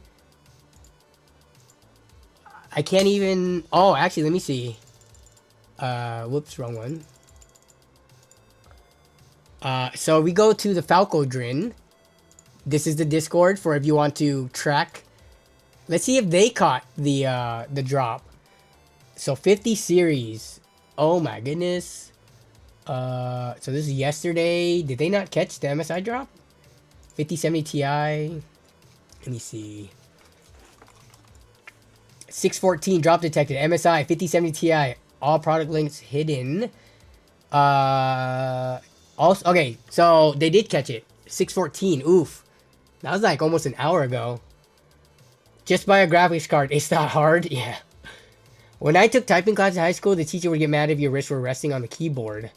Oh, actually, let me see. Whoops, wrong one. So we go to the Falcodrin. This is the Discord for if you want to track. Let's see if they caught the drop. So 50 series. Oh my goodness. So this is yesterday. Did they not catch the MSI drop? 5070 Ti. Let me see. 614 drop detected. MSI 5070 Ti. All product links hidden. Also, okay, so they did catch it. 614. Oof. That was like almost an hour ago. Just buy a graphics card. It's not hard. Yeah. When I took typing class in high school, the teacher would get mad if your wrists were resting on the keyboard.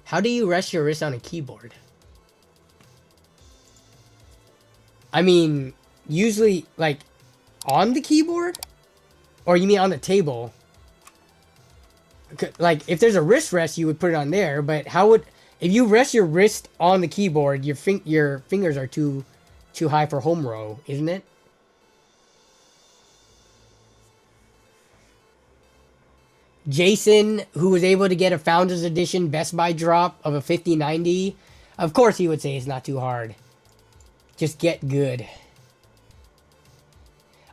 How do you rest your wrist on a keyboard? I mean, usually, like, on the keyboard? Or you mean on the table? Like, if there's a wrist rest, you would put it on there. But how would... If you rest your wrist on the keyboard, your fingers are too high for home row, isn't it? Jason, who was able to get a Founders Edition Best Buy drop of a 5090, of course he would say it's not too hard. Just get good.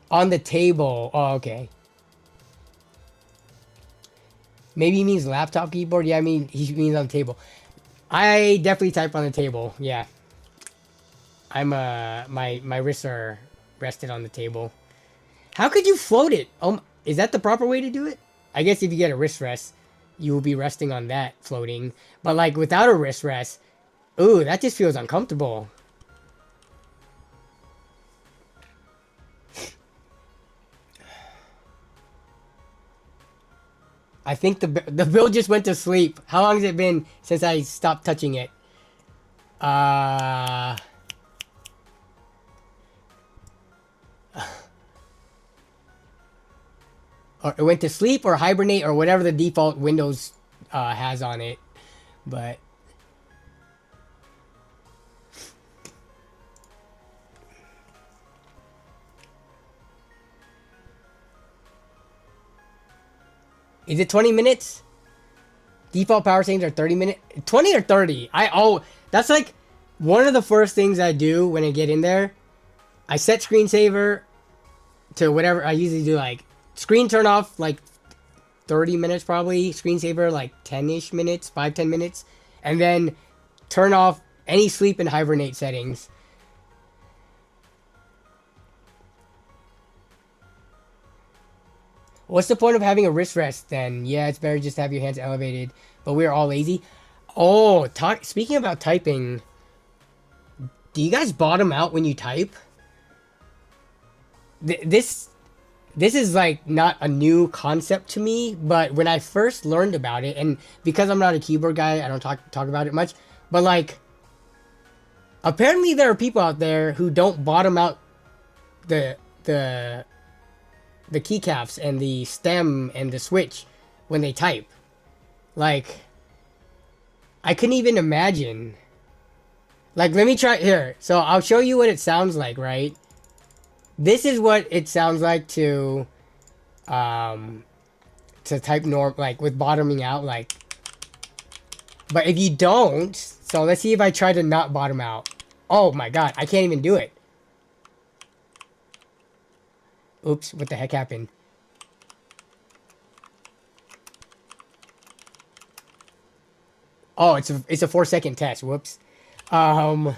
On the table. Oh, okay. Maybe he means laptop keyboard. Yeah, I mean, he means on the table. I definitely type on the table. Yeah. I'm, my wrists are rested on the table. How could you float it? Is that the proper way to do it? I guess if you get a wrist rest, you will be resting on that floating. But like without a wrist rest, Ooh, that just feels uncomfortable. I think the build just went to sleep. How long has it been since I stopped touching it? Or it went to sleep or hibernate or whatever the default Windows has on it. But is it 20 minutes? Default power settings are 30 minutes. 20 or 30? That's like one of the first things I do when I get in there. I set screensaver to whatever. I usually do like screen turn off like 30 minutes probably. Screensaver like 10-ish minutes, 5-10 minutes. And then turn off any sleep and hibernate settings. What's the point of having a wrist rest then? Yeah, it's better just to have your hands elevated. But we're all lazy. Oh, speaking about typing, do you guys bottom out when you type? This is like not a new concept to me, but when I first learned about it, and because I'm not a keyboard guy, I don't talk about it much. But like, apparently there are people out there who don't bottom out the keycaps and the stem and the switch when they type. Like, I couldn't even imagine. Like, let me try here. So I'll show you what it sounds like, right? This is what it sounds like to type like with bottoming out, like. But if you don't, so let's see if I try to not bottom out. Oh my god, I can't even do it. Oops, what the heck happened? Oh, it's a 4-second test. Whoops. I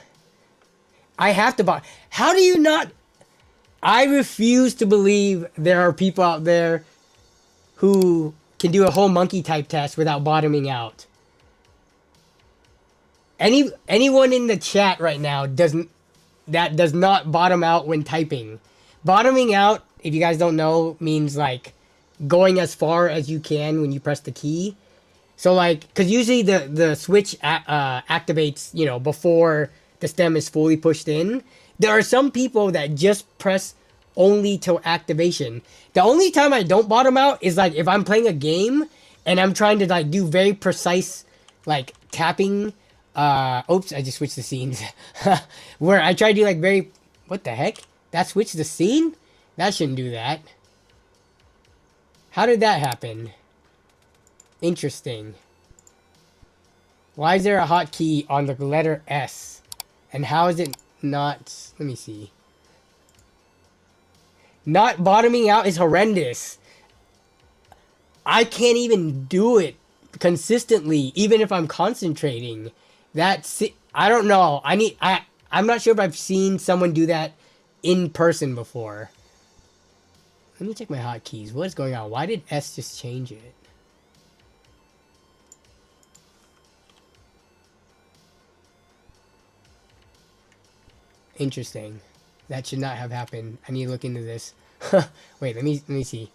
have to how do you not? I refuse to believe there are people out there who can do a whole monkey type test without bottoming out. Anyone in the chat right now does not bottom out when typing. Bottoming out, if you guys don't know, means like going as far as you can when you press the key. So like, because usually the switch activates, you know, before the stem is fully pushed in. There are some people that just press only till activation. The only time I don't bottom out is like if I'm playing a game and I'm trying to like do very precise like tapping. Oops, I just switched the scenes. Where I try to do like very, what the heck? That switched the scene? That shouldn't do that. How did that happen? Interesting. Why is there a hotkey on the letter S? And how is it not... Let me see. Not bottoming out is horrendous. I can't even do it consistently, even if I'm concentrating. That's... I don't know. I'm not sure if I've seen someone do that in person before. Let me check my hotkeys. What is going on? Why did S just change it? Interesting. That should not have happened. I need to look into this. Wait, let me see.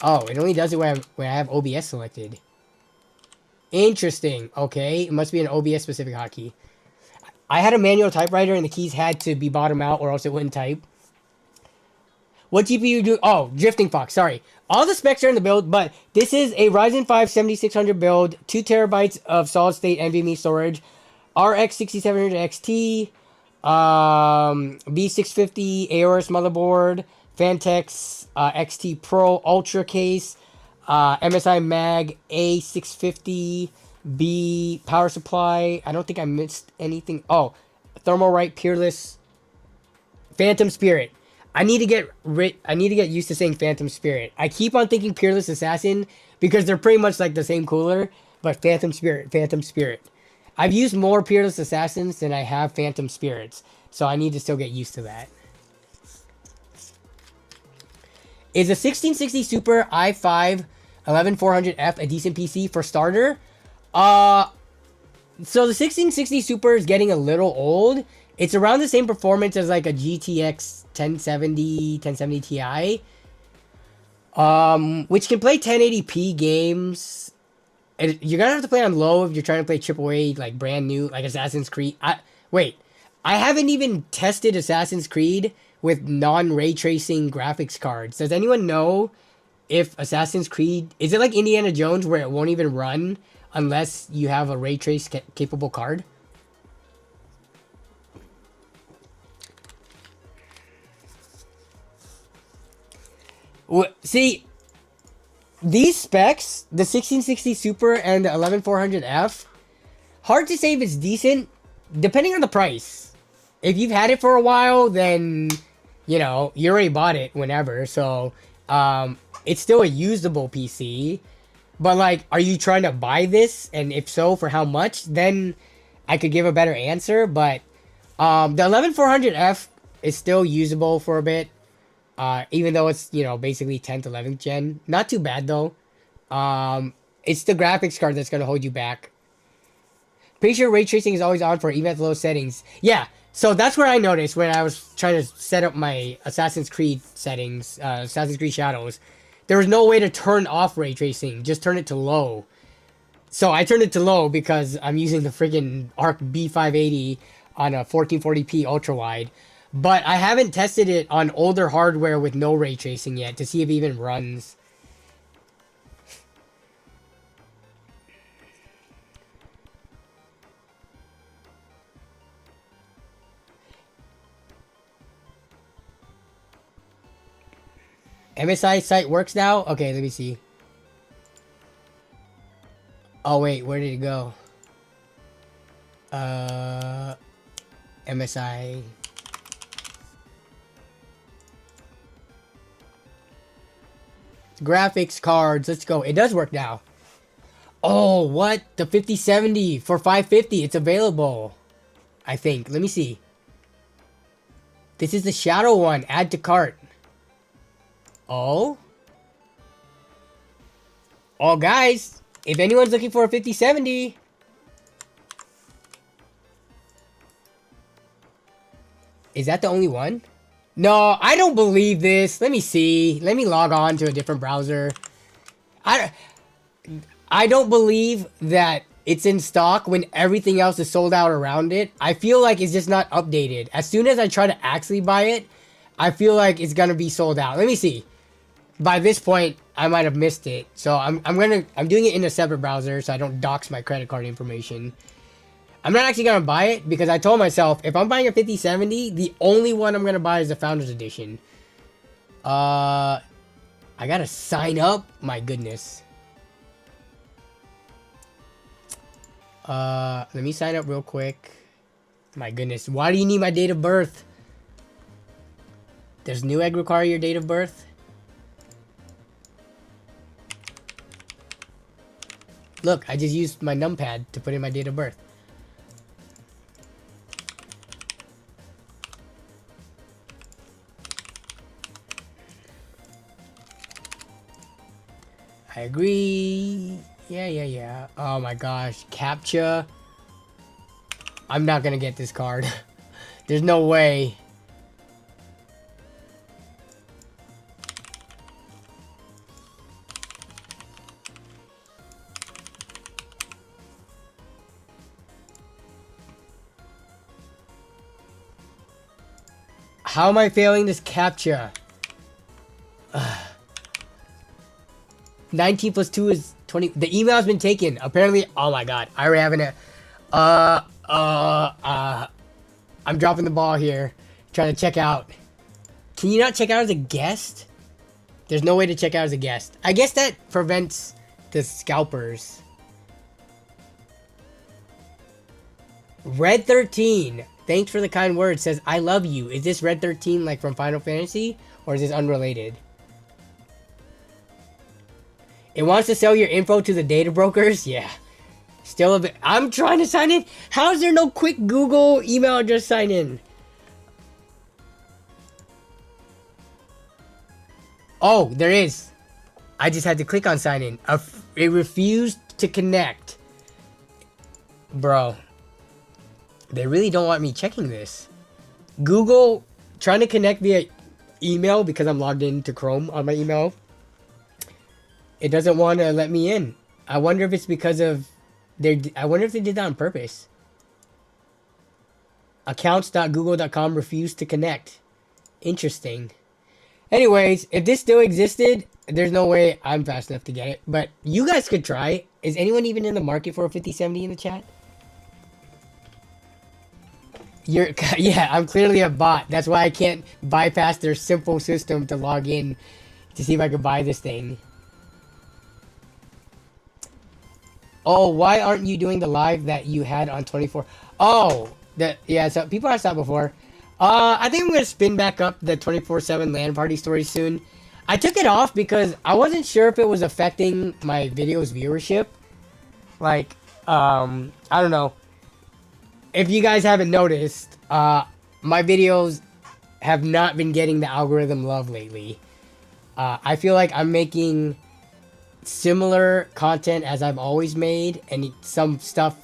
Oh, it only does it when I have OBS selected. Interesting. Okay, it must be an OBS specific hotkey. I had a manual typewriter and the keys had to be bottom out or else it wouldn't type. What GPU do? Oh, Drifting Fox. Sorry. All the specs are in the build, but this is a Ryzen 5 7600 build, 2 terabytes of solid state NVMe storage, RX 6700 XT, B650 Aorus motherboard, Phanteks XT Pro Ultra case, MSI Mag A650B power supply. I don't think I missed anything. Oh, Thermalright Peerless Phantom Spirit. I need to get used to saying Phantom Spirit. I keep on thinking Peerless Assassin because they're pretty much like the same cooler, but Phantom Spirit, Phantom Spirit. I've used more Peerless Assassins than I have Phantom Spirits, so I need to still get used to that. Is a 1660 Super i5 11400F a decent PC for starter? So the 1660 Super is getting a little old. It's around the same performance as like a GTX 1070 Ti, which can play 1080p games. And you're gonna have to play on low if you're trying to play AAA, like brand new, like Assassin's Creed. I haven't even tested Assassin's Creed with non-ray tracing graphics cards. Does anyone know if Assassin's Creed is it like Indiana Jones where it won't even run unless you have a ray trace capable card? See, these specs, the 1660 Super and the 11400F, hard to say if it's decent, depending on the price. If you've had it for a while, then, you know, you already bought it whenever, so, it's still a usable PC. But, like, are you trying to buy this? And if so, for how much? Then I could give a better answer, but, the 11400F is still usable for a bit. Even though it's, you know, basically 10th, 11th gen. Not too bad, though. It's the graphics card that's going to hold you back. Pretty sure ray tracing is always on for even at low settings. Yeah, so that's where I noticed when I was trying to set up my Assassin's Creed settings, Assassin's Creed Shadows. There was no way to turn off ray tracing. Just turn it to low. So I turned it to low because I'm using the freaking Arc B580 on a 1440p ultra-wide. But I haven't tested it on older hardware with no ray tracing yet to see if it even runs. MSI site works now? Okay, let me see. Oh wait, where did it go? MSI. Graphics cards, let's go. It does work now. Oh, what? The 5070 for $550. It's available, I think. Let me see. This is the Shadow one. Add to cart. Oh. Oh, guys. If anyone's looking for a 5070. Is that the only one? No, I don't believe this. Let me see. Let me log on to a different browser. I don't believe that it's in stock when everything else is sold out around it. I feel like it's just not updated. As soon as I try to actually buy it, I feel like it's gonna be sold out. Let me see. By this point, I might have missed it. So I'm doing it in a separate browser so I don't dox my credit card information. I'm not actually gonna buy it because I told myself if I'm buying a 5070, the only one I'm gonna buy is the Founders Edition. I gotta sign up. My goodness. Let me sign up real quick. My goodness, why do you need my date of birth? Does Newegg require your date of birth? Look, I just used my numpad to put in my date of birth. I agree. Yeah. Oh my gosh. CAPTCHA. I'm not gonna get this card. There's no way. How am I failing this CAPTCHA? 19 plus 2 is 20. The email has been taken. Apparently, oh my god. I already have an... I'm dropping the ball here. Trying to check out. Can you not check out as a guest? There's no way to check out as a guest. I guess that prevents the scalpers. Red 13. Thanks for the kind words. Says, I love you. Is this Red 13 like from Final Fantasy? Or is this unrelated? It wants to sell your info to the data brokers? Yeah. Still a bit. I'm trying to sign in. How is there no quick Google email address sign in? Oh, there is. I just had to click on sign in. It refused to connect. Bro, they really don't want me checking this. Google trying to connect via email because I'm logged into Chrome on my email. It doesn't want to let me in. I wonder if it's because of I wonder if they did that on purpose. Accounts.google.com refused to connect. Interesting. Anyways, if this still existed, there's no way I'm fast enough to get it. But you guys could try. Is anyone even in the market for a 5070 in the chat? Yeah, I'm clearly a bot. That's why I can't bypass their simple system to log in to see if I could buy this thing. Oh, why aren't you doing the live that you had on 24? Oh, yeah, so people asked that before. I think I'm going to spin back up the 24/7 LAN party story soon. I took it off because I wasn't sure if it was affecting my video's viewership. Like, I don't know. If you guys haven't noticed, my videos have not been getting the algorithm love lately. I feel like I'm making similar content as I've always made, and some stuff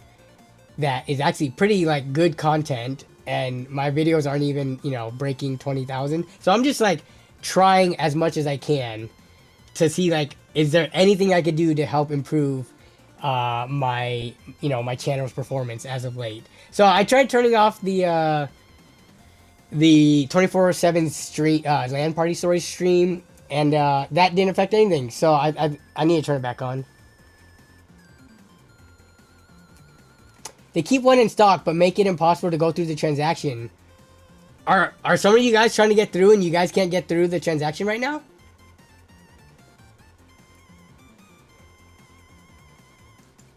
that is actually pretty like good content, and my videos aren't even, you know, breaking 20,000. So I'm just like trying as much as I can to see like, is there anything I could do to help improve my, you know, my channel's performance as of late. So I tried turning off the 24/7 stream LAN party story stream, and that didn't affect anything. So I need to turn it back on. They keep one in stock, but make it impossible to go through the transaction. Are some of you guys trying to get through and you guys can't get through the transaction right now?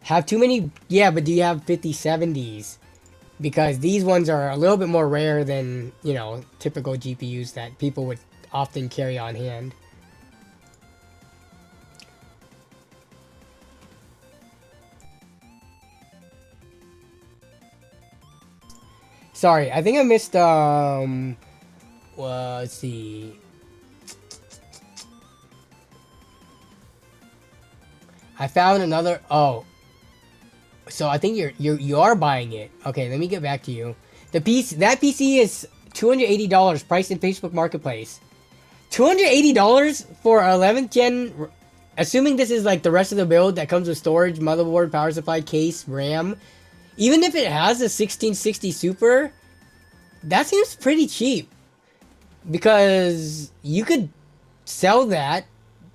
Have too many? Yeah, but do you have 5070s? Because these ones are a little bit more rare than, you know, typical GPUs that people would often carry on hand. Sorry, I think I missed, well, let's see. I found another, oh. So I think you are buying it. Okay, let me get back to you. The piece, that PC is $280 priced in Facebook Marketplace. $280 for 11th gen, assuming this is like the rest of the build that comes with storage, motherboard, power supply, case, RAM. Even if it has a 1660 Super, that seems pretty cheap. Because you could sell that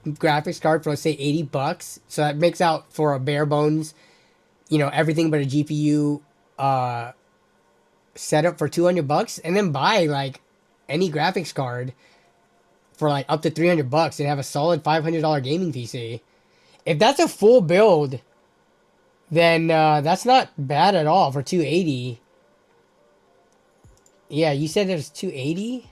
graphics card for, let's say, 80 bucks. So that makes out for a bare bones, you know, everything but a GPU setup for 200 bucks. And then buy, like, any graphics card for, like, up to 300 bucks and have a solid $500 gaming PC. If that's a full build, then that's not bad at all for 280. Yeah, you said there's 280?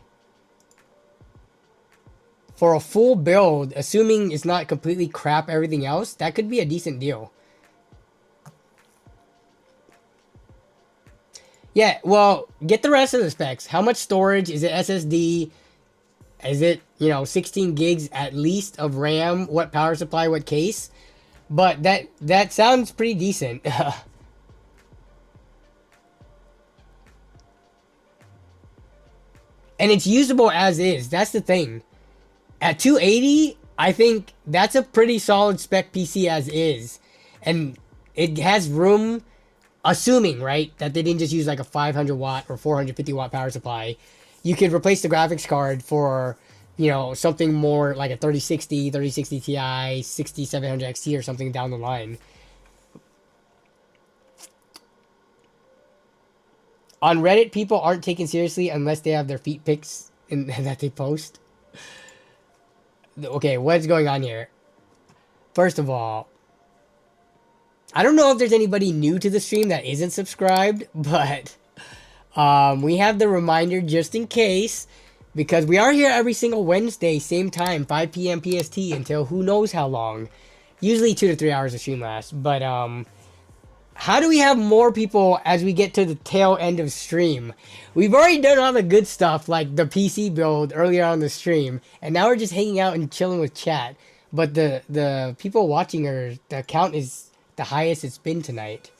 For a full build, assuming it's not completely crap everything else, that could be a decent deal. Yeah, well, get the rest of the specs. How much storage? Is it SSD? Is it, you know, 16 gigs at least of RAM? What power supply? What case? But that sounds pretty decent. And it's usable as is. That's the thing. At 280, I think that's a pretty solid spec PC as is. And it has room, assuming, right, that they didn't just use like a 500 watt or 450 watt power supply. You could replace the graphics card for, you know, something more like a 3060, 3060 Ti, 6700 XT or something down the line. On Reddit, people aren't taken seriously unless they have their feet pics that they post. Okay, what's going on here? First of all, I don't know if there's anybody new to the stream that isn't subscribed, but we have the reminder just in case, because we are here every single Wednesday, same time, 5 p.m. PST until who knows how long. Usually 2 to 3 hours of stream lasts, but how do we have more people as we get to the tail end of stream? We've already done all the good stuff, like the PC build earlier on the stream, and now we're just hanging out and chilling with chat. But the people watching, the count is the highest it's been tonight.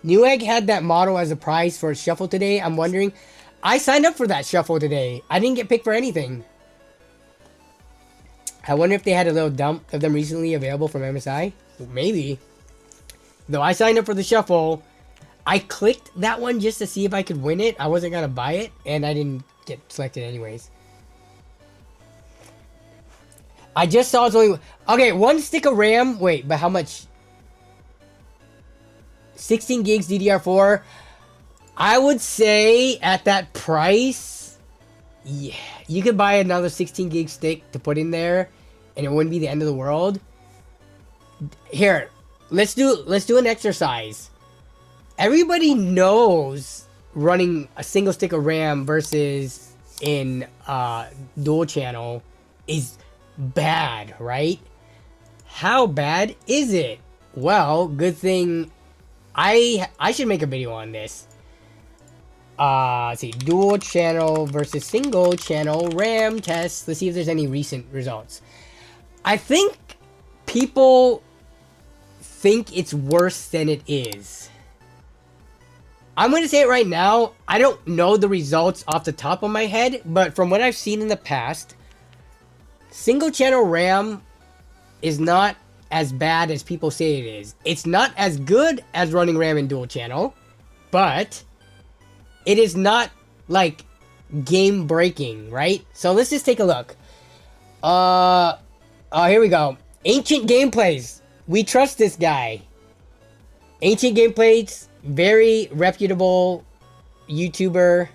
Newegg had that model as a prize for a shuffle today. I'm wondering, I signed up for that shuffle today. I didn't get picked for anything. I wonder if they had a little dump of them recently available from MSI. Maybe. Though I signed up for the shuffle, I clicked that one just to see if I could win it. I wasn't gonna buy it, and I didn't get selected anyways. I just saw it's only... Okay, 1 stick of RAM. Wait, but how much? 16 gigs DDR4. I would say at that price, yeah, you could buy another 16 gig stick to put in there, and it wouldn't be the end of the world. Here, let's do an exercise. Everybody knows running a single stick of RAM versus in dual channel is bad, right? How bad is it? Well, good thing I should make a video on this. Let's see, dual channel versus single channel RAM tests. Let's see if there's any recent results. I think people think it's worse than it is. I'm going to say it right now. I don't know the results off the top of my head, but from what I've seen in the past, single channel RAM is not as bad as people say it is. It's not as good as running RAM in dual channel, but it is not like game breaking, right? So let's just take a look. Here we go. Ancient Gameplays. We trust this guy. Ancient Gameplays, very reputable YouTuber.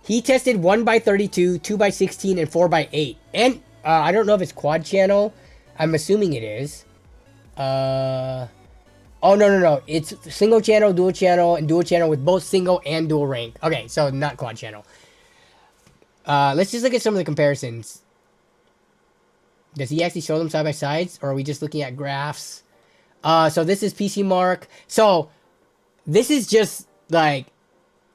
He tested 1x32, 2x16, and 4x8. And I don't know if it's quad channel. I'm assuming it is. Oh, no. It's single channel, dual channel, and dual channel with both single and dual rank. Okay, so not quad channel. Let's just look at some of the comparisons. Does he actually show them side by sides, or are we just looking at graphs? So this is PC Mark. So this is just like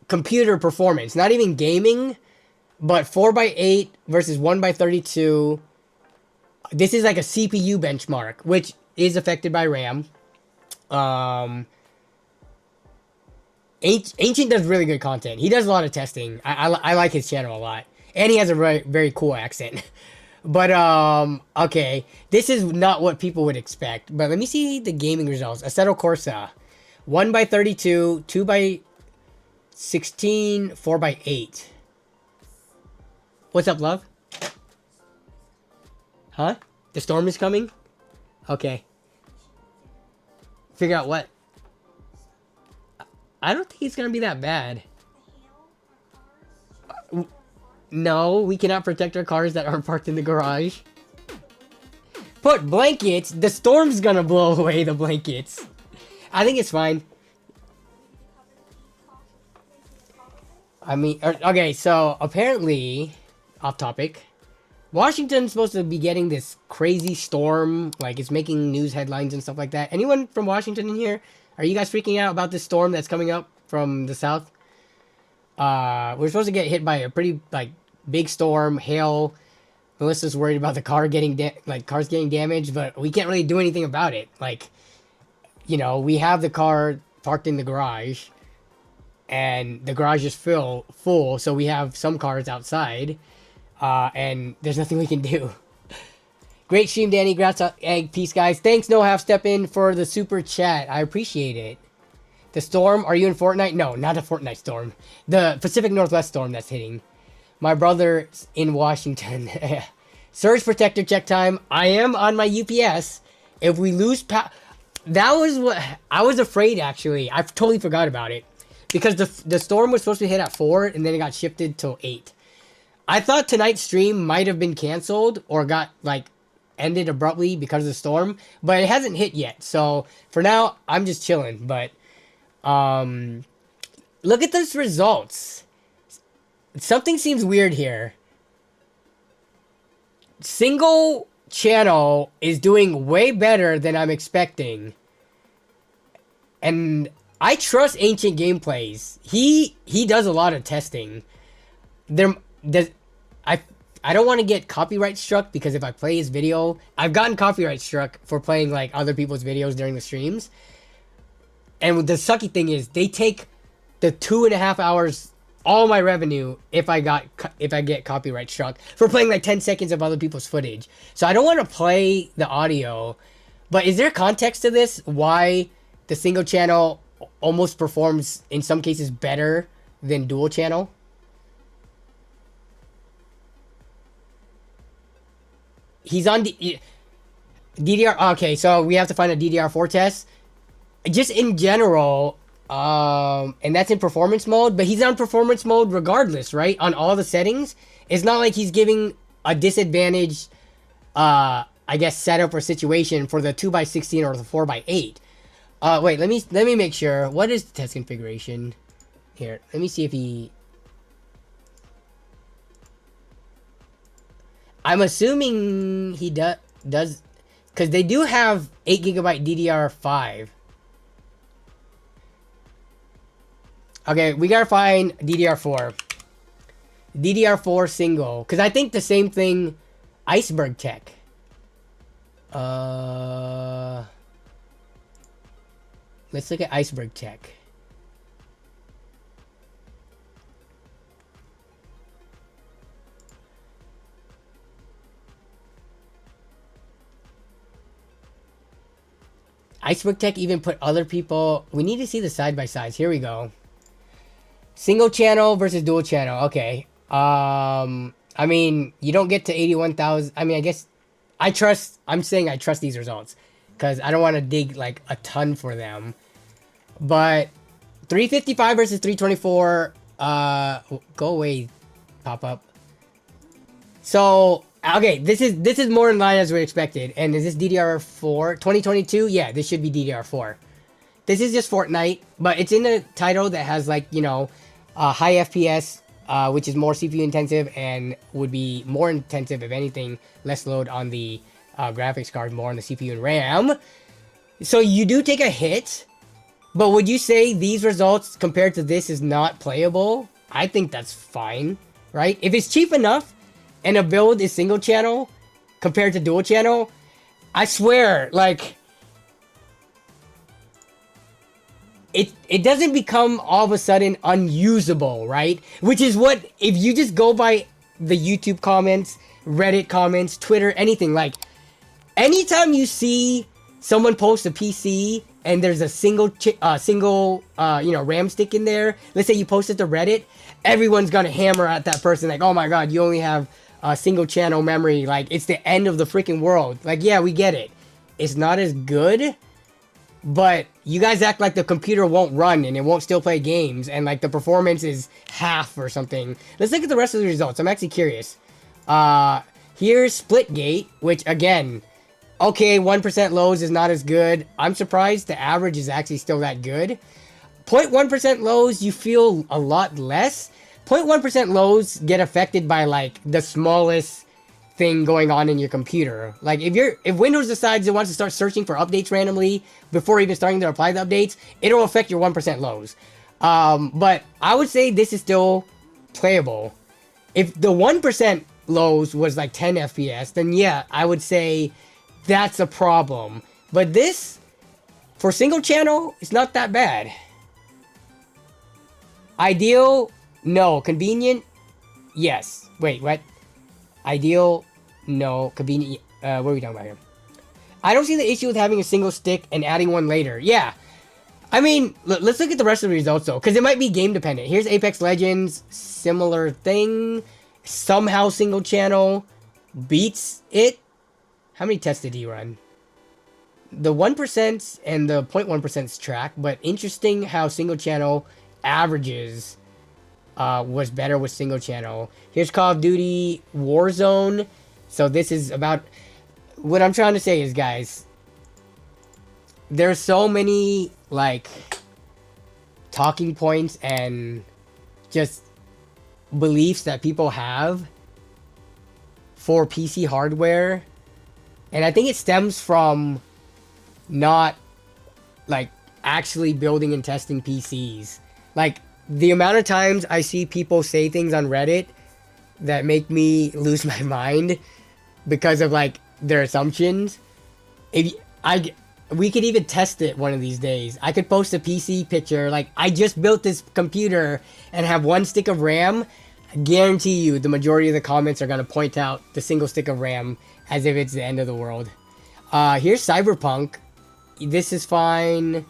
computer performance, not even gaming, but 4x8 versus 1x32. This is like a CPU benchmark, which is affected by RAM. Ancient does really good content. He does a lot of testing. I like his channel a lot, and he has a very, very cool accent. But okay, this is not what people would expect. But let me see the gaming results. Assetto Corsa, 1x32, 2x16, 4x8. What's up, love? Huh? The storm is coming? Okay. Figure out what? I don't think it's gonna be that bad. No, we cannot protect our cars that aren't parked in the garage. Put blankets. The storm's gonna blow away the blankets. I think it's fine. I mean, okay, so apparently, off topic, Washington's supposed to be getting this crazy storm, like it's making news headlines and stuff like that. Anyone from Washington in here? Are you guys freaking out about this storm that's coming up from the south? We're supposed to get hit by a pretty, like, big storm, hail. Melissa's worried about the car getting, cars getting damaged, but we can't really do anything about it. Like, you know, we have the car parked in the garage, and the garage is full, so we have some cars outside. And there's nothing we can do. Great stream, Danny. Grats on egg. Peace, guys. Thanks, No Half Step In for the super chat. I appreciate it. The storm, are you in Fortnite? No, not a Fortnite storm. The Pacific Northwest storm that's hitting. My brother's in Washington. Surge protector check time. I am on my UPS. If we lose power... That was what... I was afraid, actually. I totally forgot about it. Because the storm was supposed to hit at 4, and then it got shifted till 8. I thought tonight's stream might have been canceled or got, like, ended abruptly because of the storm, but it hasn't hit yet. So, for now, I'm just chilling. But, look at those results. Something seems weird here. Single channel is doing way better than I'm expecting. And I trust Ancient Gameplays. He does a lot of testing. I don't want to get copyright struck, because if I play his video, I've gotten copyright struck for playing like other people's videos during the streams. And the sucky thing is, they take the 2.5 hours, all my revenue, if I get copyright struck for playing like 10 seconds of other people's footage. So I don't want to play the audio. But is there context to this? Why the single channel almost performs in some cases better than dual channel? He's on DDR. Okay, so we have to find a DDR4 test. Just in general, and that's in performance mode, but he's on performance mode regardless, right? On all the settings. It's not like he's giving a disadvantage, I guess, setup or situation for the 2x16 or the 4x8. Wait, let me make sure. What is the test configuration? Here, let me see if he... I'm assuming he does, because they do have 8GB DDR5. Okay, we gotta find DDR4. DDR4 single, because I think the same thing, Iceberg Tech. Let's look at Iceberg Tech. Iceberg Tech even put other people... We need to see the side-by-sides. Here we go. Single channel versus dual channel. Okay. I mean, you don't get to 81,000. I mean, I guess... I'm saying I trust these results. Because I don't want to dig, like, a ton for them. But... 355 versus 324. Go away, pop-up. So... Okay, this is more in line as we expected. And is this DDR4? 2022? Yeah, this should be DDR4. This is just Fortnite, but it's in a title that has, like, you know, high FPS, which is more CPU intensive and would be more intensive, if anything, less load on the graphics card, more on the CPU and RAM. So you do take a hit, but would you say these results compared to this is not playable? I think that's fine, right? If it's cheap enough, and a build is single channel compared to dual channel, I swear, like, it doesn't become all of a sudden unusable, right? Which is what, if you just go by the YouTube comments, Reddit comments, Twitter, anything, like, anytime you see someone post a PC and there's a single you know, RAM stick in there, let's say you post it to Reddit, everyone's gonna hammer at that person like, oh my god, you only have single channel memory, like, it's the end of the freaking world. Like, yeah, we get it. It's not as good, but you guys act like the computer won't run and it won't still play games, and, like, the performance is half or something. Let's look at the rest of the results. I'm actually curious. Here's Splitgate, which, again, okay, 1% lows is not as good. I'm surprised the average is actually still that good. 0.1% lows, you feel a lot less. 0.1% lows get affected by, like, the smallest thing going on in your computer. Like, if Windows decides it wants to start searching for updates randomly before even starting to apply the updates, it'll affect your 1% lows. But I would say this is still playable. If the 1% lows was like 10 FPS, then yeah, I would say that's a problem. But this, for single channel, it's not that bad. Ideal? No. Convenient? Yes. Wait, what? Ideal? No. Convenient? What are we talking about here? I don't see the issue with having a single stick and adding one later. Yeah. I mean, let's look at the rest of the results, though, because it might be game dependent. Here's Apex Legends. Similar thing. Somehow single channel beats it. How many tests did he run? The 1% and the 0.1% track, but interesting how single channel averages was better with single channel. Here's Call of Duty Warzone. So this is about... What I'm trying to say is, guys, there's so many, like, talking points and just beliefs that people have for PC hardware. And I think it stems from not, like, actually building and testing PCs. Like, the amount of times I see people say things on Reddit that make me lose my mind because of, like, their assumptions. we could even test it one of these days. I could post a PC picture, like I just built this computer and have 1 stick of RAM. I guarantee you the majority of the comments are going to point out the single stick of RAM as if it's the end of the world. Here's Cyberpunk. This is fine.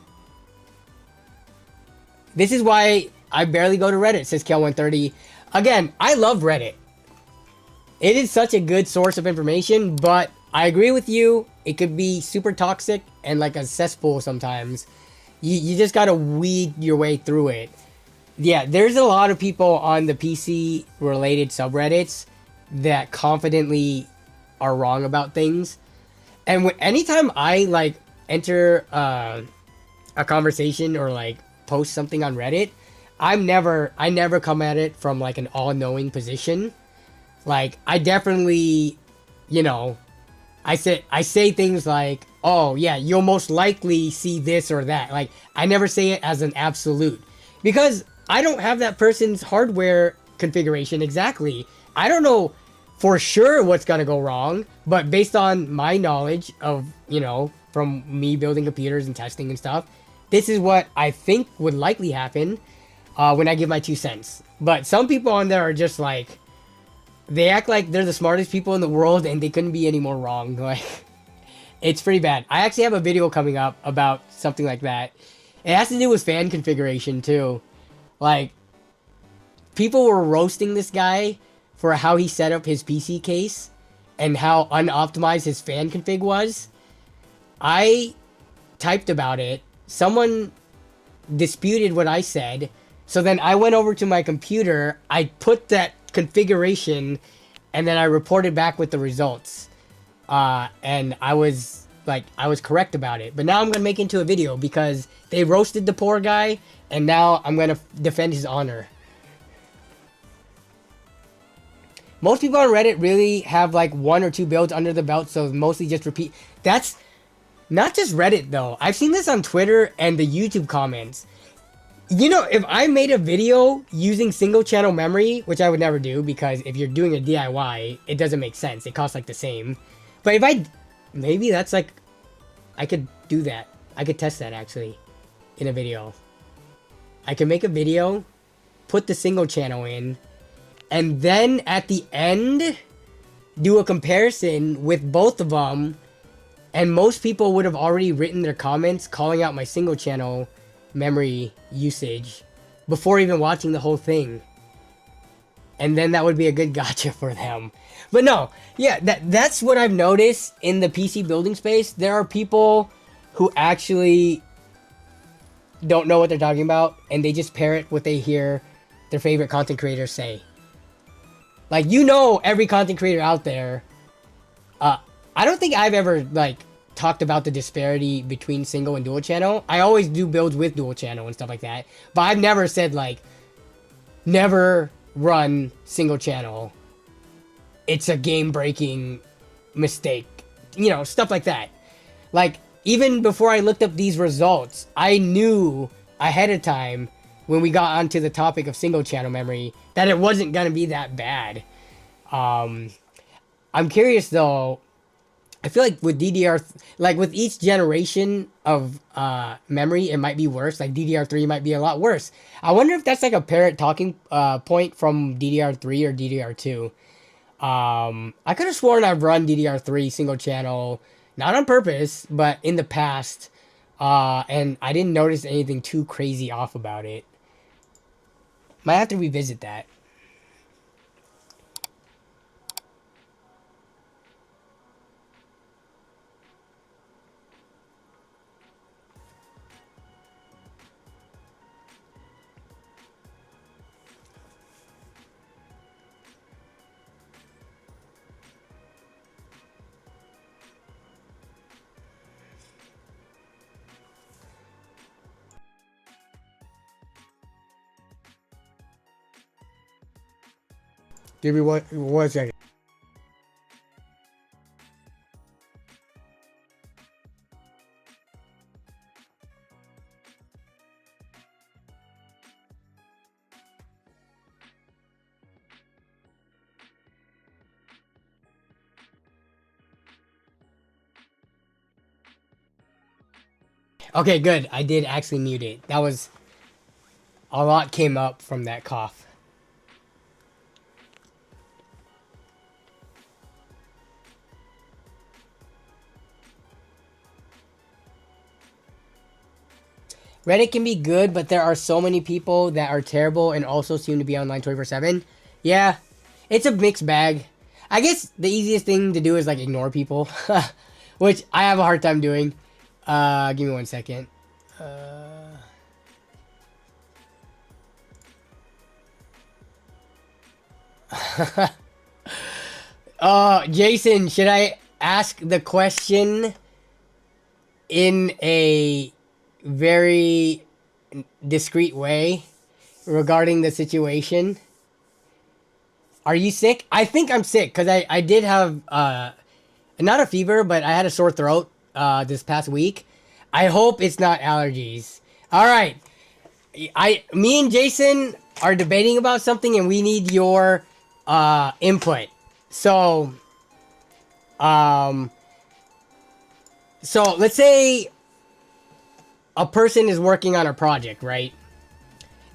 This is why I barely go to Reddit, says Kel130. Again, I love Reddit. It is such a good source of information, but I agree with you. It could be super toxic and like a cesspool sometimes. You just gotta weed your way through it. Yeah, there's a lot of people on the PC related subreddits that confidently are wrong about things. And anytime I like enter a conversation or like post something on Reddit, I never come at it from like an all-knowing position. Like I definitely, you know, I say things like, oh yeah, you'll most likely see this or that. Like I never say it as an absolute because I don't have that person's hardware configuration exactly. I don't know for sure what's gonna go wrong, but based on my knowledge of, you know, from me building computers and testing and stuff, this is what I think would likely happen when I give my 2 cents. But some people on there are just like, they act like they're the smartest people in the world and they couldn't be any more wrong. Like, it's pretty bad. I actually have a video coming up about something like that. It has to do with fan configuration too. Like, people were roasting this guy for how he set up his PC case and how unoptimized his fan config was. I typed about it. Someone disputed what I said. So then I went over to my computer. I put that configuration and then I reported back with the results. And I was correct about it. But now I'm going to make it into a video because they roasted the poor guy and now I'm going to defend his honor. Most people on Reddit really have like 1 or 2 builds under the belt, so mostly just repeat. That's not just Reddit though. I've seen this on Twitter and the YouTube comments. You know, if I made a video using single channel memory, which I would never do because if you're doing a DIY, it doesn't make sense. It costs like the same. But if maybe that's like, I could do that. I could test that actually in a video. I can make a video, put the single channel in, and then at the end, do a comparison with both of them. And most people would have already written their comments calling out my single channel memory usage before even watching the whole thing. And then that would be a good gotcha for them. But no, yeah, that's what I've noticed in the PC building space. There are people who actually don't know what they're talking about and they just parrot what they hear their favorite content creators say. Like, you know, every content creator out there, I don't think I've ever like talked about the disparity between single and dual channel. I always do builds with dual channel and stuff like that, but I've never said like never run single channel. It's a game breaking mistake, you know, stuff like that. Like even before I looked up these results, I knew ahead of time when we got onto the topic of single channel memory that it wasn't going to be that bad. I'm curious though. I feel like with like with each generation of memory, it might be worse. Like DDR3 might be a lot worse. I wonder if that's like a parrot talking point from DDR3 or DDR2. I could have sworn I've run DDR3 single channel, not on purpose, but in the past. And I didn't notice anything too crazy off about it. Might have to revisit that. Give me one second. Okay, good. I did actually mute it. That was a lot came up from that cough. Reddit can be good, but there are so many people that are terrible and also seem to be online 24/7. Yeah, it's a mixed bag. I guess the easiest thing to do is like ignore people, which I have a hard time doing. Give me 1 second. Jason, should I ask the question in a very discreet way regarding the situation? Are you sick? I think I'm sick because I did have not a fever, but I had a sore throat this past week. I hope it's not allergies. All right, me and Jason are debating about something, and we need your input. So let's say a person is working on a project, right?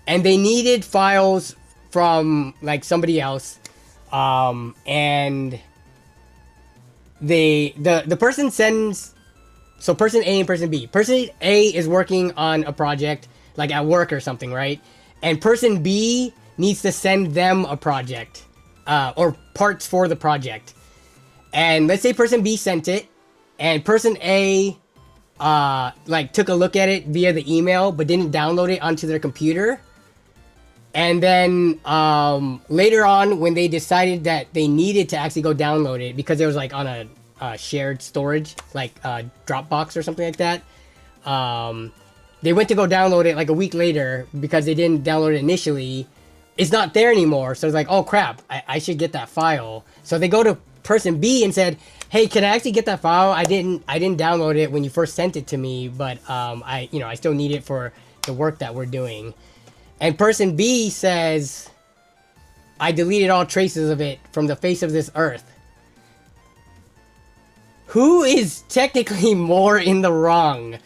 And they needed files from like somebody else, and the person sends. So person A and person B. Person A is working on a project like at work or something, right? And person B needs to send them a project or parts for the project. And let's say person B sent it, and person A like took a look at it via the email but didn't download it onto their computer. And then later on, when they decided that they needed to actually go download it because it was like on a shared storage, like Dropbox or something like that, they went to go download it like a week later because they didn't download it initially. It's not there anymore, so it's like, oh crap, I should get that file. So they go to person B and said, hey, can I actually get that file? I didn't download it when you first sent it to me, but I still need it for the work that we're doing. And person B says, I deleted all traces of it from the face of this earth. Who is technically more in the wrong?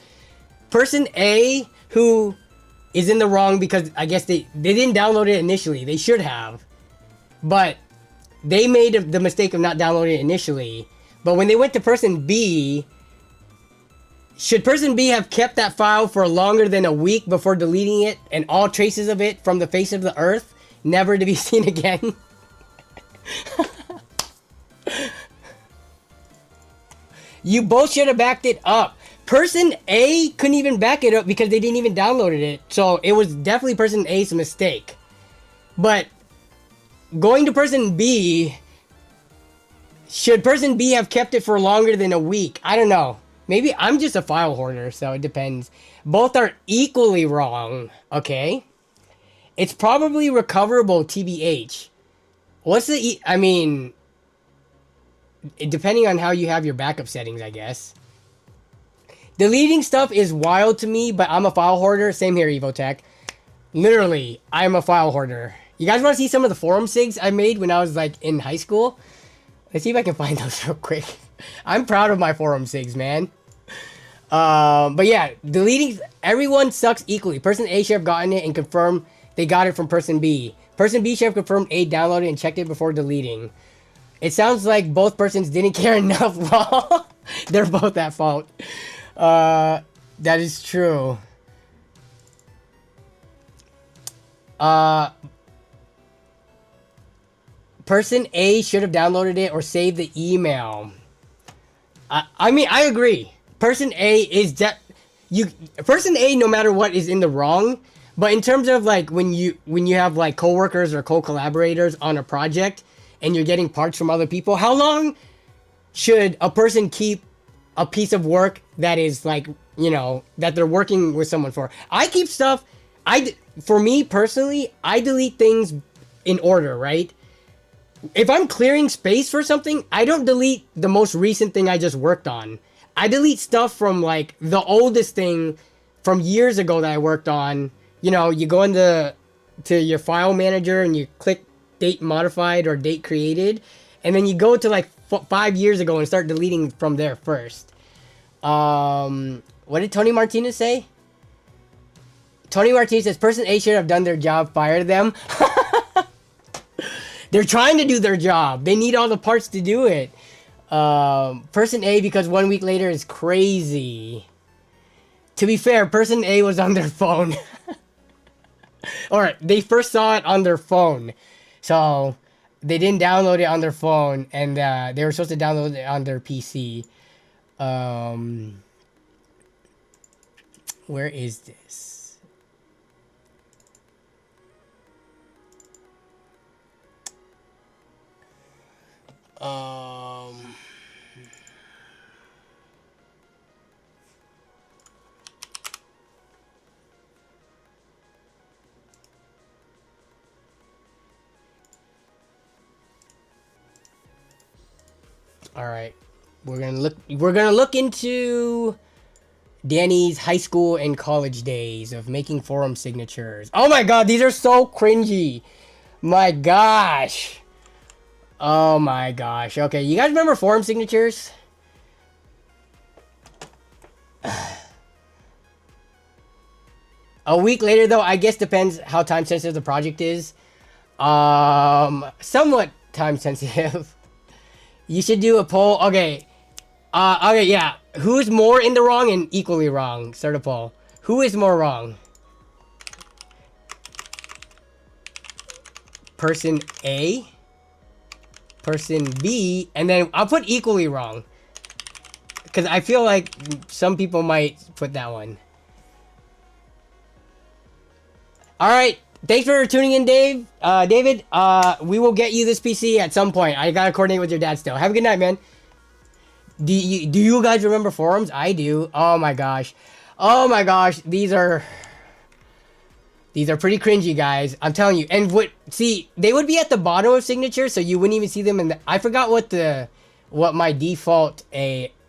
Person A, who is in the wrong because I guess they didn't download it initially. They should have. But they made the mistake of not downloading it initially. But when they went to person B, should person B have kept that file for longer than a week before deleting it and all traces of it from the face of the earth, never to be seen again? You both should have backed it up. Person A couldn't even back it up because they didn't even download it. So it was definitely person A's mistake. But going to person B, should person B have kept it for longer than a week? I don't know. Maybe I'm just a file hoarder, so it depends. Both are equally wrong, okay? It's probably recoverable, TBH. What's the... I mean... depending on how you have your backup settings, I guess. Deleting stuff is wild to me, but I'm a file hoarder. Same here, Evotech. Literally, I'm a file hoarder. You guys want to see some of the forum sigs I made when I was like in high school? Let's see if I can find those real quick. I'm proud of my forum sigs, man. But yeah, deleting... everyone sucks equally. Person A should have gotten it and confirmed they got it from person B. Person B should have confirmed A downloaded and checked it before deleting. It sounds like both persons didn't care enough. They're both at fault. That is true. Person A should have downloaded it or saved the email. I mean, I agree. Person A is person A, no matter what, is in the wrong. But in terms of like when you have like coworkers or co-collaborators on a project and you're getting parts from other people, how long should a person keep a piece of work that is like, you know, that they're working with someone for? I keep stuff, for me personally, I delete things in order, right? If I'm clearing space for something, I don't delete the most recent thing I just worked on. I delete stuff from like the oldest thing from years ago that I worked on. You know, you go into your file manager and you click date modified or date created, and then you go to like 5 years ago and start deleting from there first. What What did Tony Martinez say? Tony Martinez says, person A should have done their job, fire them. They're trying to do their job. They need all the parts to do it. Person A, because 1 week later is crazy. To be fair, person A was on their phone. Or they first saw it on their phone. So they didn't download it on their phone. And they were supposed to download it on their PC. Where is this? All right, we're gonna look into Danny's high school and college days of making forum signatures. Oh my god, these are so cringy. My gosh. Oh my gosh. Okay, you guys remember forum signatures? A week later though, I guess depends how time sensitive the project is. Somewhat time sensitive. You should do a poll. Okay. Okay, yeah. Who's more in the wrong and equally wrong? Start a poll. Who is more wrong? Person A, person B, and then I'll put equally wrong. Because I feel like some people might put that one. Alright. Thanks for tuning in, Dave. David, we will get you this PC at some point. I gotta coordinate with your dad still. Have a good night, man. Do you guys remember forums? I do. Oh my gosh. Oh my gosh. These are pretty cringy, guys. I'm telling you. And see, they would be at the bottom of signature, so you wouldn't even see them in the, I forgot what my default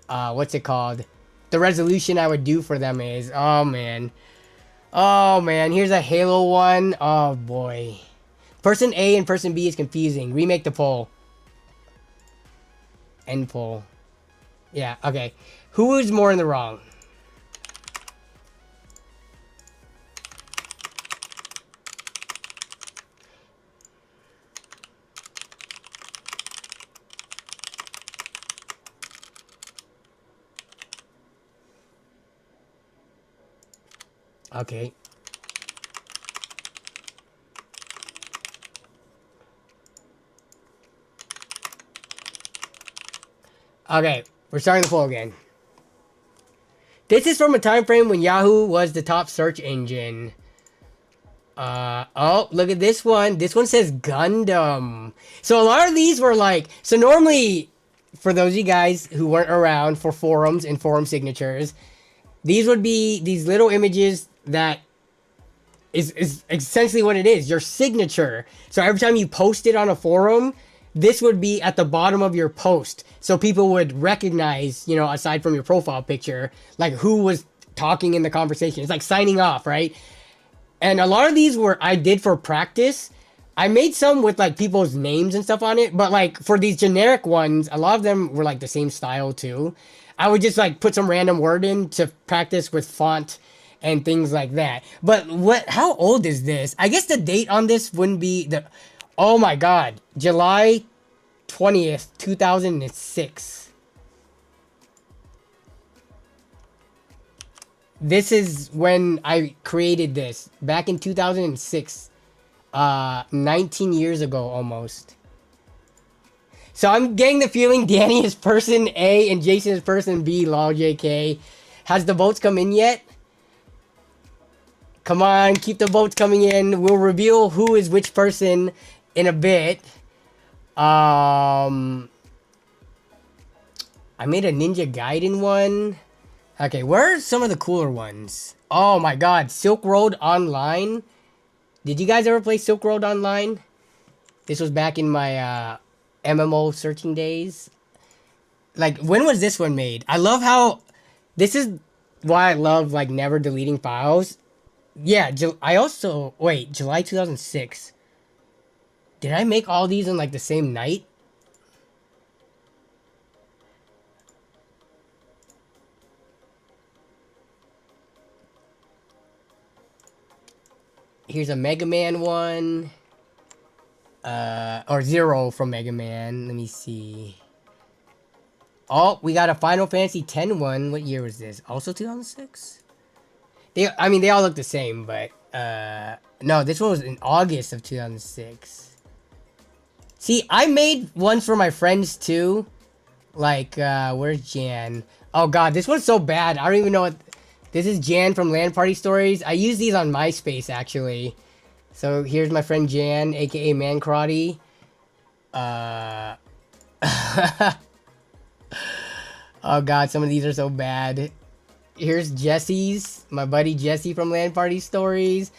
what's it called? The resolution I would do for them is. Oh man. Oh man, here's a Halo one. Oh boy. Person A and person B is confusing. Remake the poll. End poll. Yeah, okay. Who is more in the wrong? Okay. Okay, we're starting the poll again. This is from a time frame when Yahoo was the top search engine. Oh, look at this one. This one says Gundam. So a lot of these were like, so normally, for those of you guys who weren't around for forums and forum signatures, these would be these little images that is essentially what it is, your signature. So every time you post it on a forum, this would be at the bottom of your post. So people would recognize, you know, aside from your profile picture, like who was talking in the conversation. It's like signing off, right? And a lot of these I did for practice. I made some with like people's names and stuff on it, but like for these generic ones, a lot of them were like the same style too. I would just like put some random word in to practice with font and things like that. But how old is this? I guess the date on this wouldn't be oh my god, July 20th, 2006. This is when I created this, back in 2006. 19 years ago almost. So I'm getting the feeling Danny is person A and Jason is person B, lol JK. Has the votes come in yet? Come on, keep the votes coming in. We'll reveal who is which person in a bit. I made a Ninja Gaiden one. Okay, where are some of the cooler ones? Oh my god, Silk Road Online. Did you guys ever play Silk Road Online? This was back in my MMO searching days. Like, when was this one made? I love how... This is why I love, like, never deleting files. Yeah, I also... Wait, July 2006. Did I make all these in, like, the same night? Here's a Mega Man one. Or Zero from Mega Man. Let me see. Oh, we got a Final Fantasy X one. What year was this? Also 2006? I mean, they all look the same, but, no, this one was in August of 2006. See, I made ones for my friends, too. Like, where's Jan? Oh, God, this one's so bad. I don't even know what... This is Jan from Land Party Stories. I use these on MySpace, actually. So, here's my friend Jan, a.k.a. Man Karate. Oh, God, some of these are so bad. Here's Jesse's. My buddy Jesse from Land Party Stories.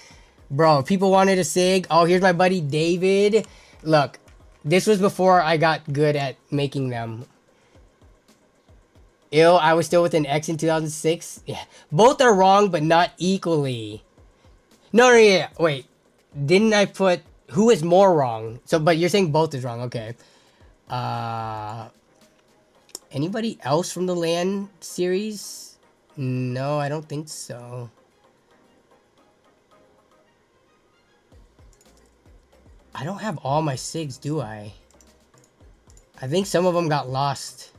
Bro, people wanted a SIG. Oh, here's my buddy David. Look, this was before I got good at making them. Ew, I was still with an X in 2006. Yeah, both are wrong, but not equally. No, yeah, wait. Didn't I put who is more wrong? So, but you're saying both is wrong. Okay. Anybody else from the Land series? No, I don't think so. I don't have all my SIGs, do I? I think some of them got lost.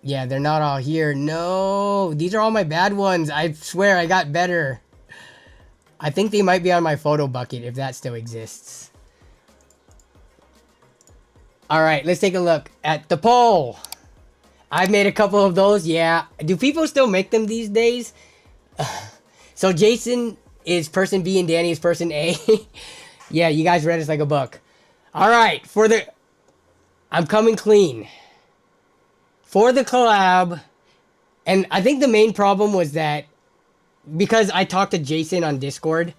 Yeah, they're not all here. No, these are all my bad ones. I swear I got better. I think they might be on my photo bucket if that still exists. All right, let's take a look at the poll. I've made a couple of those. Yeah. Do people still make them these days? So Jason is person B and Danny is person A. Yeah, you guys read it like a book. All right, I'm coming clean. For the collab, and I think the main problem was that because I talked to Jason on Discord,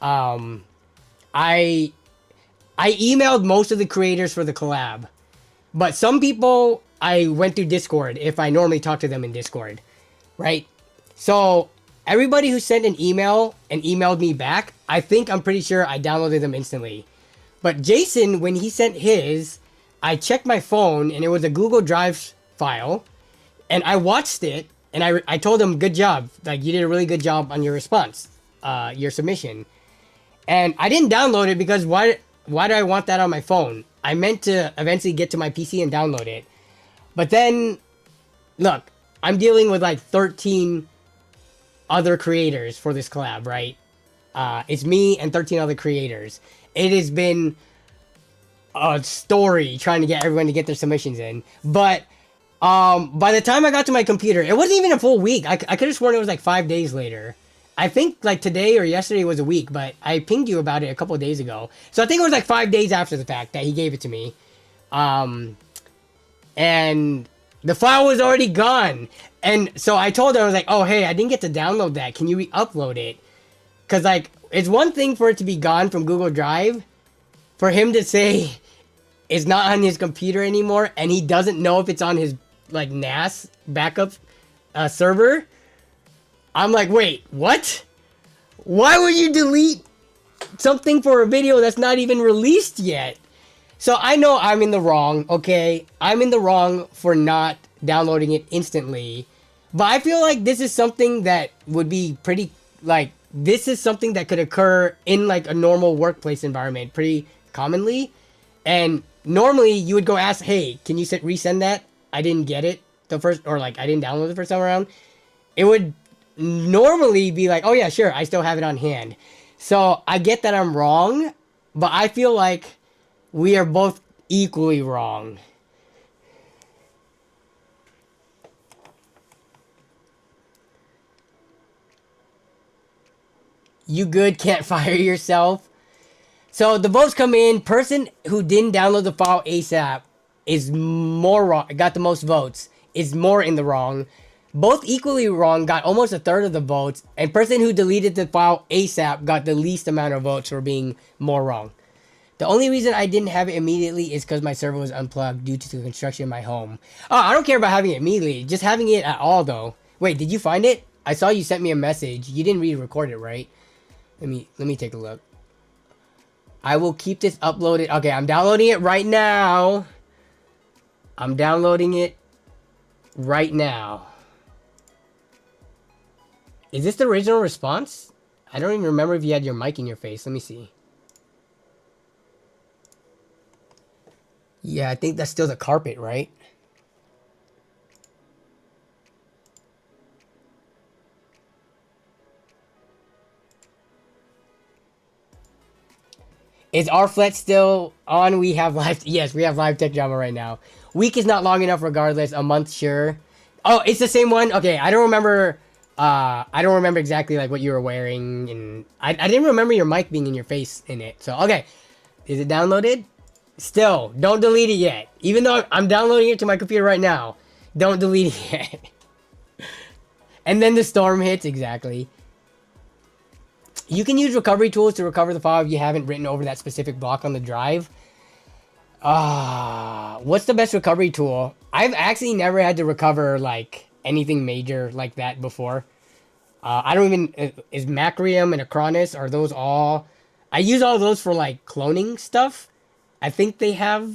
I emailed most of the creators for the collab, but some people I went through Discord if I normally talk to them in Discord, right? So everybody who sent an email and emailed me back, I'm pretty sure I downloaded them instantly. But Jason, when he sent his, I checked my phone and it was a Google Drive file, and I watched it and I told him, good job, like you did a really good job on your response, your submission. And I didn't download it because why do I want that on my phone? I meant to eventually get to my PC and download it. But then, look, I'm dealing with like 13 other creators for this collab, right? It's me and 13 other creators. It has been a story trying to get everyone to get their submissions in. But by the time I got to my computer, it wasn't even a full week. I could have sworn it was like 5 days later. I think like today or yesterday was a week, but I pinged you about it a couple of days ago. So I think it was like 5 days after the fact that he gave it to me. And the file was already gone. And so I told her, I was like, oh, hey, I didn't get to download that. Can you re-upload it? Because like, it's one thing for it to be gone from Google Drive. For him to say it's not on his computer anymore and he doesn't know if it's on his like NAS backup server. I'm like, wait, what? Why would you delete something for a video that's not even released yet? So I know I'm in the wrong, okay? I'm in the wrong for not downloading it instantly. But I feel like this is something that would be pretty, like, this is something that could occur in like a normal workplace environment pretty commonly. And normally you would go ask, hey, can you resend that? I didn't get it the first, or like I didn't download it the first time around. It would normally be like, oh yeah, sure, I still have it on hand. So I get that I'm wrong, but I feel like we are both equally wrong. You good, can't fire yourself. So the votes come in. Person who didn't download the file ASAP is more wrong, got the most votes, is more in the wrong. Both equally wrong, got almost a third of the votes. And person who deleted the file ASAP got the least amount of votes for being more wrong. The only reason I didn't have it immediately is because my server was unplugged due to the construction in my home. Oh, I don't care about having it immediately. Just having it at all, though. Wait, did you find it? I saw you sent me a message. You didn't re-record it, right? Let me take a look. I will keep this uploaded. Okay, I'm downloading it right now. I'm downloading it right now. Is this the original response? I don't even remember if you had your mic in your face. Let me see. Yeah, I think that's still the carpet, right? Is our flat still on? We have live. Yes, we have live tech drama right now. Week is not long enough regardless. A month, sure. Oh, it's the same one? Okay, I don't remember. I don't remember exactly like what you were wearing. And I didn't remember your mic being in your face in it. So, okay. Is it downloaded? Still, don't delete it yet. Even though I'm downloading it to my computer right now. Don't delete it yet. And then the storm hits, exactly. You can use recovery tools to recover the file if you haven't written over that specific block on the drive. What's the best recovery tool? I've actually never had to recover like anything major like that before. I don't even... Is Macrium and Acronis, are those all... I use all those for like cloning stuff. I think they have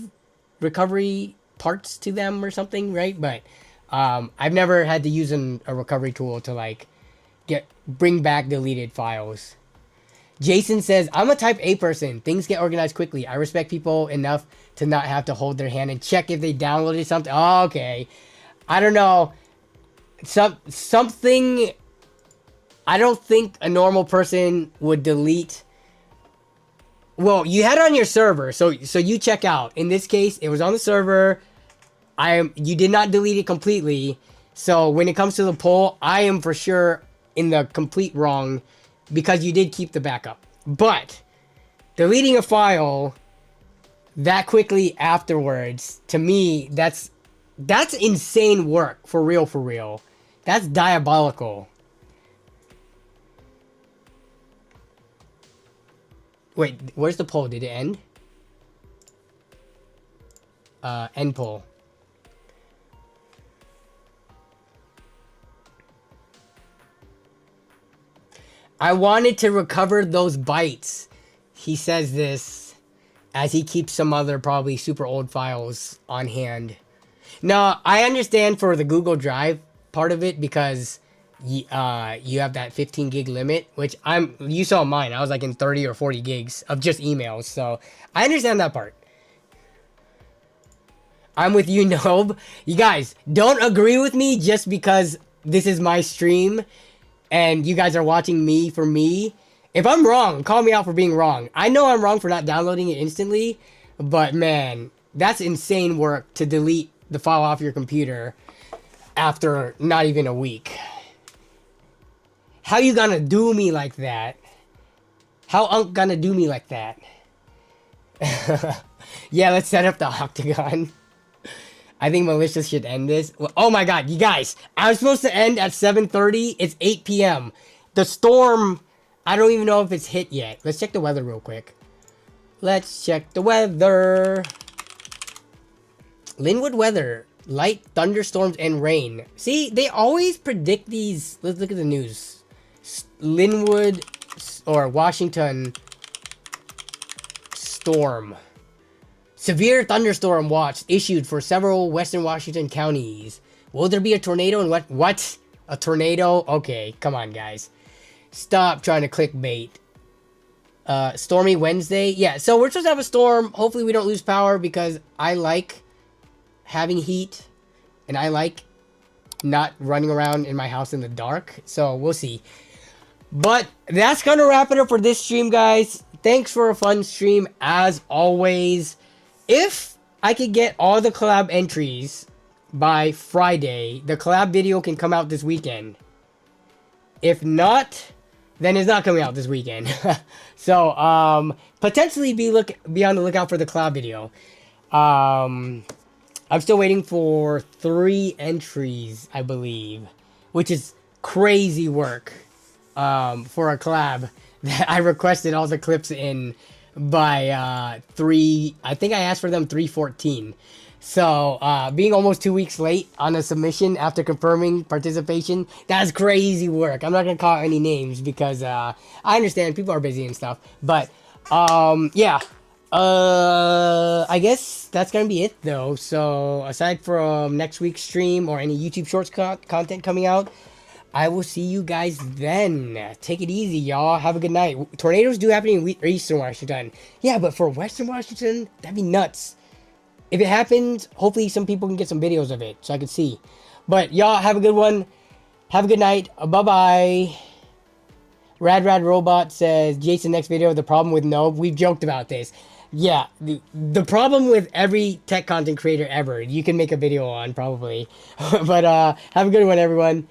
recovery parts to them or something, right? But I've never had to use a recovery tool to like bring back deleted files. Jason says, I'm a type A person. Things get organized quickly. I respect people enough to not have to hold their hand and check if they downloaded something. Oh, okay. I don't know. Something... I don't think a normal person would delete... Well, you had it on your server, so you check out. In this case, it was on the server. You did not delete it completely. So when it comes to the poll, I am for sure in the complete wrong because you did keep the backup. But deleting a file that quickly afterwards, to me, that's insane work. For real, for real. That's diabolical. Wait, where's the poll? Did it end? End poll. I wanted to recover those bytes. He says this as he keeps some other probably super old files on hand. Now, I understand for the Google Drive part of it because you have that 15 gig limit, which you saw mine. I was like in 30 or 40 gigs of just emails. So I understand that part. I'm with you, Nob. You guys, don't agree with me just because this is my stream and you guys are watching me for me. If I'm wrong, call me out for being wrong. I know I'm wrong for not downloading it instantly, but man, that's insane work to delete the file off your computer after not even a week. How you gonna do me like that? How Unc gonna do me like that? Yeah, let's set up the octagon. I think Malicious should end this. Oh my god, you guys. I was supposed to end at 7:30. It's 8 p.m. The storm, I don't even know if it's hit yet. Let's check the weather real quick. Let's check the weather. Lynnwood weather. Light thunderstorms and rain. See, they always predict these. Let's look at the news. Lynnwood or Washington storm. Severe thunderstorm watch issued for several western Washington counties. Will there be a tornado and what? What? A tornado? Okay, come on, guys. Stop trying to clickbait. Stormy Wednesday. Yeah, so we're supposed to have a storm. Hopefully we don't lose power because I like having heat and I like not running around in my house in the dark. So we'll see. But that's gonna wrap it up for this stream, guys. Thanks for a fun stream as always. If I could get all the collab entries by Friday, the collab video can come out this weekend. If not, then it's not coming out this weekend. So, potentially be on the lookout for the collab video. I'm still waiting for 3 entries, I believe, which is crazy work for a collab that I requested all the clips in by I think I asked for them 3/14. So being almost 2 weeks late on a submission after confirming participation, that's crazy work. I'm not gonna call any names because I understand people are busy and stuff, but yeah, I guess that's gonna be it though. So aside from next week's stream or any YouTube Shorts content coming out, I will see you guys then. Take it easy, y'all. Have a good night. Tornadoes do happen in Eastern Washington. Yeah, but for Western Washington, that'd be nuts. If it happens, hopefully some people can get some videos of it so I can see. But y'all have a good one. Have a good night. Bye-bye. Rad Robot says, Jason, next video, the problem with Nobe. We've joked about this. Yeah, the problem with every tech content creator ever, you can make a video on, probably. But have a good one, everyone.